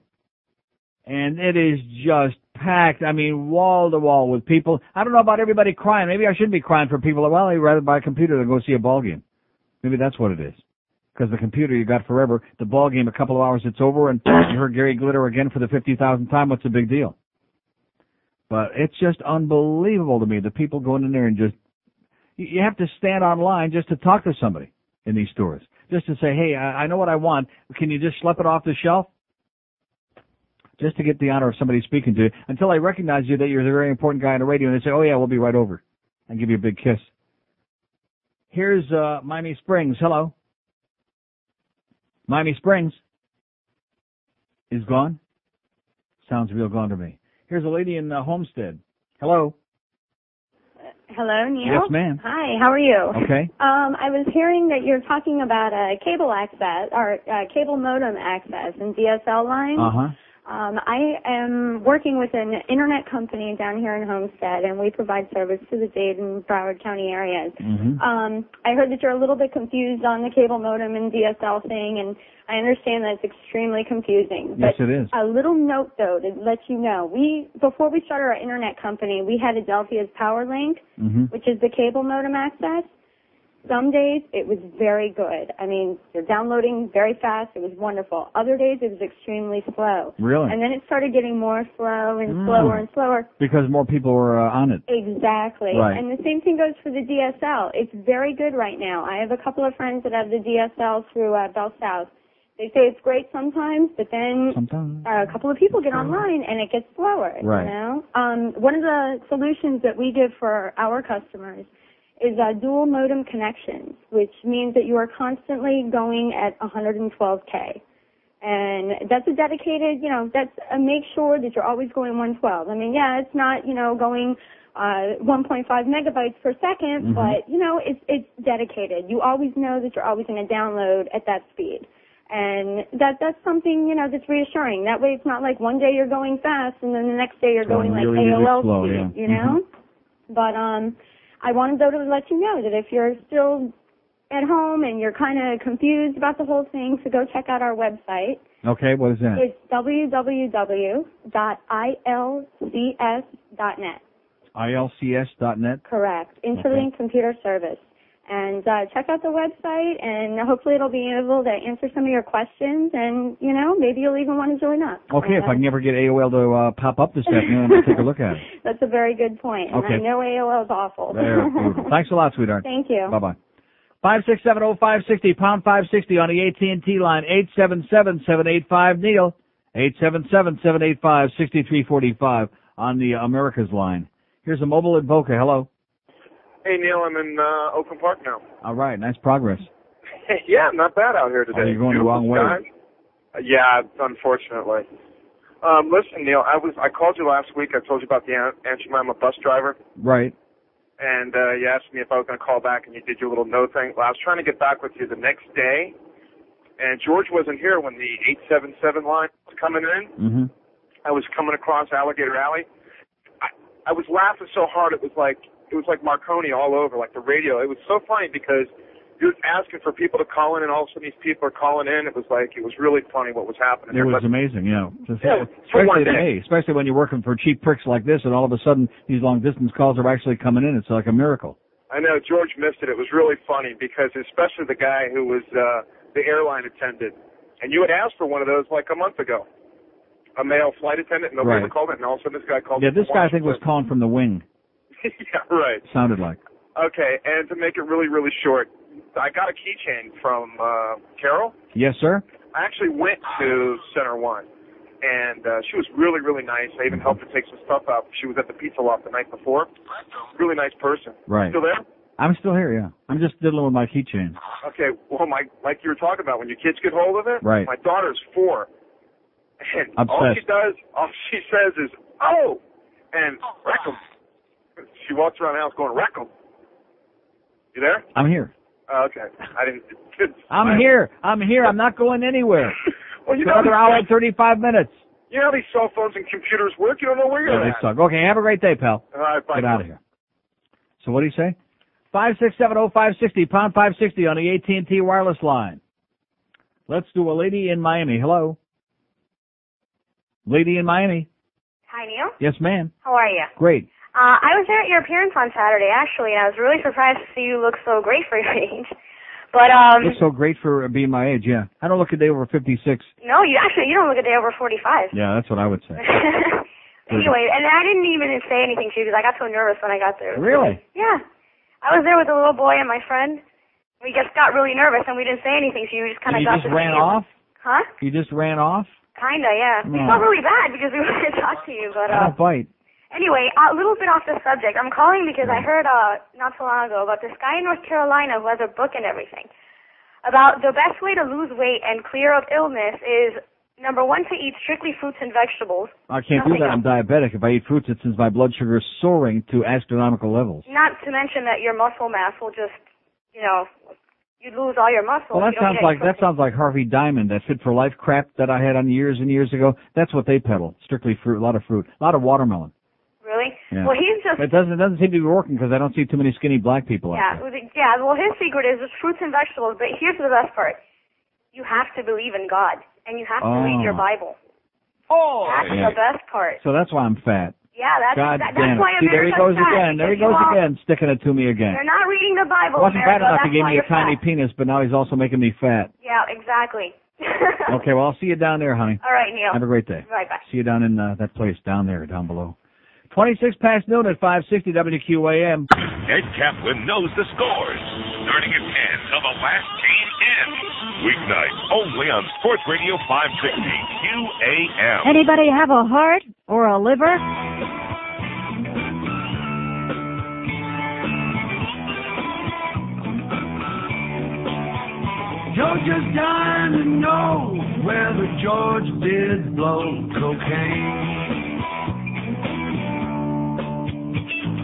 and it is just packed, I mean, wall to wall with people. I don't know about everybody crying. Maybe I shouldn't be crying for people. Well, I'd rather buy a computer than go see a ball game. Maybe that's what it is. Because the computer you got forever, the ball game, a couple of hours, it's over, and you heard Gary Glitter again for the 50,000th time. What's the big deal? But it's just unbelievable to me, the people going in there and just, you have to stand online just to talk to somebody in these stores. Just to say, hey, I know what I want. Can you just schlep it off the shelf? Just to get the honor of somebody speaking to you, until I recognize you that you're the very important guy on the radio, and they say, oh, yeah, we'll be right over, and give you a big kiss. Here's Miami Springs. Hello. Miami Springs is gone. Sounds real gone to me. Here's a lady in Homestead. Hello. Hello, Neil. Yes, ma'am. Hi, how are you? Okay. I was hearing that you're talking about cable access or cable modem access and DSL lines. Uh-huh. I am working with an internet company down here in Homestead, and we provide service to the Dade and Broward County areas. I heard that you're a little bit confused on the cable modem and DSL thing, and I understand that it's extremely confusing. Yes, it is. A little note, though, to let you know. Before we started our internet company, we had Adelphia's PowerLink, which is the cable modem access. Some days it was very good. I mean, you're downloading very fast. It was wonderful. Other days it was extremely slow. Really? And then it started getting more slow and slower and slower. Because more people were on it. Exactly. Right. And the same thing goes for the DSL. It's very good right now. I have a couple of friends that have the DSL through Bell South. They say it's great sometimes, but then a couple of people get online and it gets slower. Right. You know? One of the solutions that we give for our customers is dual modem connections, which means that you are constantly going at 112K. And that's a dedicated, that's make sure that you're always going 112. I mean, yeah, it's not, going 1.5 megabytes per second, but, it's dedicated. You always know that you're always going to download at that speed. And that's something, that's reassuring. That way it's not like one day you're going fast and then the next day you're going like really AOL slow, speed, you know? But, I wanted, though, to let you know that if you're still at home and you're kind of confused about the whole thing, so go check out our website. Okay, what is that? It's www.ilcs.net. ilcs.net? Correct. Interlink Computer Service. And check out the website, and hopefully it'll be able to answer some of your questions, and, maybe you'll even want to join us. Okay, if I can ever get AOL to pop up this afternoon, I'll take a look at it. That's a very good point. Okay. And I know AOL is awful. There, thanks a lot, sweetheart. Thank you. Bye-bye. 5670560, pound 560 on the AT&T line, 877-785-NEIL, 877-785-6345 on the America's line. Here's a mobile at Boca. Hello. Hey, Neil, I'm in Oakland Park now. All right, nice progress. Yeah, not bad out here today. Oh, you're going the wrong way. Yeah, unfortunately. Listen, Neil, I called you last week. I told you about the Aunt Jemima bus driver. Right. And you asked me if I was going to call back, and you did your little no thing. Well, I was trying to get back with you the next day, and George wasn't here when the 877 line was coming in. I was coming across Alligator Alley. I was laughing so hard it was like Marconi all over, like the radio. It was so funny because he was asking for people to call in, and all of a sudden these people are calling in. It was really funny what was happening. It was amazing, especially today, especially when you're working for cheap pricks like this, and all of a sudden these long-distance calls are actually coming in. It's like a miracle. I know. George missed it. It was really funny because especially the guy who was the airline attendant, and you had asked for one of those like a month ago, a male flight attendant, and nobody ever called it, and all of a sudden this guy called. Yeah, this guy I think was calling from the wing. Yeah, right. Sounded like. Okay, and to make it really, really short, I got a keychain from Carol. Yes, sir. I actually went to Center One, and she was really, really nice. I even helped her take some stuff out. She was at the Pizza Loft the night before. Really nice person. Right. Still there? I'm still here, yeah. I'm just diddling with my keychain. Okay, well, like you were talking about, when your kids get hold of it, right. My daughter's 4, and obsessed. all she says is, oh, and wreck 'em. She walks around the house going, wreck 'em. You there? I'm here. Okay. I didn't. I'm here. I'm not going anywhere. Well, it's another hour and 35 minutes. You know how these cell phones and computers work? You don't know where you're at. They suck. Okay, have a great day, pal. All right, bye. Get out of here. So what do you say? 5670560, pound 560 on the AT&T wireless line. Let's do a lady in Miami. Hello. Lady in Miami. Hi, Neil. Yes, ma'am. How are you? Great. I was there at your appearance on Saturday, actually, and I was really surprised to see you look so great for your age. But looks so great for being my age, yeah. I don't look a day over 56. No, you don't look a day over 45. Yeah, that's what I would say. Anyway, and I didn't even say anything to you because I got so nervous when I got there. Really? Yeah. I was there with a little boy and my friend. We just got really nervous and we didn't say anything, so you just kind of got to see him. You just ran off? Huh? You just ran off? Kinda, yeah. We felt really bad because we wanted to talk to you, but I don't bite. Anyway, a little bit off the subject. I'm calling because I heard not so long ago about this guy in North Carolina who has a book and everything about the best way to lose weight and clear up illness is, number 1, to eat strictly fruits and vegetables. I can't do that. I'm diabetic. If I eat fruits, it sends my blood sugar soaring to astronomical levels. Not to mention that your muscle mass will just, you'd lose all your muscles. Well, that sounds like Harvey Diamond, that Fit for Life crap that I had on years and years ago. That's what they peddle. Strictly fruit, a lot of watermelon. Really? Yeah. Well, he's just... It doesn't seem to be working because I don't see too many skinny black people out there. Yeah, well, his secret is just fruits and vegetables, but here's the best part. You have to believe in God, and you have to read your Bible. Oh! That's the best part. So that's why I'm fat. Yeah, that's why See, there he goes fat, again. There he goes again, sticking it to me again. You're not reading the Bible, I wasn't fat America, enough to give me a tiny fat. penis, but now he's also making me fat. Yeah, exactly. Okay, well, I'll see you down there, honey. All right, Neil. Have a great day. Bye-bye. See you down in that place down there, down below. 26 past noon at 560 WQAM. Ed Kaplan knows the scores. Starting at 10 till the last game ends. Weeknights only on Sports Radio 560 QAM. Anybody have a heart or a liver? You're just dying to know where the George did blow cocaine.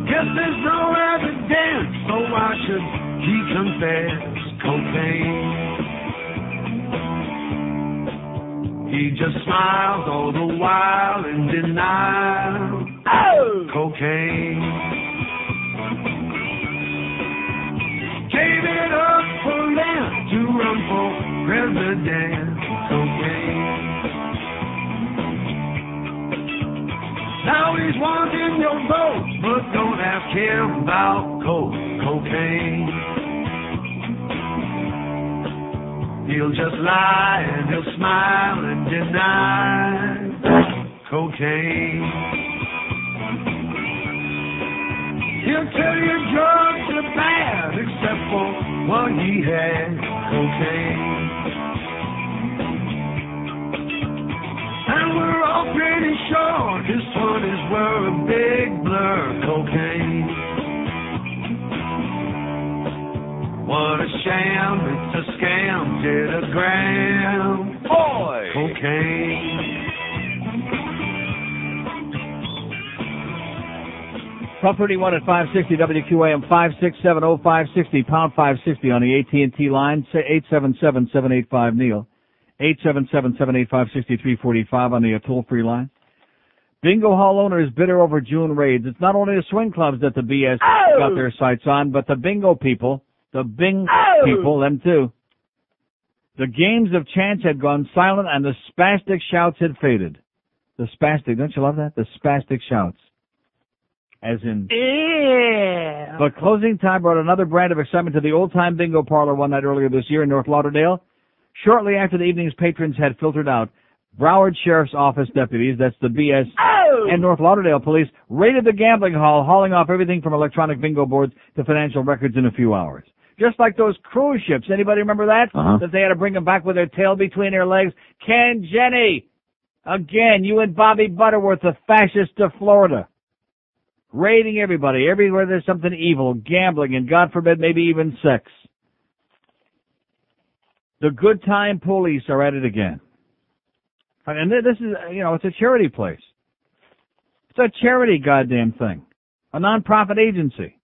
Guess there's no evidence, so why should he confess cocaine? He just smiles all the while in denial. Cocaine. Gave it up for them to run for president. Cocaine. Now he's wanting your vote, but don't ask him about cocaine. He'll just lie and he'll smile and deny cocaine. He'll tell you drugs are bad, except for what he had, cocaine. And we're all pretty sure his 20s were a big blur, cocaine. What a sham, it's a scam, teragram, boy, cocaine. 1231 at 560 WQAM 5670560 pound 560 on the AT&T line. 877-785-NEIL. 877-785-6345 on the toll-free line. Bingo hall owners bitter over June raids. It's not only the swing clubs that the BS got their sights on, but the bingo people, people, them too. The games of chance had gone silent and the spastic shouts had faded. The spastic, don't you love that? The spastic shouts. As in, yeah. But closing time brought another brand of excitement to the old-time bingo parlor one night earlier this year in North Lauderdale. Shortly after the evening's patrons had filtered out, Broward Sheriff's Office deputies, that's the BS, and North Lauderdale police raided the gambling hall, hauling off everything from electronic bingo boards to financial records in a few hours. Just like those cruise ships. Anybody remember that? That they had to bring them back with their tail between their legs? Ken Jenny! Again, you and Bobby Butterworth, the fascists of Florida. Raiding everybody, everywhere there's something evil, gambling, and God forbid, maybe even sex. The good time police are at it again. And this is, it's a charity place. It's a charity goddamn thing. A non-profit agency.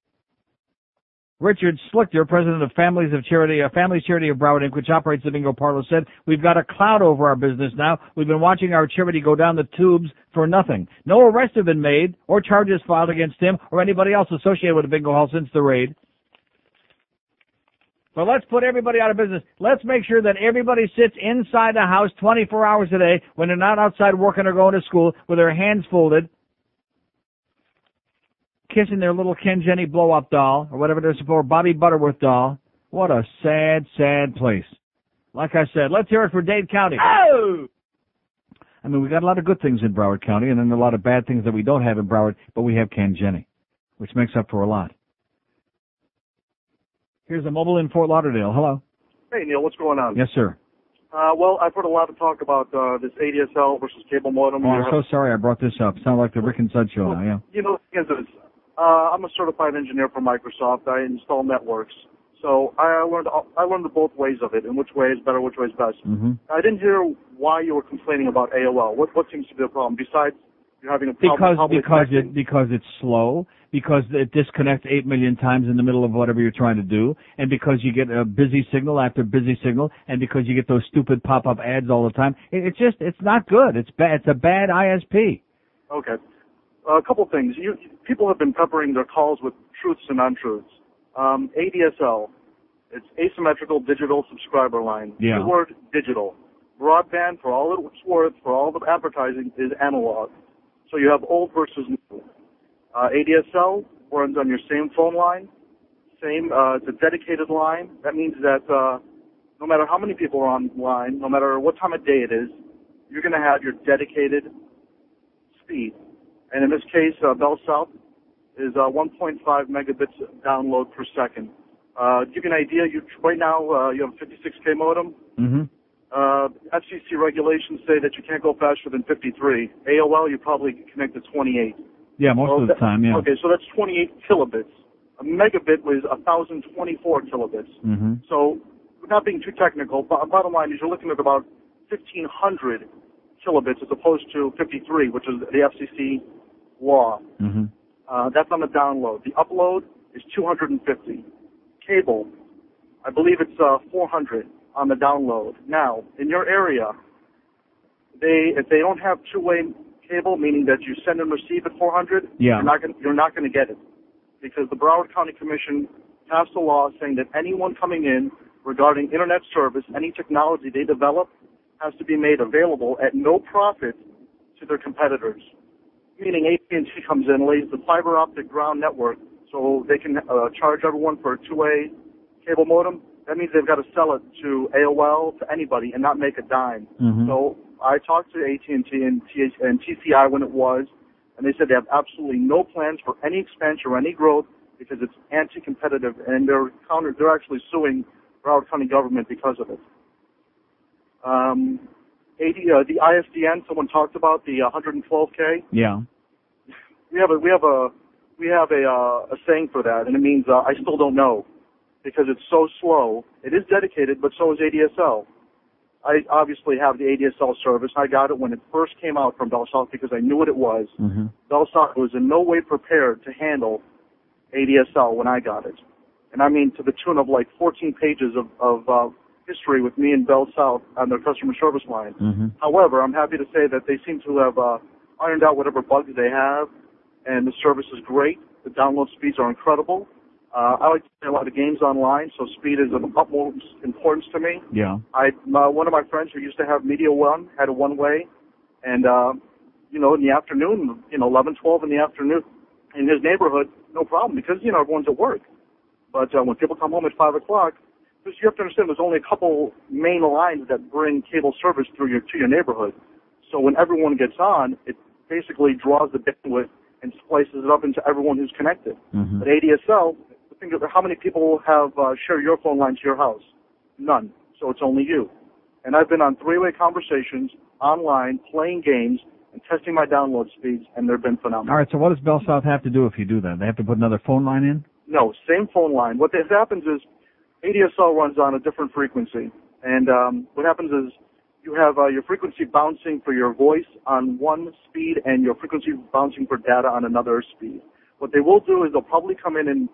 Richard Slichter, president of Families Charity of Broward Inc., which operates the bingo parlor, said, "We've got a cloud over our business now. We've been watching our charity go down the tubes for nothing. No arrests have been made or charges filed against him or anybody else associated with the bingo hall since the raid. But let's put everybody out of business. Let's make sure that everybody sits inside the house 24 hours a day when they're not outside working or going to school with their hands folded, kissing their little Ken Jenny blow-up doll, or whatever they're supposed, Bobby Butterworth doll. What a sad, sad place. Like I said, let's hear it for Dade County. I mean, we got a lot of good things in Broward County, and then a lot of bad things that we don't have in Broward, but we have Ken Jenny, which makes up for a lot. Here's a mobile in Fort Lauderdale. Hello. Hey, Neil, what's going on? Yes, sir. Well, I've heard a lot of talk about this ADSL versus cable modem. Oh, I'm so sorry I brought this up. Sounds like the Rick and Sud show now, yeah. You know, I'm a certified engineer for Microsoft. I install networks. So I learned both ways of it, and which way is better, which way is best. Mm-hmm. I didn't hear why you were complaining about AOL. What seems to be the problem? Besides You're having a problem because it's slow, because it disconnects 8 million times in the middle of whatever you're trying to do, and because you get a busy signal after busy signal, and because you get those stupid pop-up ads all the time. It's not good. It's bad. It's a bad ISP. Okay. A couple things. People have been peppering their calls with truths and untruths. ADSL, it's asymmetrical digital subscriber line. Yeah. The word digital. Broadband, for all it's worth, for all the advertising, is analog. So you have old versus new. ADSL runs on your same phone line. It's a dedicated line. That means that no matter how many people are online, no matter what time of day it is, you're going to have your dedicated speed. And in this case, Bell South is 1.5 megabits download per second. To give you an idea, right now you have a 56K modem. Mm-hmm. FCC regulations say that you can't go faster than 53. AOL, you probably can connect to 28. Yeah, most of the time, yeah. Okay, so that's 28 kilobits. A megabit was 1,024 kilobits. Mm-hmm. So, without being too technical, bottom line is you're looking at about 1,500 kilobits as opposed to 53, which is the FCC law. Mm-hmm. That's on the download. The upload is 250. Cable, I believe it's 400 on the download. Now, in your area, if they don't have two-way cable, meaning that you send and receive at 400, yeah. you're not going to get it, because the Broward County Commission passed a law saying that anyone coming in regarding internet service, any technology they develop, has to be made available at no profit to their competitors. Meaning AT&T comes in, lays the fiber optic ground network so they can charge everyone for a two-way cable modem. That means they've got to sell it to AOL, to anybody, and not make a dime. Mm-hmm. So I talked to AT&T and TCI when it was, and they said they have absolutely no plans for any expansion or any growth because it's anti-competitive, and they're actually suing Broward County government because of it. The ISDN, someone talked about the 112K. Yeah. We have a saying for that, and it means I still don't know, because it's so slow. It is dedicated, but so is ADSL. I obviously have the ADSL service. I got it when it first came out from Bell South because I knew what it was. Mm-hmm. Bell South was in no way prepared to handle ADSL when I got it. And I mean to the tune of like 14 pages of history with me and Bell South on their customer service line. Mm-hmm. However, I'm happy to say that they seem to have ironed out whatever bugs they have, and the service is great. The download speeds are incredible. I like to play a lot of games online, so speed is of utmost importance to me. Yeah. One of my friends who used to have Media One had a one-way, and, in the afternoon, 11, 12 in the afternoon, in his neighborhood, no problem, because, everyone's at work. But when people come home at 5 o'clock, because you have to understand there's only a couple main lines that bring cable service to your neighborhood. So when everyone gets on, it basically draws the bandwidth and splices it up into everyone who's connected. Mm-hmm. But ADSL, think of how many people have share your phone line to your house? None. So it's only you. And I've been on three-way conversations online, playing games, and testing my download speeds, and they've been phenomenal. All right, so what does Bell South have to do if you do that? They have to put another phone line in? No, same phone line. What happens is ADSL runs on a different frequency. And what happens is you have your frequency bouncing for your voice on one speed and your frequency bouncing for data on another speed. What they will do is they'll probably come in and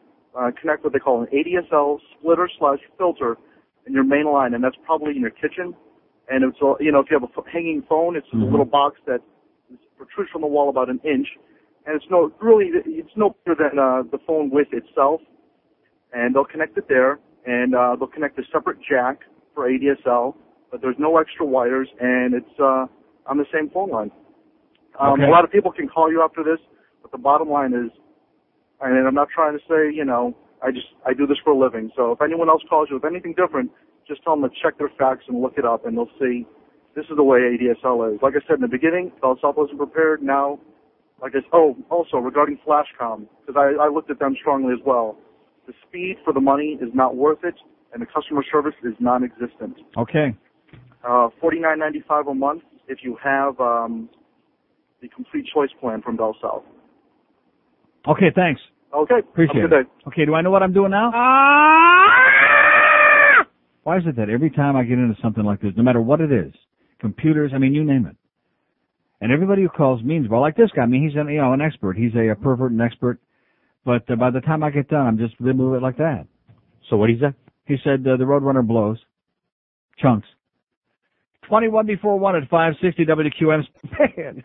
connect what they call an ADSL splitter/filter in your main line, and that's probably in your kitchen. And it's if you have a hanging phone, it's mm-hmm. a little box that protrudes from the wall about an inch, and it's no bigger than the phone width itself. And they'll connect it there, and they'll connect a separate jack for ADSL, but there's no extra wires, and it's on the same phone line. Okay. A lot of people can call you after this, but the bottom line is, and I'm not trying to say, I do this for a living. So if anyone else calls you with anything different, just tell them to check their facts and look it up, and they'll see this is the way ADSL is. Like I said in the beginning, Bell South wasn't prepared. Now, also regarding Flashcom, because I looked at them strongly as well. The speed for the money is not worth it, and the customer service is non-existent. Okay. $49.95 a month if you have the complete choice plan from Bell South. Okay, thanks. Okay. Appreciate Have a good day. Okay, do I know what I'm doing now? Why is it that every time I get into something like this, no matter what it is, computers, you name it, And everybody who calls means well, like this guy. I mean, he's an expert. He's a pervert and expert. But by the time I get done, I'm just remove it like that. So what he said? He said the Roadrunner blows. Chunks. 21 before 1 at 560 WQAM. Man,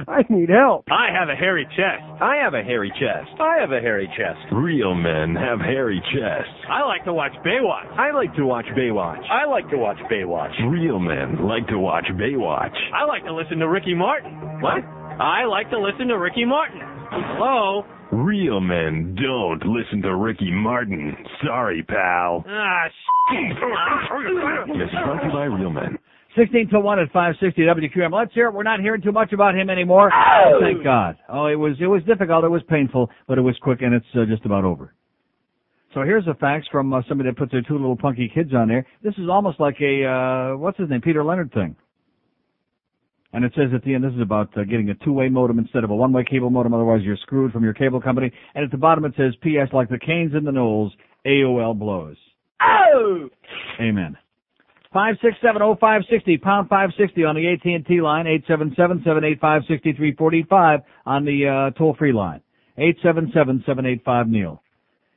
I need help. I have a hairy chest. I have a hairy chest. I have a hairy chest. Real men have hairy chests. I like to watch Baywatch. I like to watch Baywatch. I like to watch Baywatch. Real men like to watch Baywatch. I like to listen to Ricky Martin. What? I like to listen to Ricky Martin. Hello? Real men don't listen to Ricky Martin. Sorry, pal. Ah, This is brought to you by Real Men. 16 to 1 at 560 WQAM. Let's hear it. We're not hearing too much about him anymore. Oh! Thank God. Oh, it was difficult. It was painful, but it was quick, and it's just about over. So here's a fax from somebody that puts their two little punky kids on there. This is almost like a, what's his name, Peter Leonard thing. And it says at the end, this is about getting a two-way modem instead of a one-way cable modem. Otherwise, you're screwed from your cable company. And at the bottom, it says, P.S. like the Canes and the Knolls, AOL blows. Oh! Amen. 567-0560, pound 560 on the AT&T line, 877-785-6345 on the toll-free line, 877-785-NEIL.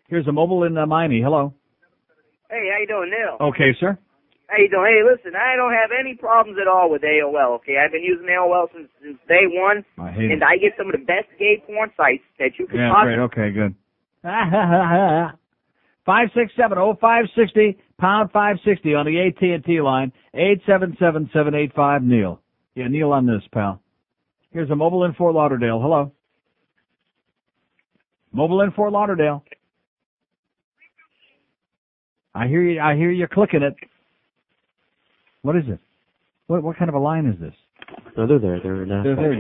Here's a mobile in Miami. Hello. Hey, how you doing, Neil? Okay, sir. How you doing? Hey, listen, I don't have any problems at all with AOL, okay? I've been using AOL since day one, I hate and it. I get some of the best gay porn sites that you can Yeah, possibly... great. Okay, good. 567-0560, pound 560 on the AT&T line, 877-785-NEIL. Yeah, Neil on this, pal. Here's a mobile in Fort Lauderdale. Hello. Mobile in Fort Lauderdale. I hear you clicking it. What is it? What kind of a line is this? No, they're there. They're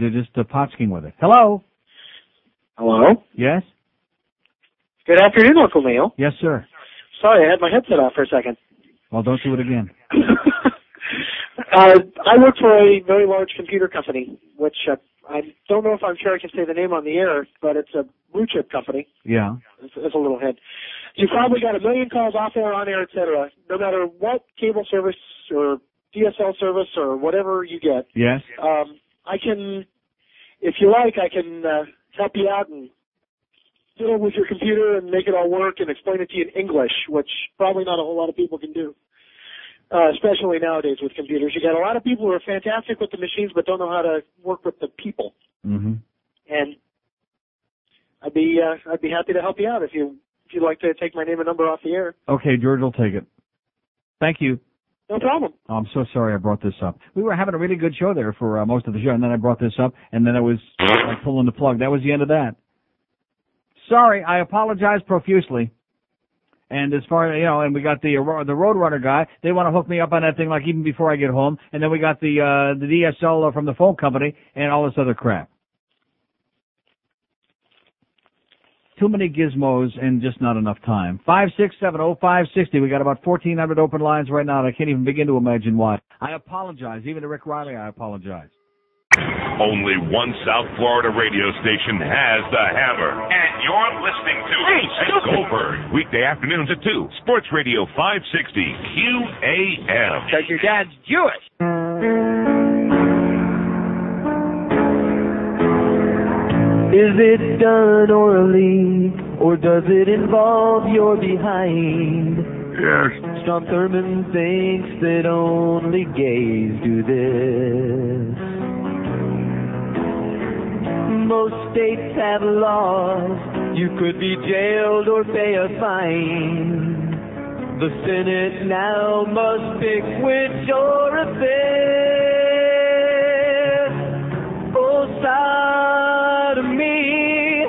They're just potchking with it. Hello? Hello? Yes? Good afternoon, Uncle Neil. Yes, sir. Sorry, I had my headset off for a second. Well, don't do it again. I work for a very large computer company, which I don't know if I'm sure I can say the name on the air, but it's a blue chip company. Yeah. It's a little hint. You probably got a million calls off air, on air, etc. No matter what cable service or DSL service or whatever you get. Yes. I can, if you like, I can help you out and fiddle with your computer and make it all work and explain it to you in English, which probably not a whole lot of people can do, especially nowadays with computers. You got a lot of people who are fantastic with the machines but don't know how to work with the people. Mm-hmm. And I'd be happy to help you out if you'd like to take my name and number off the air. Okay, George will take it. Thank you. No problem. Oh, I'm so sorry I brought this up. We were having a really good show there for most of the show, and then I brought this up, and then I was like pulling the plug. That was the end of that. Sorry, I apologize profusely. And as far as, and we got the Roadrunner guy. They want to hook me up on that thing like even before I get home. And then we got the DSL from the phone company and all this other crap. Too many gizmos and just not enough time. 567-0560. We got about 1,400 open lines right now, and I can't even begin to imagine why. I apologize. Even to Rick Riley, I apologize. Only one South Florida radio station has the hammer. And you're listening to Ed Goldberg. Weekday afternoons at 2. Sports Radio 560 QAM. Because your dad's Jewish. Is it done orally, or does it involve your behind? Yes. Strom Thurmond thinks that only gays do this. Most states have laws. You could be jailed or pay a fine. The Senate now must pick which orifice. Oh, sodomy,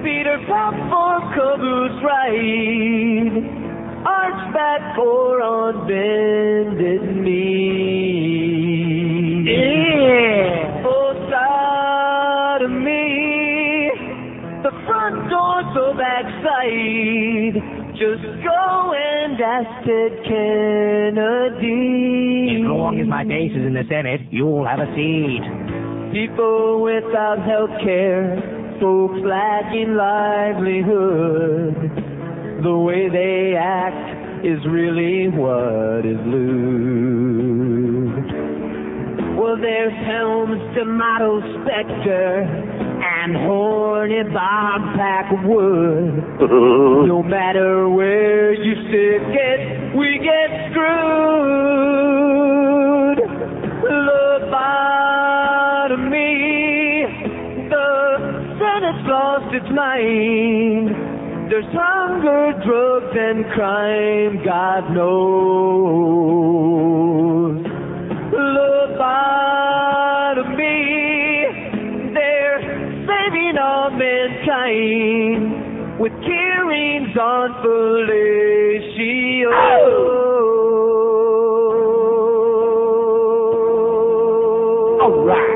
Peter Pop for caboose ride, archback for on bended knee. Yeah. Oh, sodomy, the front door, the back side. Just go and ask Ted Kennedy. As long as my face is in the Senate, you'll have a seat. People without health care, folks lacking livelihood. The way they act is really what is lewd. Well, there's Helm's Tomato Spectre and horny bog-pack wood. No matter where you stick it, we get screwed. Lobotomy, the Senate's lost its mind. There's hunger, drugs, and crime, God knows. Lobotomy, they're saving all mankind with killings on fellatio. All right.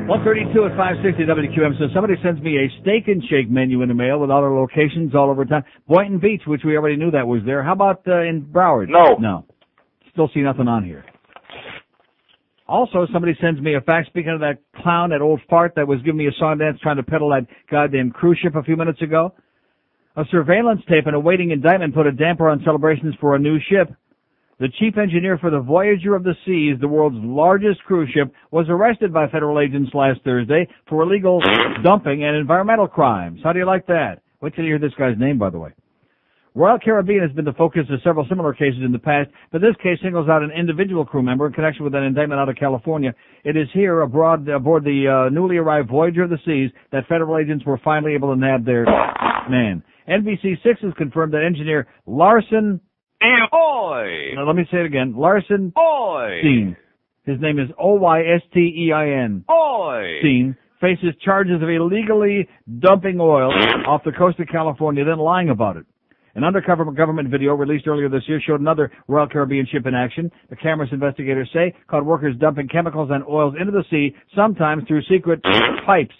132 at 560 WQAM. So somebody sends me a steak and shake menu in the mail with all their locations all over town. Boynton Beach, which we already knew that was there. How about in Broward? No. No. Still see nothing on here. Also, somebody sends me a fax. Speaking of that clown, that old fart that was giving me a song dance trying to peddle that goddamn cruise ship a few minutes ago. A surveillance tape and a waiting indictment put a damper on celebrations for a new ship. The chief engineer for the Voyager of the Seas, the world's largest cruise ship, was arrested by federal agents last Thursday for illegal dumping and environmental crimes. How do you like that? Wait till you hear this guy's name, by the way. Royal Caribbean has been the focus of several similar cases in the past, but this case singles out an individual crew member in connection with an indictment out of California. It is here aboard the newly arrived Voyager of the Seas that federal agents were finally able to nab their man. NBC6 has confirmed that engineer Larson Oy! Now, let me say it again. Larson Oy! Steen. His name is Oystein. Oy! Steen faces charges of illegally dumping oil off the coast of California, then lying about it. An undercover government video released earlier this year showed another Royal Caribbean ship in action. The camera's investigators say caught workers dumping chemicals and oils into the sea, sometimes through secret pipes.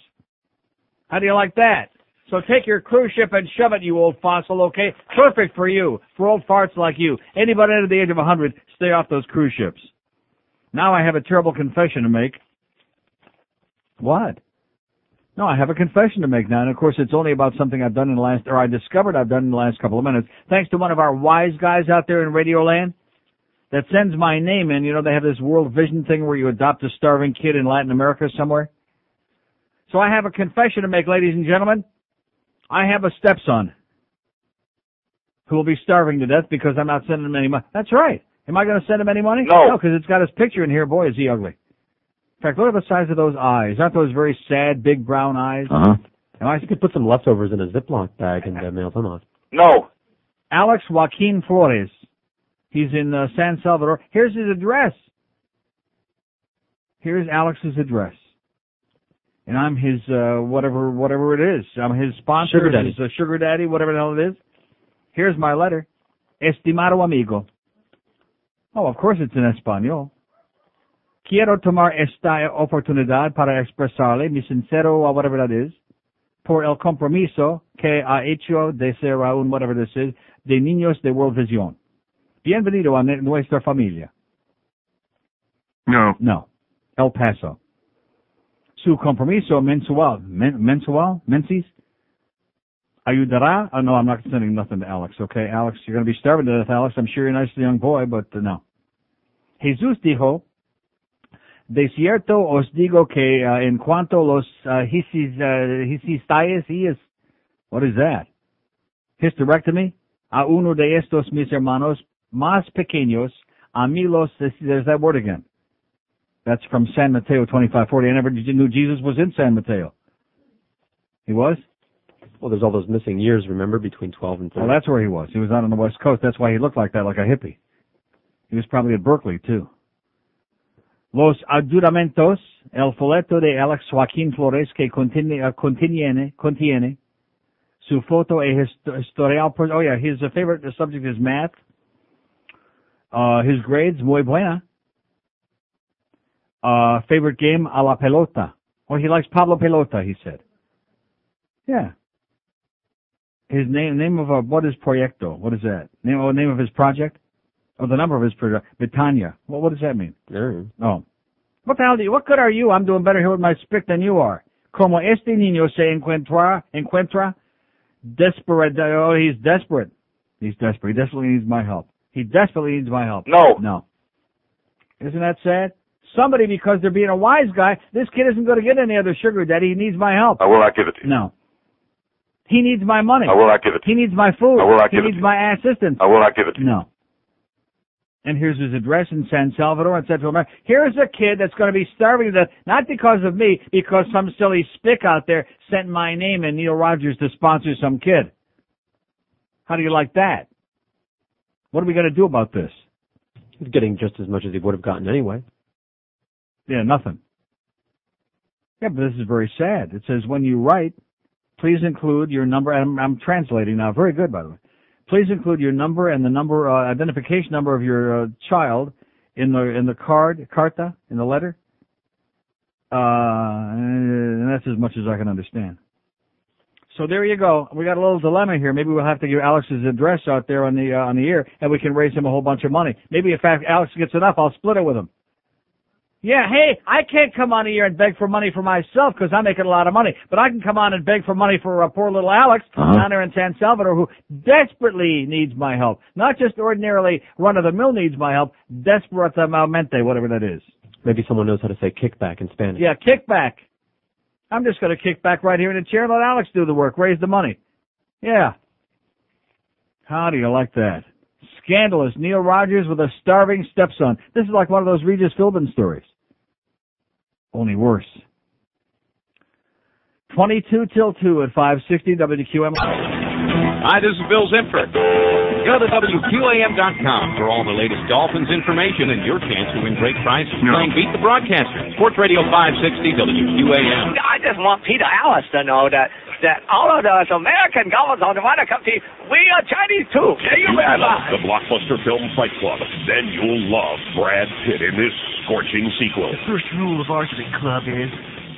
How do you like that? So take your cruise ship and shove it, you old fossil, okay? Perfect for you, for old farts like you. Anybody under the age of 100, stay off those cruise ships. Now I have a terrible confession to make. What? No, I have a confession to make now, and of course it's only about something I've done in the last, or I discovered I've done in the last couple of minutes, thanks to one of our wise guys out there in Radioland that sends my name in. You know, they have this World Vision thing where you adopt a starving kid in Latin America somewhere. So I have a confession to make, ladies and gentlemen. I have a stepson who will be starving to death because I'm not sending him any money. That's right. Am I going to send him any money? No. No, because it's got his picture in here. Boy, is he ugly. In fact, look at the size of those eyes. Aren't those very sad, big brown eyes? Uh-huh. You could put some leftovers in a Ziploc bag and mail them off. No. Alex Joaquin Flores. He's in San Salvador. Here's his address. Here's Alex's address. And I'm his, whatever it is. I'm his sponsor. Sugar daddy. His sugar daddy, whatever the hell it is. Here's my letter. Estimado amigo. Oh, of course it's in Espanol. Quiero tomar esta oportunidad para expresarle mi sincero, whatever that is, por el compromiso que ha hecho de ser un, whatever this is, de niños de World Vision. Bienvenido a nuestra familia. No. No. El Paso. Su compromiso mensis, ayudará. Oh, no, I'm not sending nothing to Alex, okay? Alex, you're going to be starving to death, Alex. I'm sure you're a nice young boy, but no. Jesús dijo, de cierto os digo que en cuanto los hicisteis, what is that? Hysterectomy? A uno de estos mis hermanos más pequeños, a mí los, there's that word again. That's from San Mateo 25:40. I never knew Jesus was in San Mateo. He was? Well, there's all those missing years, remember, between 12 and 13. Well, that's where he was. He was out on the West Coast. That's why he looked like that, like a hippie. He was probably at Berkeley, too. Los adjuramentos, el folleto de Alex Joaquin Flores que contiene su foto e historial. Oh, yeah, his favorite subject is math. His grades, muy buena. Favorite game, a la pelota. Oh, he likes Pablo Pelota, he said. Yeah. His name of what is proyecto? What is that? Name of his project? Oh, the number of his project. Betania. Well, what does that mean? Oh. What the hell what good are you? I'm doing better here with my spick than you are. Como este niño se encuentra desperate. Oh, he's desperate. He's desperate. He desperately needs my help. He desperately needs my help. No. No. Isn't that sad? Somebody, because they're being a wise guy, this kid isn't going to get any other sugar daddy. He needs my help. I will not give it to you. No. He needs my money. I will not give it to you. He needs my food. I will not he give it needs to my assistance. I will not give it to you. No. And here's his address in San Salvador in Central America. Here's a kid that's going to be starving to death, not because of me, because some silly spick out there sent my name and Neil Rogers to sponsor some kid. How do you like that? What are we going to do about this? He's getting just as much as he would have gotten anyway. Yeah, nothing. Yeah, but this is very sad. It says, when you write, please include your number. I'm translating now. Very good, by the way. Please include your number and the number, identification number of your child in the carta, in the letter. And that's as much as I can understand. So there you go. We got a little dilemma here. Maybe we'll have to give Alex's address out there on the air, and we can raise him a whole bunch of money. Maybe if Alex gets enough, I'll split it with him. Yeah, hey, I can't come on here and beg for money for myself because I'm making a lot of money. But I can come on and beg for money for poor little Alex down there in San Salvador who desperately needs my help. Not just ordinarily run-of-the-mill needs my help, desperatamente, whatever that is. Maybe someone knows how to say kickback in Spanish. Yeah, kickback. I'm just going to kick back right here in the chair and let Alex do the work, raise the money. Yeah. How do you like that? Scandalous. Neil Rogers with a starving stepson. This is like one of those Regis Philbin stories. Only worse. 22 till 2 at 560 WQAM. Hi, this is Bill Zimford. Go to WQAM.com for all the latest Dolphins information and your chance to win great prizes playing Beat the Broadcaster. Sports Radio 560 WQAM. I just want Peter Alice to know that all of those American governments on the water country, we are Chinese too. Thank you very much. The blockbuster film Fight Club. Then you'll love Brad Pitt in this scorching sequel. The first rule of Argument Club is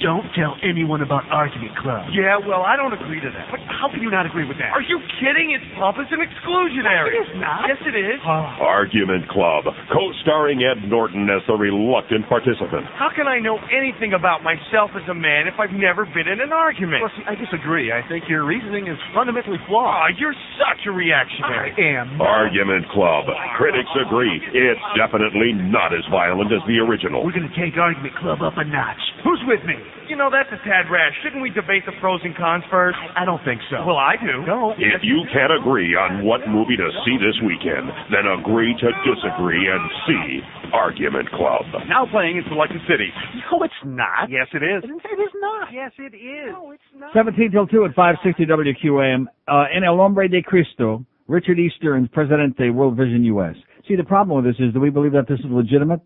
don't tell anyone about Argument Club. Yeah, well, I don't agree to that. But how can you not agree with that? Are you kidding? It's pompous and exclusionary. It is not. Yes, it is. Argument Club, co-starring Ed Norton as the reluctant participant. How can I know anything about myself as a man if I've never been in an argument? Well, see, I disagree. I think your reasoning is fundamentally flawed. Oh, you're such a reactionary. I am. Argument Club. Critics agree it's definitely not as violent as the original. We're going to take Argument Club up a notch. Who's with me? You know, that's a tad rash. Shouldn't we debate the pros and cons first? I don't think so. Well, I do. No. If you can't agree on what movie to see this weekend, then agree to disagree and see Argument Club. Now playing in Selected City. No, it's not. Yes, it is. It is not. Yes, it is. No, it's not. 17 till 2 at 560 WQAM. In El Hombre de Cristo, Richard E. Stearns, Presidente, World Vision U.S. See, the problem with this is, do we believe that this is legitimate?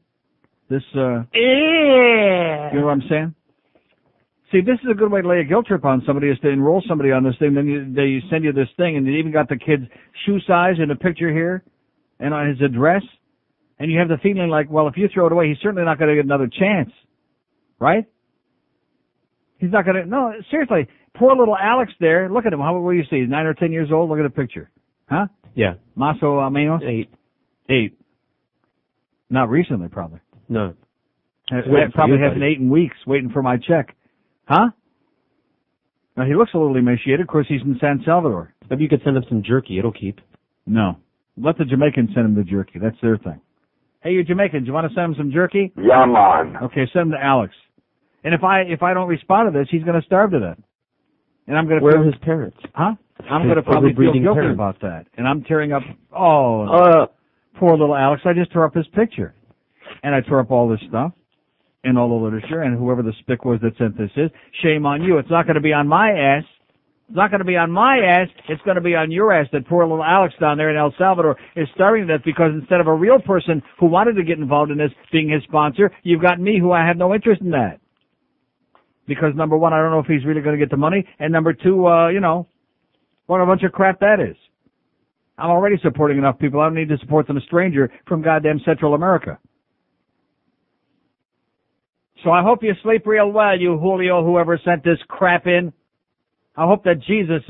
This, You know what I'm saying? See, this is a good way to lay a guilt trip on somebody, is to enroll somebody on this thing. Then they send you this thing, and they even got the kid's shoe size in the picture here, and on his address. And you have the feeling like, well, if you throw it away, he's certainly not going to get another chance, right? He's not going to. No, seriously, poor little Alex there. Look at him. How old do you see? 9 or 10 years old. Look at the picture, huh? Yeah. Maso Almenos? 8. Not recently, probably. No. Probably hasn't 8 in weeks, waiting for my check. Huh? Now, he looks a little emaciated. Of course, he's in San Salvador. Maybe you could send him some jerky. It'll keep. No. Let the Jamaicans send him the jerky. That's their thing. Hey, you Jamaicans, you want to send him some jerky? Yeah, man. Okay, send him to Alex. And if I don't respond to this, he's going to starve to death. And I'm going to. Where are his parents? Huh? I'm going to probably feel guilty parents. about that. And I'm tearing up. Poor little Alex. I just tore up his picture, and I tore up all this stuff. And all the literature, and whoever the spick was that sent this is, shame on you. It's not going to be on my ass. It's not going to be on my ass. It's going to be on your ass that poor little Alex down there in El Salvador is starving to death because instead of a real person who wanted to get involved in this being his sponsor, you've got me who I have no interest in that. Because number one, I don't know if he's really going to get the money, and number two, what a bunch of crap that is. I'm already supporting enough people. I don't need to support some stranger from goddamn Central America. So I hope you sleep real well, you Julio, whoever sent this crap in. I hope that Jesus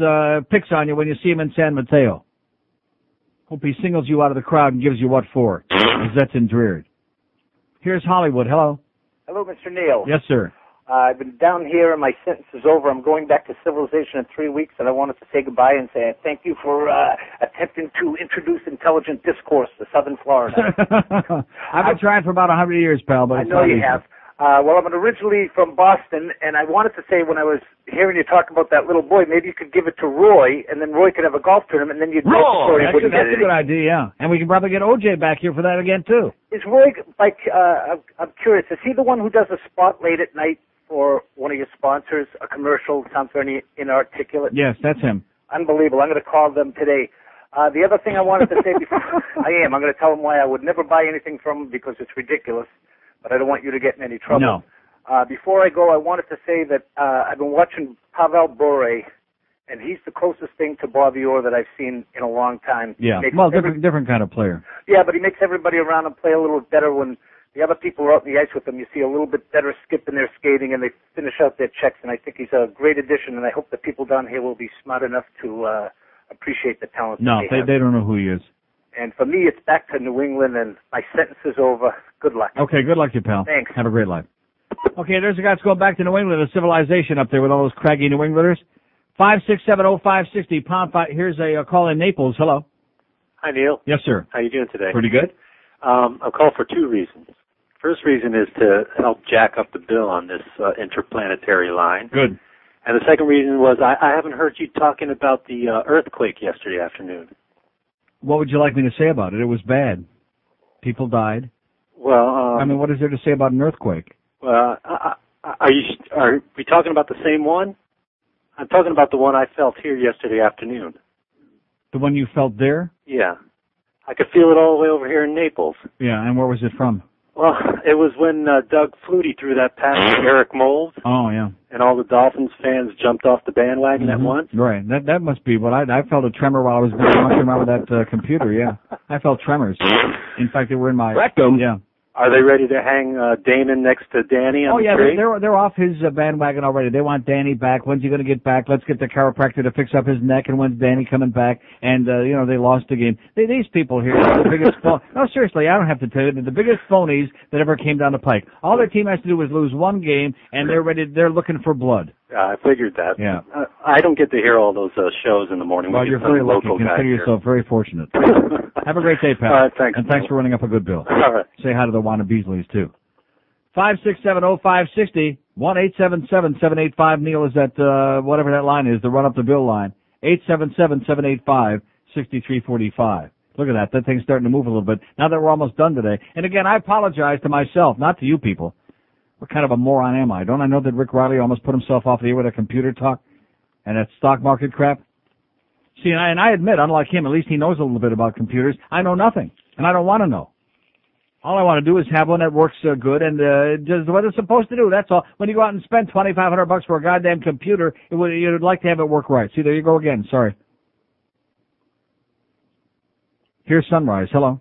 picks on you when you see him in San Mateo. Hope he singles you out of the crowd and gives you what for. That's in Dreard. Here's Hollywood. Hello. Hello, Mr. Neal. Yes, sir. I've been down here and my sentence is over. I'm going back to civilization in 3 weeks, and I wanted to say goodbye and say thank you for attempting to introduce intelligent discourse to Southern Florida. I've been trying for about 100 years, pal, but I it's know not you easy. have. Well, I'm originally from Boston, and I wanted to say when I was hearing you talk about that little boy, maybe you could give it to Roy, and then Roy could have a golf tournament, and then you'd know the story. That's a good idea, yeah. And we can probably get OJ back here for that again, too. Is Roy, like, I'm curious, is he the one who does a spot late at night for one of your sponsors, a commercial? Sounds very inarticulate. Yes, that's him. Unbelievable. I'm going to call them today. The other thing I wanted to say before, I'm going to tell them why I would never buy anything from them because it's ridiculous, but I don't want you to get in any trouble. No. Before I go, I wanted to say that I've been watching Pavel Bure, and he's the closest thing to Bobby Orr that I've seen in a long time. Yeah, well, different kind of player. Yeah, but he makes everybody around him play a little better. When the other people are out in the ice with him, you see a little bit better skip in their skating, and they finish out their checks, and I think he's a great addition, and I hope the people down here will be smart enough to appreciate the talent. No, they don't know who he is. And for me, it's back to New England, and my sentence is over. Good luck. Okay, good luck to you, pal. Thanks. Have a great life. Okay, there's a guy that's going back to New England, a civilization up there with all those craggy New Englanders. 5670560, pound 5. Here's a call in Naples. Hello. Hi, Neil. Yes, sir. How you doing today? Pretty good. I'm called for two reasons. First reason is to help jack up the bill on this interplanetary line. Good. And the second reason was I haven't heard you talking about the earthquake yesterday afternoon. What would you like me to say about it? It was bad. People died. Well, I mean, what is there to say about an earthquake? Are we talking about the same one? I'm talking about the one I felt here yesterday afternoon. The one you felt there? Yeah. I could feel it all the way over here in Naples. Yeah, and where was it from? Well, it was when Doug Flutie threw that pass to Eric Mold. Oh, yeah. And all the Dolphins fans jumped off the bandwagon at once. Right. That must be what I felt a tremor while I was walking around with that computer, yeah. I felt tremors. In fact, they were in my... Rectum. Yeah. Are they ready to hang Damon next to Danny on the tree? They're off his bandwagon already. They want Danny back. When's he going to get back? Let's get the chiropractor to fix up his neck. And when's Danny coming back? And they lost the game. These people here are the biggest. No, seriously, I don't have to tell you. They're the biggest phonies that ever came down the pike. All their team has to do is lose one game, and they're ready. They're looking for blood. I figured that. Yeah. I don't get to hear all those shows in the morning. Well, you're very lucky. Consider yourself very fortunate. Have a great day, pal. All right, thanks. And thanks for running up a good bill. All right. Say hi to the Wanna Beasleys, too. 5670560, 1-877-785. Neil is at whatever that line is, the run up the bill line. 877-785-6345. Look at that. That thing's starting to move a little bit. Now that we're almost done today. And again, I apologize to myself, not to you people. What kind of a moron am I? Don't I know that Rick Riley almost put himself off the air with a computer talk and that stock market crap? See, and I admit, unlike him, at least he knows a little bit about computers. I know nothing, and I don't want to know. All I want to do is have one that works good and does what it's supposed to do. That's all. When you go out and spend $2,500 for a goddamn computer, you'd like to have it work right. See, there you go again. Sorry. Here's Sunrise. Hello.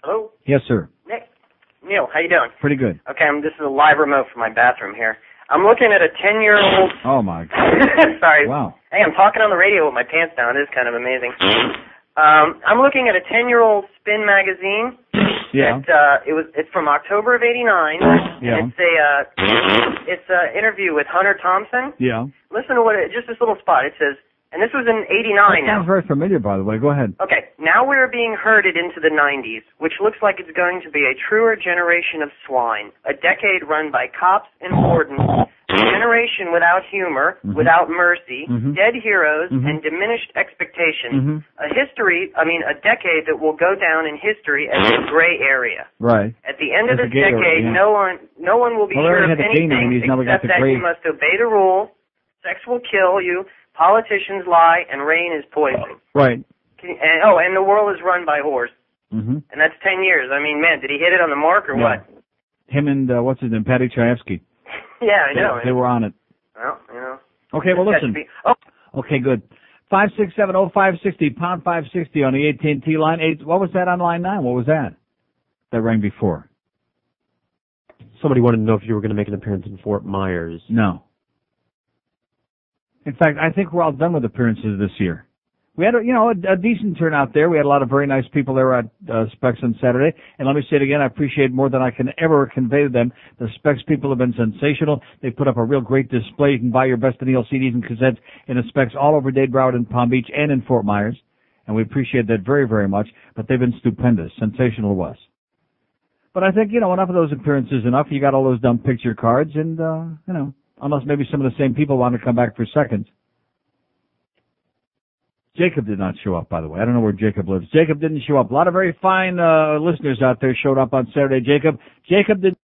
Hello? Yes, sir. Nick. Neil, how you doing? Pretty good. Okay, this is a live remote from my bathroom here. I'm looking at a 10-year-old... Oh, my God. Sorry. Wow. Hey, I'm talking on the radio with my pants down. It is kind of amazing. I'm looking at a 10-year-old Spin magazine. Yeah. It's from October of '89. Yeah. It's an interview with Hunter Thompson. Yeah. Listen to just this little spot. It says, and this was in '89 That now. sounds very familiar, by the way. Go ahead. Okay, now we're being herded into the 90s, which looks like it's going to be a truer generation of swine, a decade run by cops and wardens, a generation without humor, without mercy, dead heroes, and diminished expectations, a decade that will go down in history as a gray area. Right. At the end of As a this gay decade, area, yeah. no one will be Well, sure they of had the gay anything 90s, now we got except the that gray. you must obey the rules, sex will kill you, politicians lie, and rain is poison. Right. And the world is run by whores. Mm-hmm. And that's 10 years. I mean, man, did he hit it on the mark or what? Him and, what's his name, Patty Chayefsky. Yeah, I know. They were on it. Well, you know. Okay, well, listen. Okay, good. 5670560, pound 560 on the AT&T line. What was that on line 9? What was that? That rang before. Somebody wanted to know if you were going to make an appearance in Fort Myers. No. In fact, I think we're all done with appearances this year. We had, a decent turnout there. We had a lot of very nice people there at Specs on Saturday. And let me say it again, I appreciate more than I can ever convey to them. The Specs people have been sensational. They put up a real great display. You can buy your Best of Neil CDs and cassettes in the Specs all over Dade, Broward, and Palm Beach, and in Fort Myers. And we appreciate that very, very much. But they've been stupendous, sensational to us. But I think, enough of those appearances enough. You got all those dumb picture cards and, unless maybe some of the same people want to come back for seconds. Jacob did not show up, by the way. I don't know where Jacob lives. Jacob didn't show up. A lot of very fine listeners out there showed up on Saturday. Jacob didn't